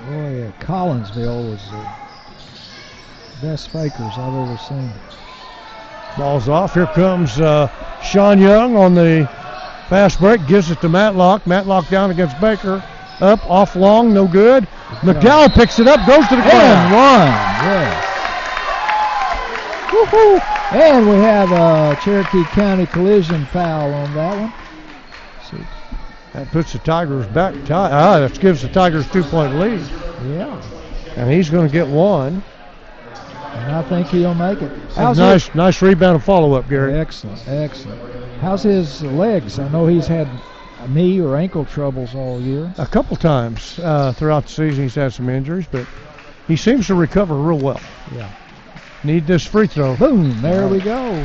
Boy, Collinsville was the best fakers I've ever seen. Ball's off. Here comes Sean Young on the fast break. Gives it to Matlock. Matlock down against Baker. Up, off long, no good. McDowell picks it up, goes to the ground. And 1, yes. Woohoo! And we have a Cherokee County collision foul on that one. See. That puts the Tigers back. That gives the Tigers 2-point lead. Yeah. And he's going to get 1. And I think he'll make it. Nice rebound and follow-up, Gary. Excellent. How's his legs? I know he's had knee or ankle troubles all year. A couple times throughout the season he's had some injuries, but he seems to recover real well. Yeah. Need this free throw. Boom, there we go.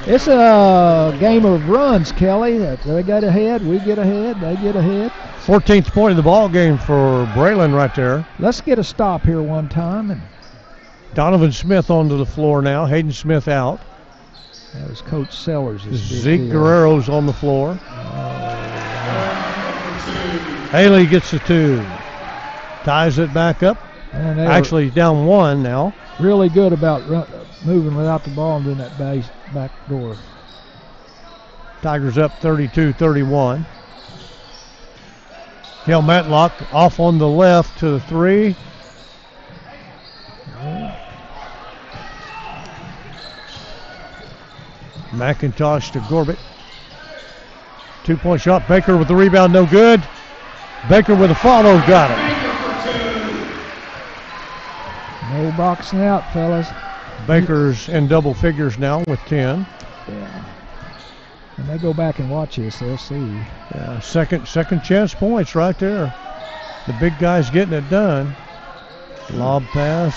It's a game of runs, Kelly. They get ahead, we get ahead, they get ahead. 14th point of the ball game for Braylon right there. Let's get a stop here one time. And Donovan Smith onto the floor now. Hayden Smith out. That was Coach Sellers. Zeke Guerrero's on the floor. Haley gets the 2. Ties it back up. And actually, he's down 1 now. Really good about moving without the ball and doing that back door. Tigers up 32-31. Hale Matlock off on the left to the 3. McIntosh to Gorbett. 2-point shot. Baker with the rebound, no good. Baker with a follow, got it. No boxing out, fellas. Baker's in double figures now with 10. Yeah. When they go back and watch this, they'll see. Yeah, second chance points right there. The big guy's getting it done. Lob pass.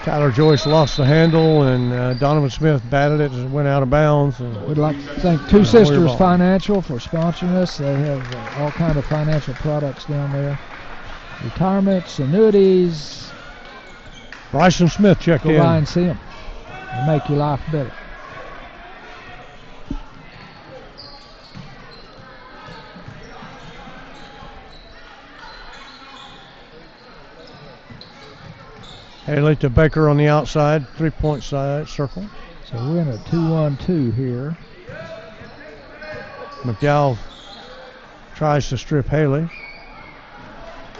Tyler Joyce lost the handle, and Donovan Smith batted it and went out of bounds. We'd like to thank Two Sisters Financial for sponsoring us. They have all kind of financial products down there. Retirements, annuities, Bryson Smith checked in. Go by and see them. It'll make your life better. Haley to Baker on the outside, 3-point side circle. So we're in a 2-1-2 here. McDowell tries to strip Haley.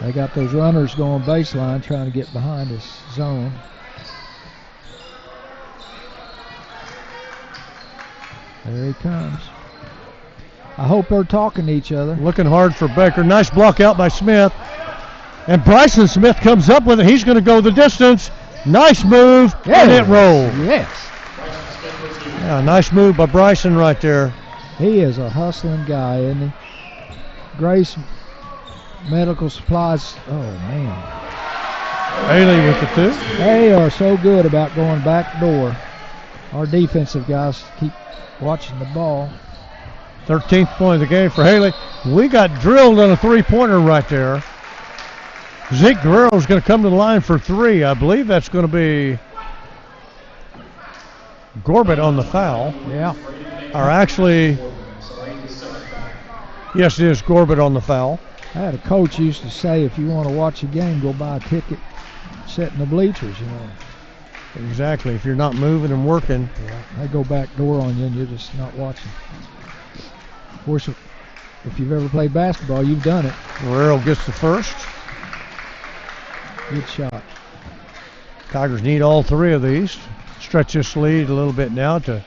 They got those runners going baseline trying to get behind this zone. There he comes. I hope they're talking to each other. Looking hard for Baker. Nice block out by Smith. And Bryson Smith comes up with it. He's going to go the distance. Nice move, and it rolls. Yes. Yeah, nice move by Bryson right there. He is a hustling guy, isn't he? Grace Medical Supplies. Oh, man. Haley with the 2. They are so good about going back door. Our defensive guys keep watching the ball. 13th point of the game for Haley. We got drilled on a 3-pointer right there. Zeke Guerrero's going to come to the line for 3. I believe that's going to be Gorbett on the foul. Yeah. Or actually, yes, it is Gorbett on the foul. I had a coach used to say, if you want to watch a game, go buy a ticket, sit in the bleachers, you know. Exactly. If you're not moving and working. Yeah, they go back door on you and you're just not watching. Of course, if you've ever played basketball, you've done it. Guerrero gets the first. Good shot. Tigers need all 3 of these. Stretch this lead a little bit now to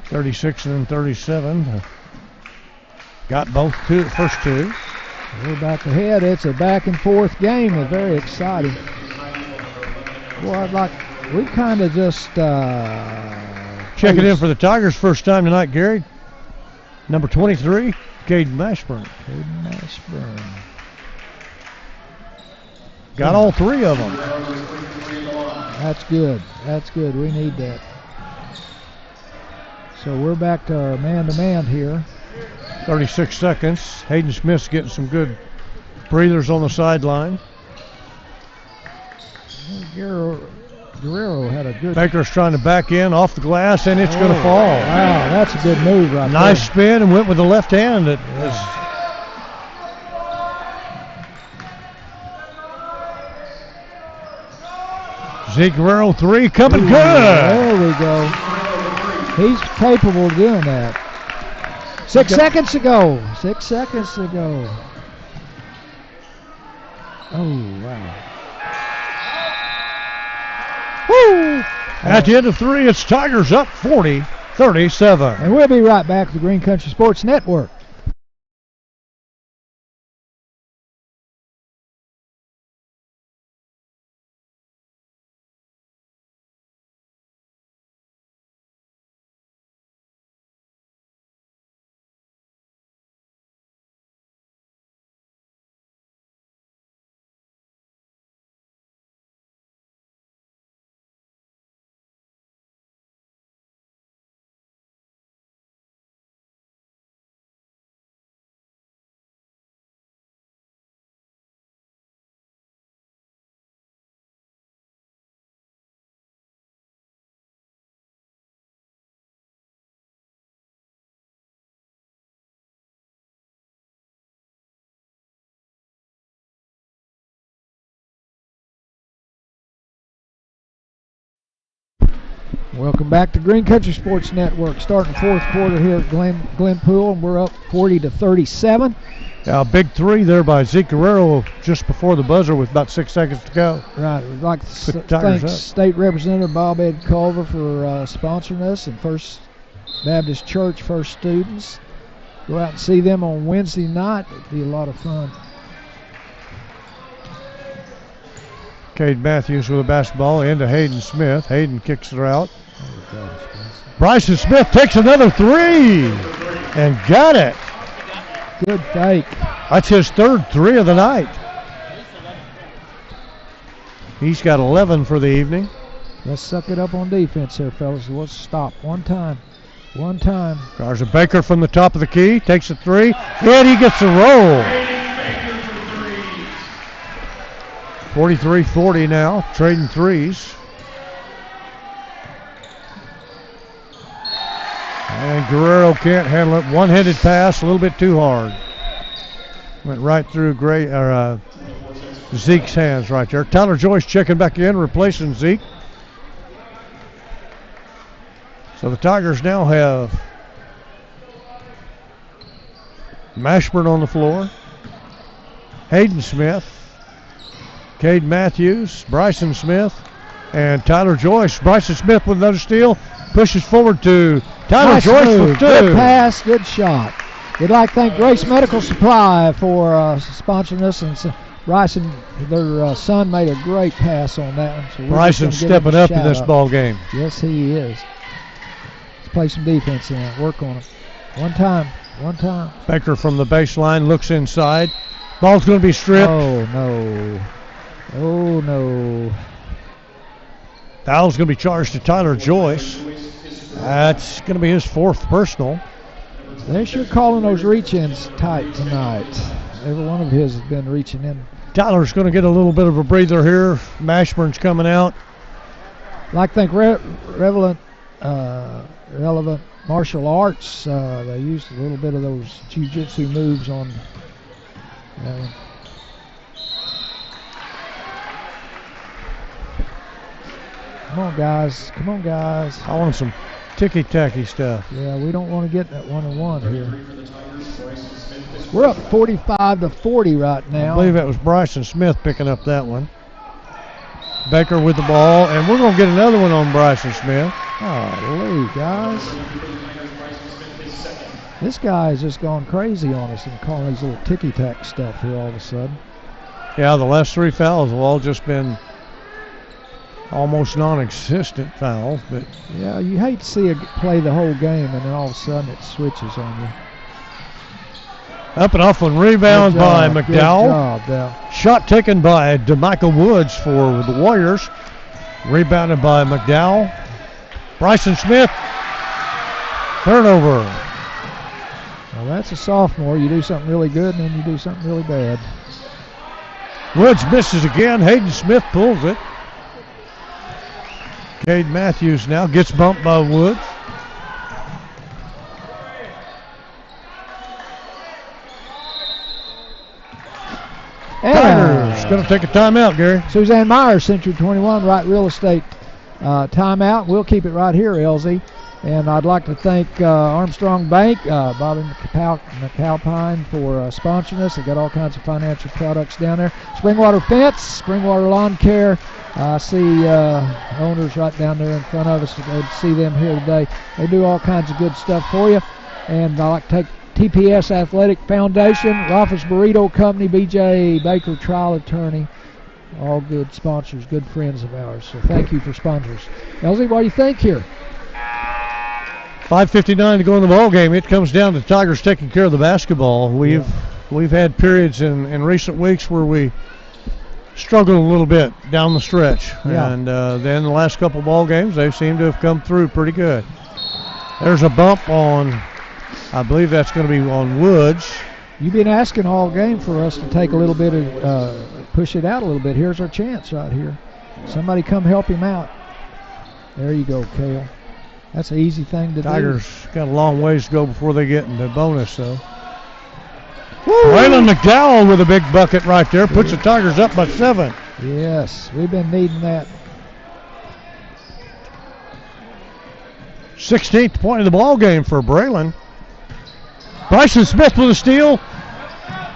36 and then 37. Got both first 2. We're back ahead. It's a back and forth game. It's very exciting. Boy, we kind of just check it in for the Tigers first time tonight, Gary. Number 23, Caden Mashburn. Got all 3 of them. That's good. That's good. We need that. So we're back to our man-to-man here. 36 seconds. Hayden Smith's getting some good breathers on the sideline. Guerrero had a good... Baker's trying to back in off the glass, and it's going to fall. Wow, that's a good move right there. Nice spin and went with the left hand. Zeke Guerrero 3 coming good. There we go. He's capable of doing that. 6 seconds to go. 6 seconds to go. Oh, wow. Woo! At the end of 3, it's Tigers up 40-37. And we'll be right back to the Green Country Sports Network. Welcome back to Green Country Sports Network. Starting 4th quarter here at Glenpool, and we're up 40-37. Yeah, a big 3 there by Zeke Guerrero just before the buzzer with about 6 seconds to go. Right. We'd like to thank State Representative Bob Ed Culver for sponsoring us, and First Baptist Church First Students. Go out and see them on Wednesday night. It'll be a lot of fun. Cade Matthews with a basketball into Hayden Smith. Hayden kicks her out. Bryson Smith takes another 3 and got it. Good fake. That's his 3rd 3 of the night. He's got 11 for the evening. Let's suck it up on defense here, fellas. Let's stop. One time. Garza Baker from the top of the key. Takes a 3. And he gets a roll. 43-40 now, trading threes. And Guerrero can't handle it. One-handed pass, a little bit too hard. Went right through Zeke's hands right there. Tyler Joyce checking back in, replacing Zeke. So the Tigers now have Mashburn on the floor, Hayden Smith, Cade Matthews, Bryson Smith, and Tyler Joyce. Bryson Smith with another steal, pushes forward to Tyler Nice Joyce move. with two. Good pass, good shot. We'd like to thank Grace Medical Supply for sponsoring us, and Bryson, their son, made a great pass on that one. So we're Bryson just gonna give him stepping a up in this shout-out. ball game. Yes, he is. Let's play some defense in it. Work on it. One time. Becker from the baseline looks inside. Ball's going to be stripped. Oh, no. Oh, no. Foul's going to be charged to Tyler Joyce. That's going to be his fourth personal. They're sure calling those reach-ins tight tonight. Every one of his has been reaching in. Tyler's going to get a little bit of a breather here. Mashburn's coming out. I'd like to thank Relevant Martial Arts. They used a little bit of those jiu-jitsu moves on that one. Come on, guys. I want some ticky-tacky stuff. Yeah, we don't want to get that one-on-one here. We're up 45-40 right now. I believe that was Bryson Smith picking up that one. Baker with the ball, and we're going to get another one on Bryson Smith. Holy, guys. This guy has just gone crazy on us and calling these little ticky-tack stuff here all of a sudden. Yeah, the last three fouls have all just been almost non-existent fouls. But yeah, you hate to see it play the whole game and then all of a sudden it switches on you. Up and off one, rebound by McDowell. Good job, Dal. Shot taken by DeMichael Woods for the Warriors. Rebounded by McDowell. Bryson Smith. Turnover. Well, that's a sophomore. You do something really good and then you do something really bad. Woods misses again. Hayden Smith pulls it. Cade Matthews now gets bumped by Woods. Tigers going to take a timeout, Gary. Suzanne Myers, Century 21, Right Real Estate timeout. We'll keep it right here, LZ. And I'd like to thank Armstrong Bank, Bobby McAlpine for sponsoring us. They got all kinds of financial products down there. Springwater Fence, Springwater Lawn Care. I see owners right down there in front of us. Good to see them here today. They do all kinds of good stuff for you. And I'd like to take TPS Athletic Foundation, Ralph's Burrito Company, BJ Baker Trial Attorney. All good sponsors, good friends of ours. So thank you for sponsors. LZ, what do you think here? 5:59 to go in the ball game. It comes down to Tigers taking care of the basketball. We've had periods in recent weeks where we struggled a little bit down the stretch, and then the last couple ball games they seem to have come through pretty good. There's a bump on, I believe that's going to be on Woods. You've been asking all game for us to take a little bit of push it out a little bit. Here's our chance right here. Somebody come help him out. There you go, Cale. That's an easy thing to do. Tigers got a long ways to go before they get into bonus, though. Waylon McDowell with a big bucket right there. Puts the Tigers up by 7. Yes, we've been needing that. 16th point of the ball game for Braylon. Bryson Smith with a steal.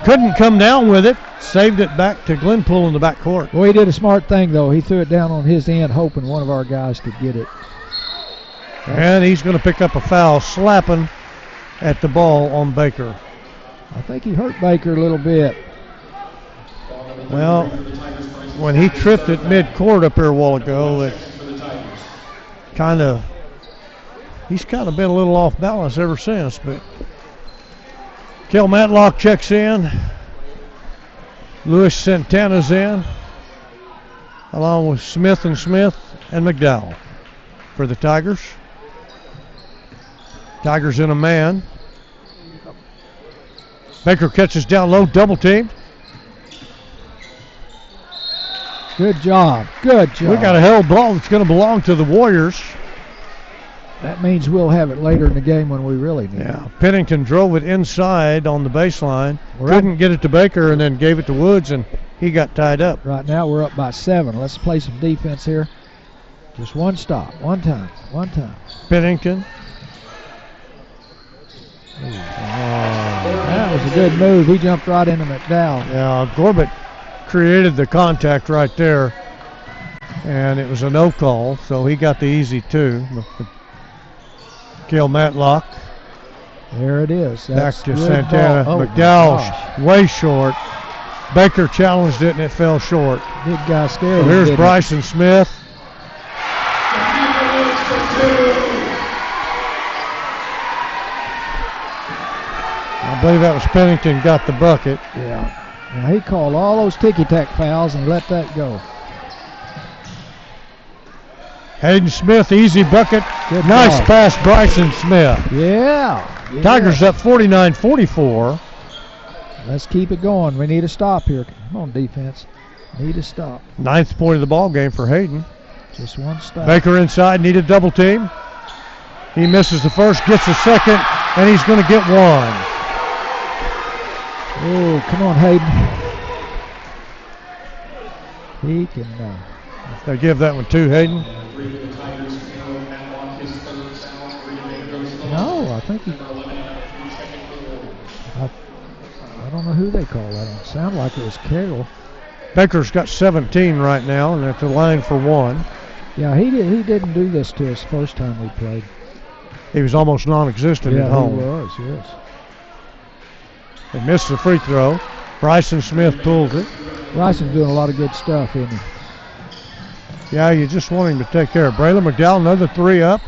Couldn't come down with it. Saved it back to Glenpool in the backcourt. Well, he did a smart thing, though. He threw it down on his end, hoping one of our guys could get it. And he's going to pick up a foul, slapping at the ball on Baker. I think he hurt Baker a little bit. Well, when he tripped at midcourt up here a while ago, he's kind of been a little off balance ever since. But Kel Matlock checks in. Luis Santana's in, along with Smith and McDowell for the Tigers. Tigers in a man. Baker catches down low, double teamed. Good job. Good job. We got a held ball that's going to belong to the Warriors. That means we'll have it later in the game when we really need it. Yeah. Pennington drove it inside on the baseline. We're Couldn't get it to Baker and then gave it to Woods, and he got tied up. Right now we're up by 7. Let's play some defense here. Just one stop. One time. Pennington. That was a good move. He jumped right into McDowell. Yeah, Corbett created the contact right there, and it was a no call, so he got the easy 2. Cale Matlock. There it is. Back That's to good Santana. ball. Oh, McDowell way short. Baker challenged it and it fell short. Big guy scared. So here's Bryson Smith. I believe that was Pennington got the bucket. Yeah. Now he called all those ticky-tack fouls and let that go. Hayden Smith, easy bucket. Good nice ball. pass, Bryson Smith. Yeah. Tigers up 49-44. Let's keep it going. We need a stop here. Come on, defense. Need a stop. 9th point of the ball game for Hayden. Just one stop. Baker inside, needed double team. He misses the first, gets the second, and he's going to get one. Oh, come on, Hayden. He can. They give that one to Hayden. No, I think he. I don't know who they call that. It sounded like it was Carroll. Baker's got 17 right now, and at the line for 1. Yeah, he didn't do this to us first time we played. He was almost non-existent at home. He was, yes. They missed the free throw. Bryson Smith pulls it. Bryson's doing a lot of good stuff, isn't he? Yeah, you just want him to take care of Braylon McDowell. Another 3 up.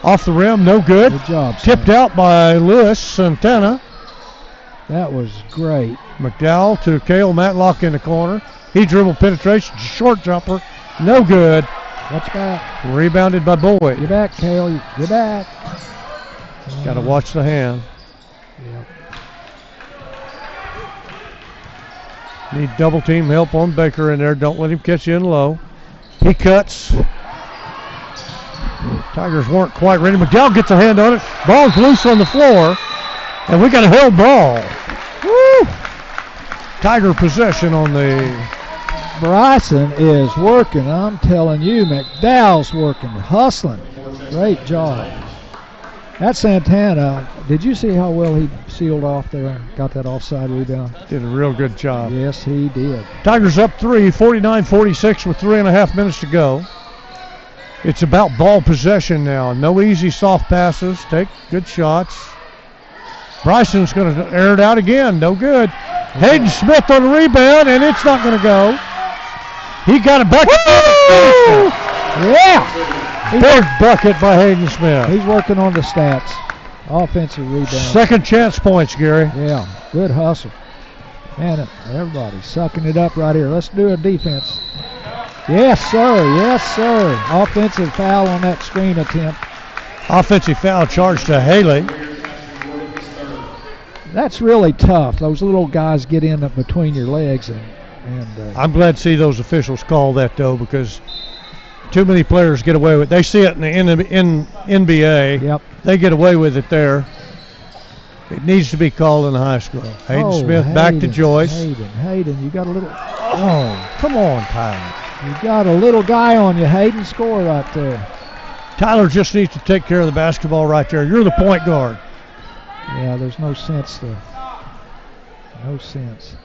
Off the rim, no good. Good job, Tipped out by Lewis Santana. That was great. McDowell to Cale Matlock in the corner. He dribble penetration, short jumper, no good. Watch back. Rebounded by Boyd. Get back, Cale. Get back. Got to watch the hand. Yep. Need double team help on Baker in there. Don't let him catch you in low. He cuts. Tigers weren't quite ready. McDowell gets a hand on it. Ball's loose on the floor. And we got a held ball. Woo! Tiger possession on the... Bryson is working. I'm telling you, McDowell's working, hustling. Great job. That's Santana. Did you see how well he sealed off there? Got that offside rebound. Did a real good job. Yes, he did. Tigers up 3, 49-46 with 3.5 minutes to go. It's about ball possession now. No easy soft passes. Take good shots. Bryson's going to air it out again. No good. Hayden Smith on the rebound, and it's not going to go. He got a bucket. Yeah. Big bucket by Hayden Smith. He's working on the stats. Offensive rebound. Second chance points, Gary. Yeah, good hustle. Man, everybody's sucking it up right here. Let's do a defense. Yes, sir. Yes, sir. Offensive foul on that screen attempt. Offensive foul charged to Haley. That's really tough. Those little guys get in between your legs. And I'm glad to see those officials call that, though, because too many players get away with it. They see it in the NBA. Yep. They get away with it there. It needs to be called in the high school. Hayden Smith back to Joyce. Hayden, you got a little... Oh, come on, Tyler. You got a little guy on you. Hayden, score right there. Tyler just needs to take care of the basketball right there. You're the point guard. Yeah, there's no sense there. No sense.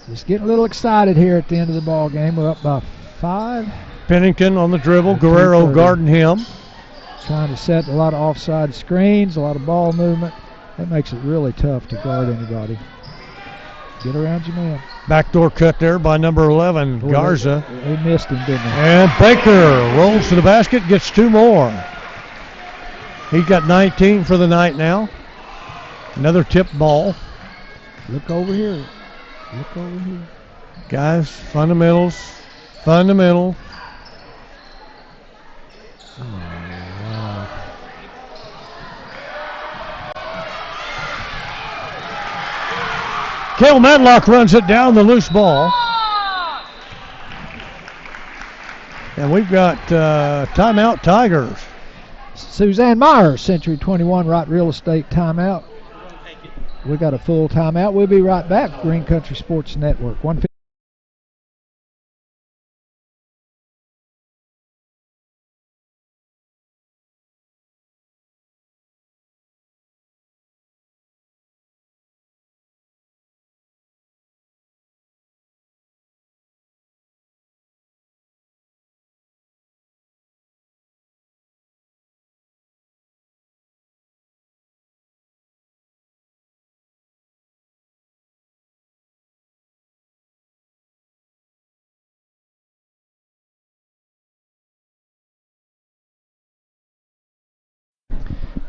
Just getting a little excited here at the end of the ball game. We're up by 5. Pennington on the dribble. Guerrero guarding him. Trying to set a lot of offside screens, a lot of ball movement. That makes it really tough to guard anybody. Get around your man. Backdoor cut there by number 11, Garza. They missed him, didn't they? And Baker rolls to the basket, gets 2 more. He got 19 for the night now. Another tip ball. Look over here. Look over here. Guys, fundamentals. Fundamental. Oh, wow. Cale Matlock runs it down, the loose ball. And we've got timeout Tigers. Suzanne Myers, Century 21, Right Real Estate timeout. We got a full timeout. We'll be right back. Green Country Sports Network. 150.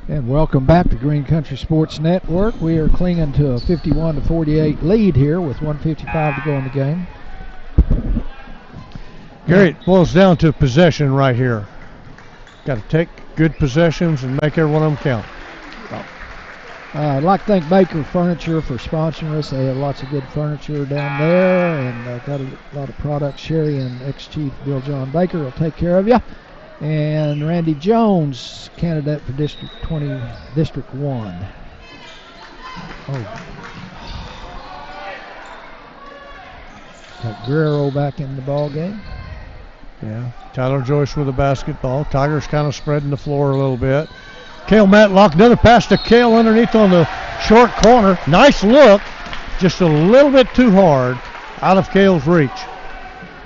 And welcome back to Green Country Sports Network. We are clinging to a 51-48 lead here with 1:55 to go in the game. Gary, it boils down to possession right here. Got to take good possessions and make every one of them count. I'd like to thank Baker Furniture for sponsoring us. They have lots of good furniture down there, and got a lot of products. Sherry and ex-chief Bill John Baker will take care of you. And Randy Jones, candidate for District 1. Oh. Got Guerrero back in the ball game. Yeah, Tyler Joyce with the basketball. Tigers kind of spreading the floor a little bit. Cale Matlock, another pass to Cale underneath on the short corner. Nice look, just a little bit too hard, out of Cale's reach.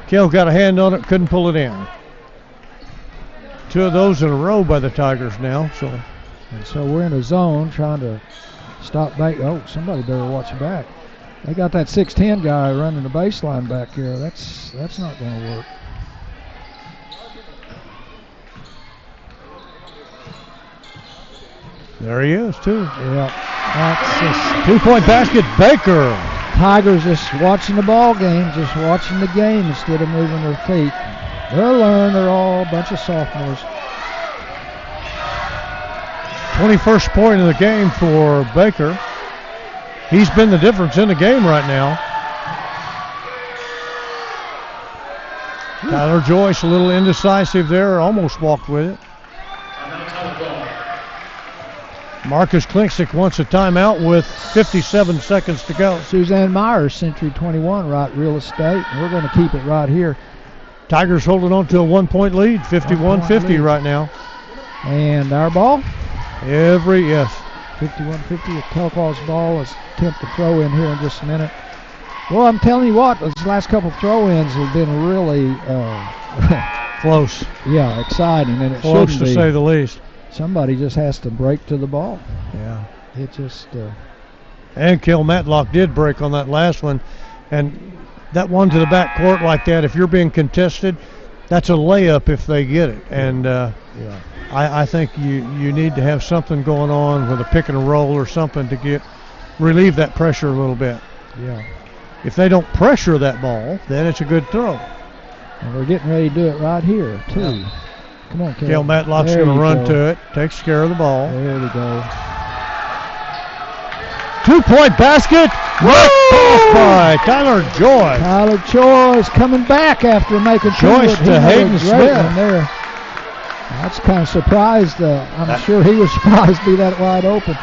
Cale got a hand on it, couldn't pull it in. 2 of those in a row by the Tigers now. So we're in a zone trying to stop back. Oh, somebody better watch back. They got that 6'10" guy running the baseline back here. That's not going to work. There he is, too. Yeah. That's just 2-point basket, Baker. Tigers just watching the ball game, just watching the game instead of moving their feet. They'll learn. They're all a bunch of sophomores. 21st point of the game for Baker. He's been the difference in the game right now. Tyler Joyce a little indecisive there, almost walked with it. Marcus Klingsik wants a timeout with 57 seconds to go. Suzanne Myers, Century 21, Right Real Estate. We're going to keep it right here. Tigers holding on to a 1-point lead, 51-50 right now. And our ball? Yes. 51-50. Tahlequah's ball is attempt to throw in here in just a minute. Well, I'm telling you what, those last couple throw-ins have been really close. Yeah, exciting, and it close shouldn't to be. say the least. Somebody just has to break to the ball. Yeah. It just. And Cale Matlock did break on that last one, and that one to the back court like that, if you're being contested, that's a layup if they get it. And I think you need to have something going on with a pick and a roll or something to relieve that pressure a little bit. Yeah. If they don't pressure that ball, then it's a good throw. And we're getting ready to do it right here, too. Yeah. Come on, Cale. Cale Matlock's going to run to it, takes care of the ball. There we go. 2-point basket. Right by Tyler Joyce. Tyler Joyce coming back after making Joyce to Hayden Smith. There. That's kind of surprised. I'm sure he was surprised to be that wide open.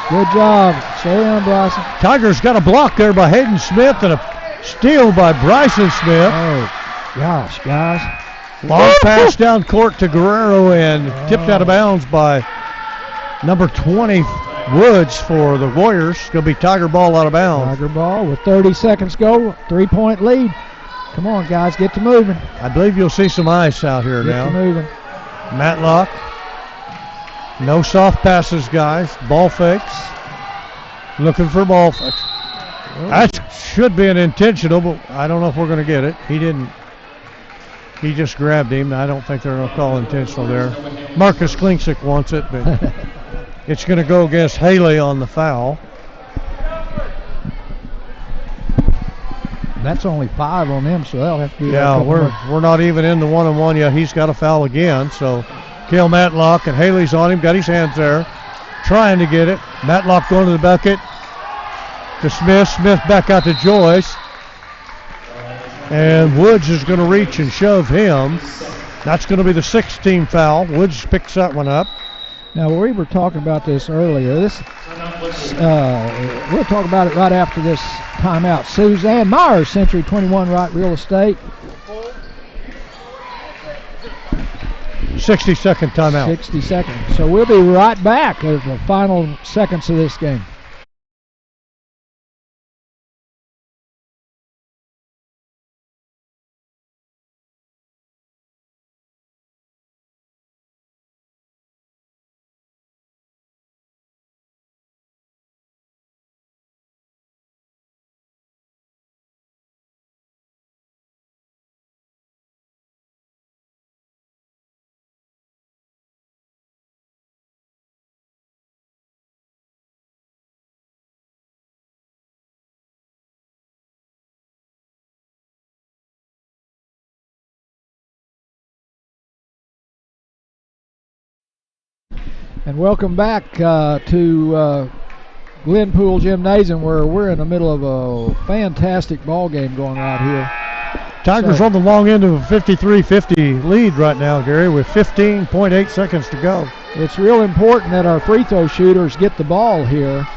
Good job. Stay on, Bryson. Tigers got a block there by Hayden Smith and a steal by Bryson Smith. Oh, gosh, guys. Long pass down court to Guerrero and tipped out of bounds by number 20, Woods for the Warriors. Going to be Tiger ball out of bounds. Tiger ball with 30 seconds to go. 3-point lead. Come on, guys, get to moving. I believe you'll see some ice out here now. Get to moving. Matlock. No soft passes, guys. Ball fakes. Looking for ball fakes. That should be an intentional, but I don't know if we're going to get it. He didn't. He just grabbed him. I don't think they're going to call intentional there. Marcus Klingsik wants it, but it's going to go against Haley on the foul. That's only 5 on them, so they'll have to be. Yeah, we're not even in the 1-on-1 yet. He's got a foul again, so Cale Matlock and Haley's on him. Got his hands there, trying to get it. Matlock going to the bucket to Smith. Smith back out to Joyce. And Woods is going to reach and shove him. That's going to be the 16th foul. Woods picks that one up. Now, we were talking about this earlier. We'll talk about it right after this timeout. Suzanne Myers, Century 21 Right Real Estate. 60-second timeout. 60 seconds. So we'll be right back at the final seconds of this game. And welcome back to Glenpool Gymnasium, where we're in the middle of a fantastic ball game going right here. Tigers on the long end of a 53-50 lead right now, Gary, with 15.8 seconds to go. It's real important that our free throw shooters get the ball here.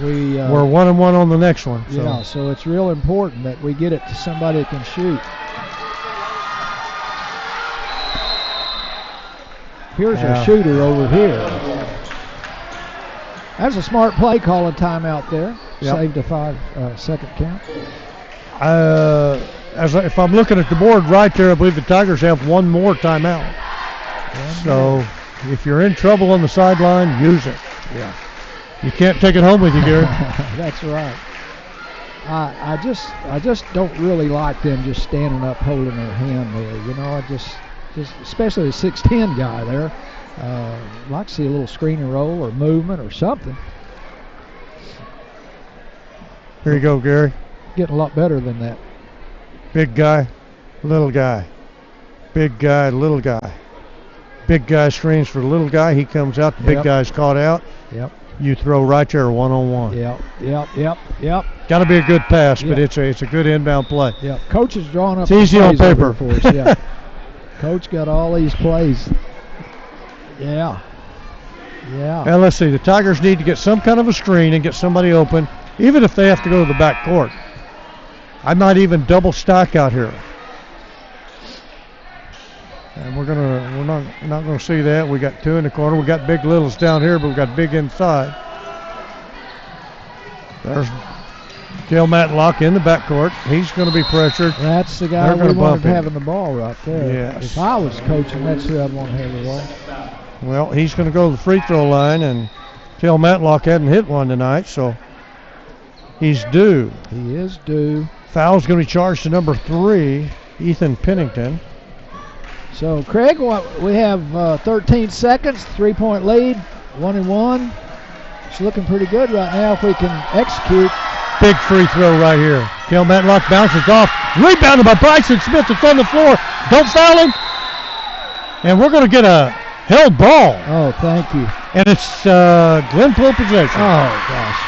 We're 1-1 on the next one. So. Yeah, so it's real important that we get it to somebody that can shoot. Here's a shooter over here. That's a smart play, calling timeout there. Yep. Saved a 5-second count. If I'm looking at the board right there, I believe the Tigers have one more timeout. So if you're in trouble on the sideline, use it. Yeah. You can't take it home with you, Gary. That's right. I just don't really like them just standing up holding their hand there. You know, I just especially a 6'10" guy there. I'd like to see a little screen and roll or movement or something. Here you go, Gary. Getting a lot better than that. Big guy, little guy. Big guy, little guy. Big guy screens for the little guy. He comes out. The big guy's caught out. Yep. You throw right there one-on-one. Yep. Got to be a good pass, but it's a good inbound play. Yep. Coach is drawing up. It's easy on paper for us. Yeah. Coach got all these plays. Yeah. And let's see. The Tigers need to get some kind of a screen and get somebody open, even if they have to go to the back court. I might even double stack out here. And we're not gonna see that. We got two in the corner. We got big littles down here, but we got big inside. There's Dale Matlock in the backcourt. He's going to be pressured. That's the guy we wanted having the ball right there. Yes. If I was coaching, that's who I'd want to have the ball. Well, he's going to go to the free throw line, and Dale Matlock hadn't hit one tonight, so he's due. He is due. Foul's going to be charged to number 3, Ethan Pennington. So, Craig, we have 13 seconds, 3-point lead, 1-1. It's looking pretty good right now if we can execute. Big free throw right here. Dale Matlock bounces off. Rebounded by Bryson Smith. It's on the floor. Don't foul him. And we're going to get a held ball. Oh, thank you. And it's Glenpool possession. Oh, gosh.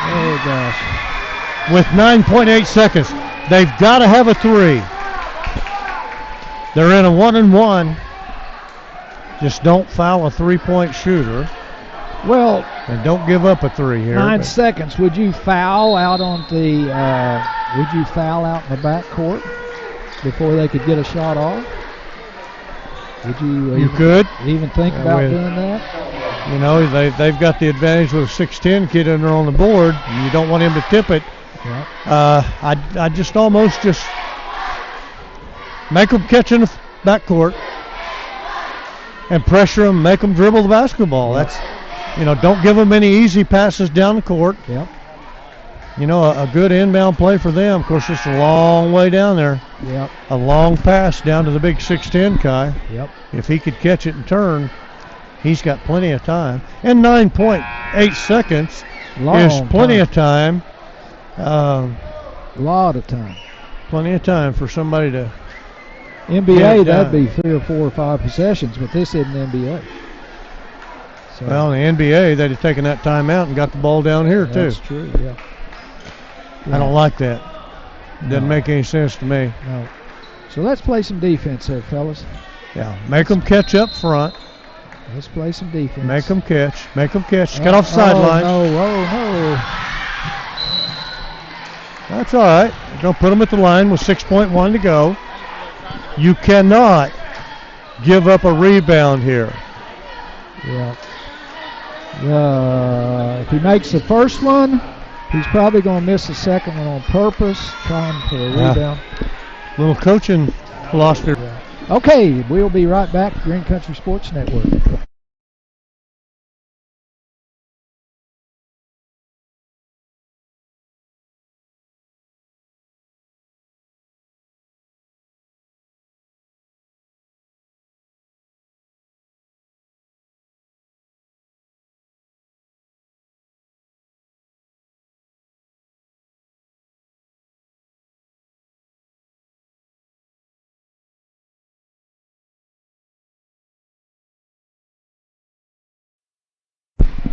Oh, gosh. With 9.8 seconds. They've got to have a 3. They're in a 1-1. Just don't foul a 3-point shooter. Well, and don't give up a 3 here. 9 seconds. Would you foul out on the? Would you foul out in the backcourt before they could get a shot off? Would you? You could even think about doing that. You know, they've got the advantage with a 6'10" kid in there on the board. And you don't want him to tip it. Yep. I just almost just make them catch in the backcourt and pressure them, make them dribble the basketball. Yep. That's. You know, don't give them any easy passes down the court. Yep. You know, a good inbound play for them. Of course, it's a long way down there. Yep. A long pass down to the big 6'10" guy. Yep. If he could catch it and turn, he's got plenty of time. And 9.8 seconds is plenty of time. A lot of time. Plenty of time for somebody to. NBA, that'd be 3 or 4 or 5 possessions, but this isn't NBA. So well, in the NBA, they'd have taken that timeout and got the ball down here, too. That's true, yeah. I don't like that. Doesn't make any sense to me. No. So let's play some defense here, fellas. Yeah, make them catch up front. Let's play some defense. Make them catch. Make them catch. Get off the sideline. No. That's all right. Don't put them at the line with 6.1 to go. You cannot give up a rebound here. Yeah. If he makes the first one, he's probably going to miss the second one on purpose, trying for a rebound. Little coaching philosophy. Yeah. Okay, we'll be right back. Green Country Sports Network.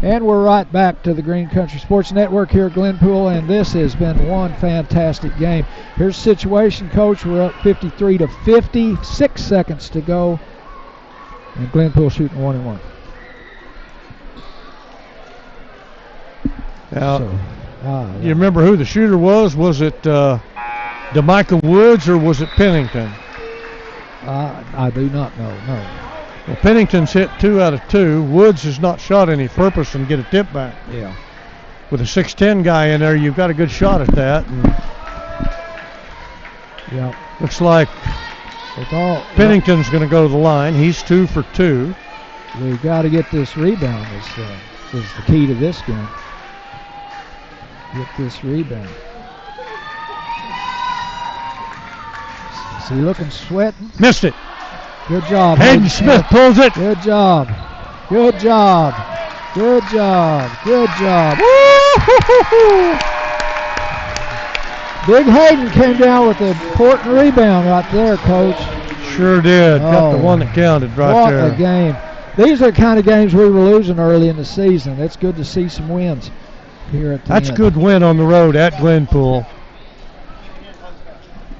And we're right back to the Green Country Sports Network here at Glenpool, and this has been one fantastic game. Here's the situation, Coach. We're up 53 to 50, 6 seconds to go, and Glenpool shooting 1-1. Now, you remember who the shooter was? Was it DeMichael Woods or was it Pennington? I do not know, no. Well, Pennington's hit 2 out of 2. Woods has not shot any purpose and get a tip back. Yeah. With a 6'10" guy in there, you've got a good shot at that. And yeah. Looks like Pennington's going to go to the line. He's 2 for 2. We've got to get this rebound is the key to this game. Get this rebound. Is he looking sweating? Missed it. Good job. Hayden Smith pulls it. Good job. Good job. Good job. Good job. Big Hayden came down with an important rebound right there, Coach. Sure did. Got the one that counted right there. What a game. These are the kind of games we were losing early in the season. It's good to see some wins here at the That's end. a good win on the road at Glenpool.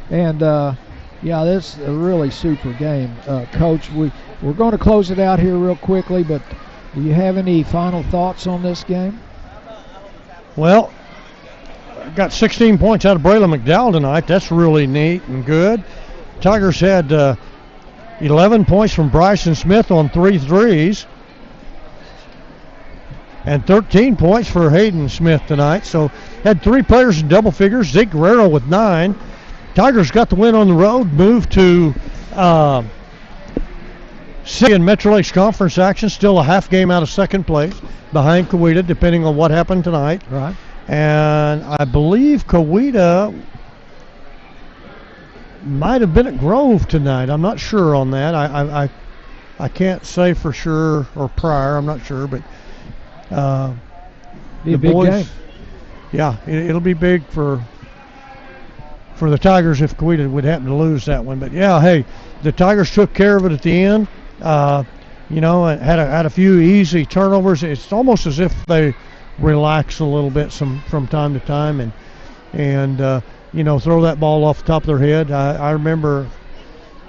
And, yeah, this is a really super game. Coach, we're going to close it out here real quickly, but do you have any final thoughts on this game? Well, I got 16 points out of Braylon McDowell tonight. That's really neat and good. Tigers had 11 points from Bryson Smith on 3 threes. And 13 points for Hayden Smith tonight. So had 3 players in double figures. Zeke Guerrero with 9. Tigers got the win on the road, moved to city and Metro Lakes Conference action, still a half game out of second place behind Coweta, depending on what happened tonight. Right. And I believe Coweta might have been at Grove tonight. I'm not sure on that. I can't say for sure, or prior, I'm not sure, but be a big boys, game. Yeah, it'll be big for the Tigers if Coweta would happen to lose that one. But yeah, hey, the Tigers took care of it at the end. You know, and had a few easy turnovers. It's almost as if they relax a little bit from time to time and you know, throw that ball off the top of their head. I remember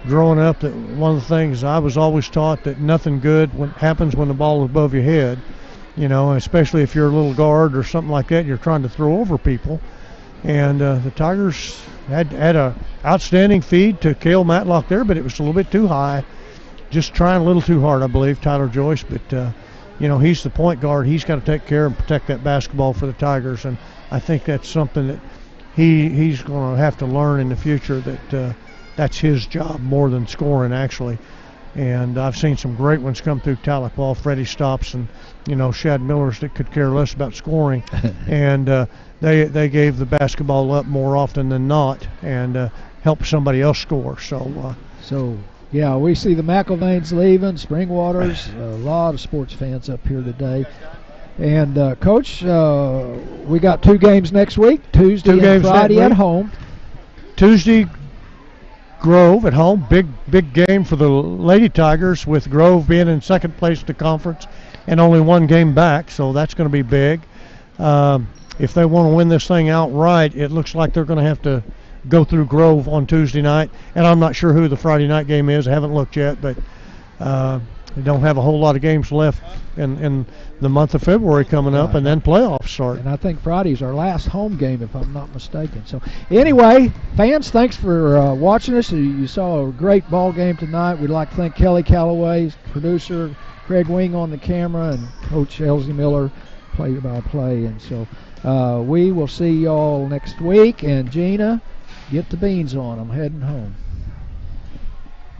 growing up that one of the things I was always taught that nothing good happens when the ball is above your head. You know, especially if you're a little guard or something like that, and you're trying to throw over people. And the Tigers had a outstanding feed to Cale Matlock there, but it was a little bit too high. Just trying a little too hard, I believe, Tyler Joyce. But, you know, he's the point guard. He's got to take care and protect that basketball for the Tigers. And I think that's something that he's going to have to learn in the future, that that's his job more than scoring, actually. And I've seen some great ones come through Tahlequah, Freddie Stops and, you know, Shad Millers that could care less about scoring. And they gave the basketball up more often than not and helped somebody else score. So yeah, we see the McIlvains leaving, Springwaters, a lot of sports fans up here today. And, Coach, we got 2 games next week, Tuesday and Friday at home. Tuesday, Grove at home. Big game for the Lady Tigers, with Grove being in second place in the conference and only 1 game back, so that's going to be big. If they want to win this thing outright, it looks like they're going to have to go through Grove on Tuesday night, and I'm not sure who the Friday night game is. I haven't looked yet, but we don't have a whole lot of games left in the month of February coming up, and then playoffs start. And I think Friday's our last home game, if I'm not mistaken. So anyway, fans, thanks for watching us. You saw a great ball game tonight. We'd like to thank Kelly Calloway, producer, Craig Wing on the camera, and Coach Elsie Miller, play-by-play. And so we will see y'all next week. And Gina, get the beans on. I'm heading home.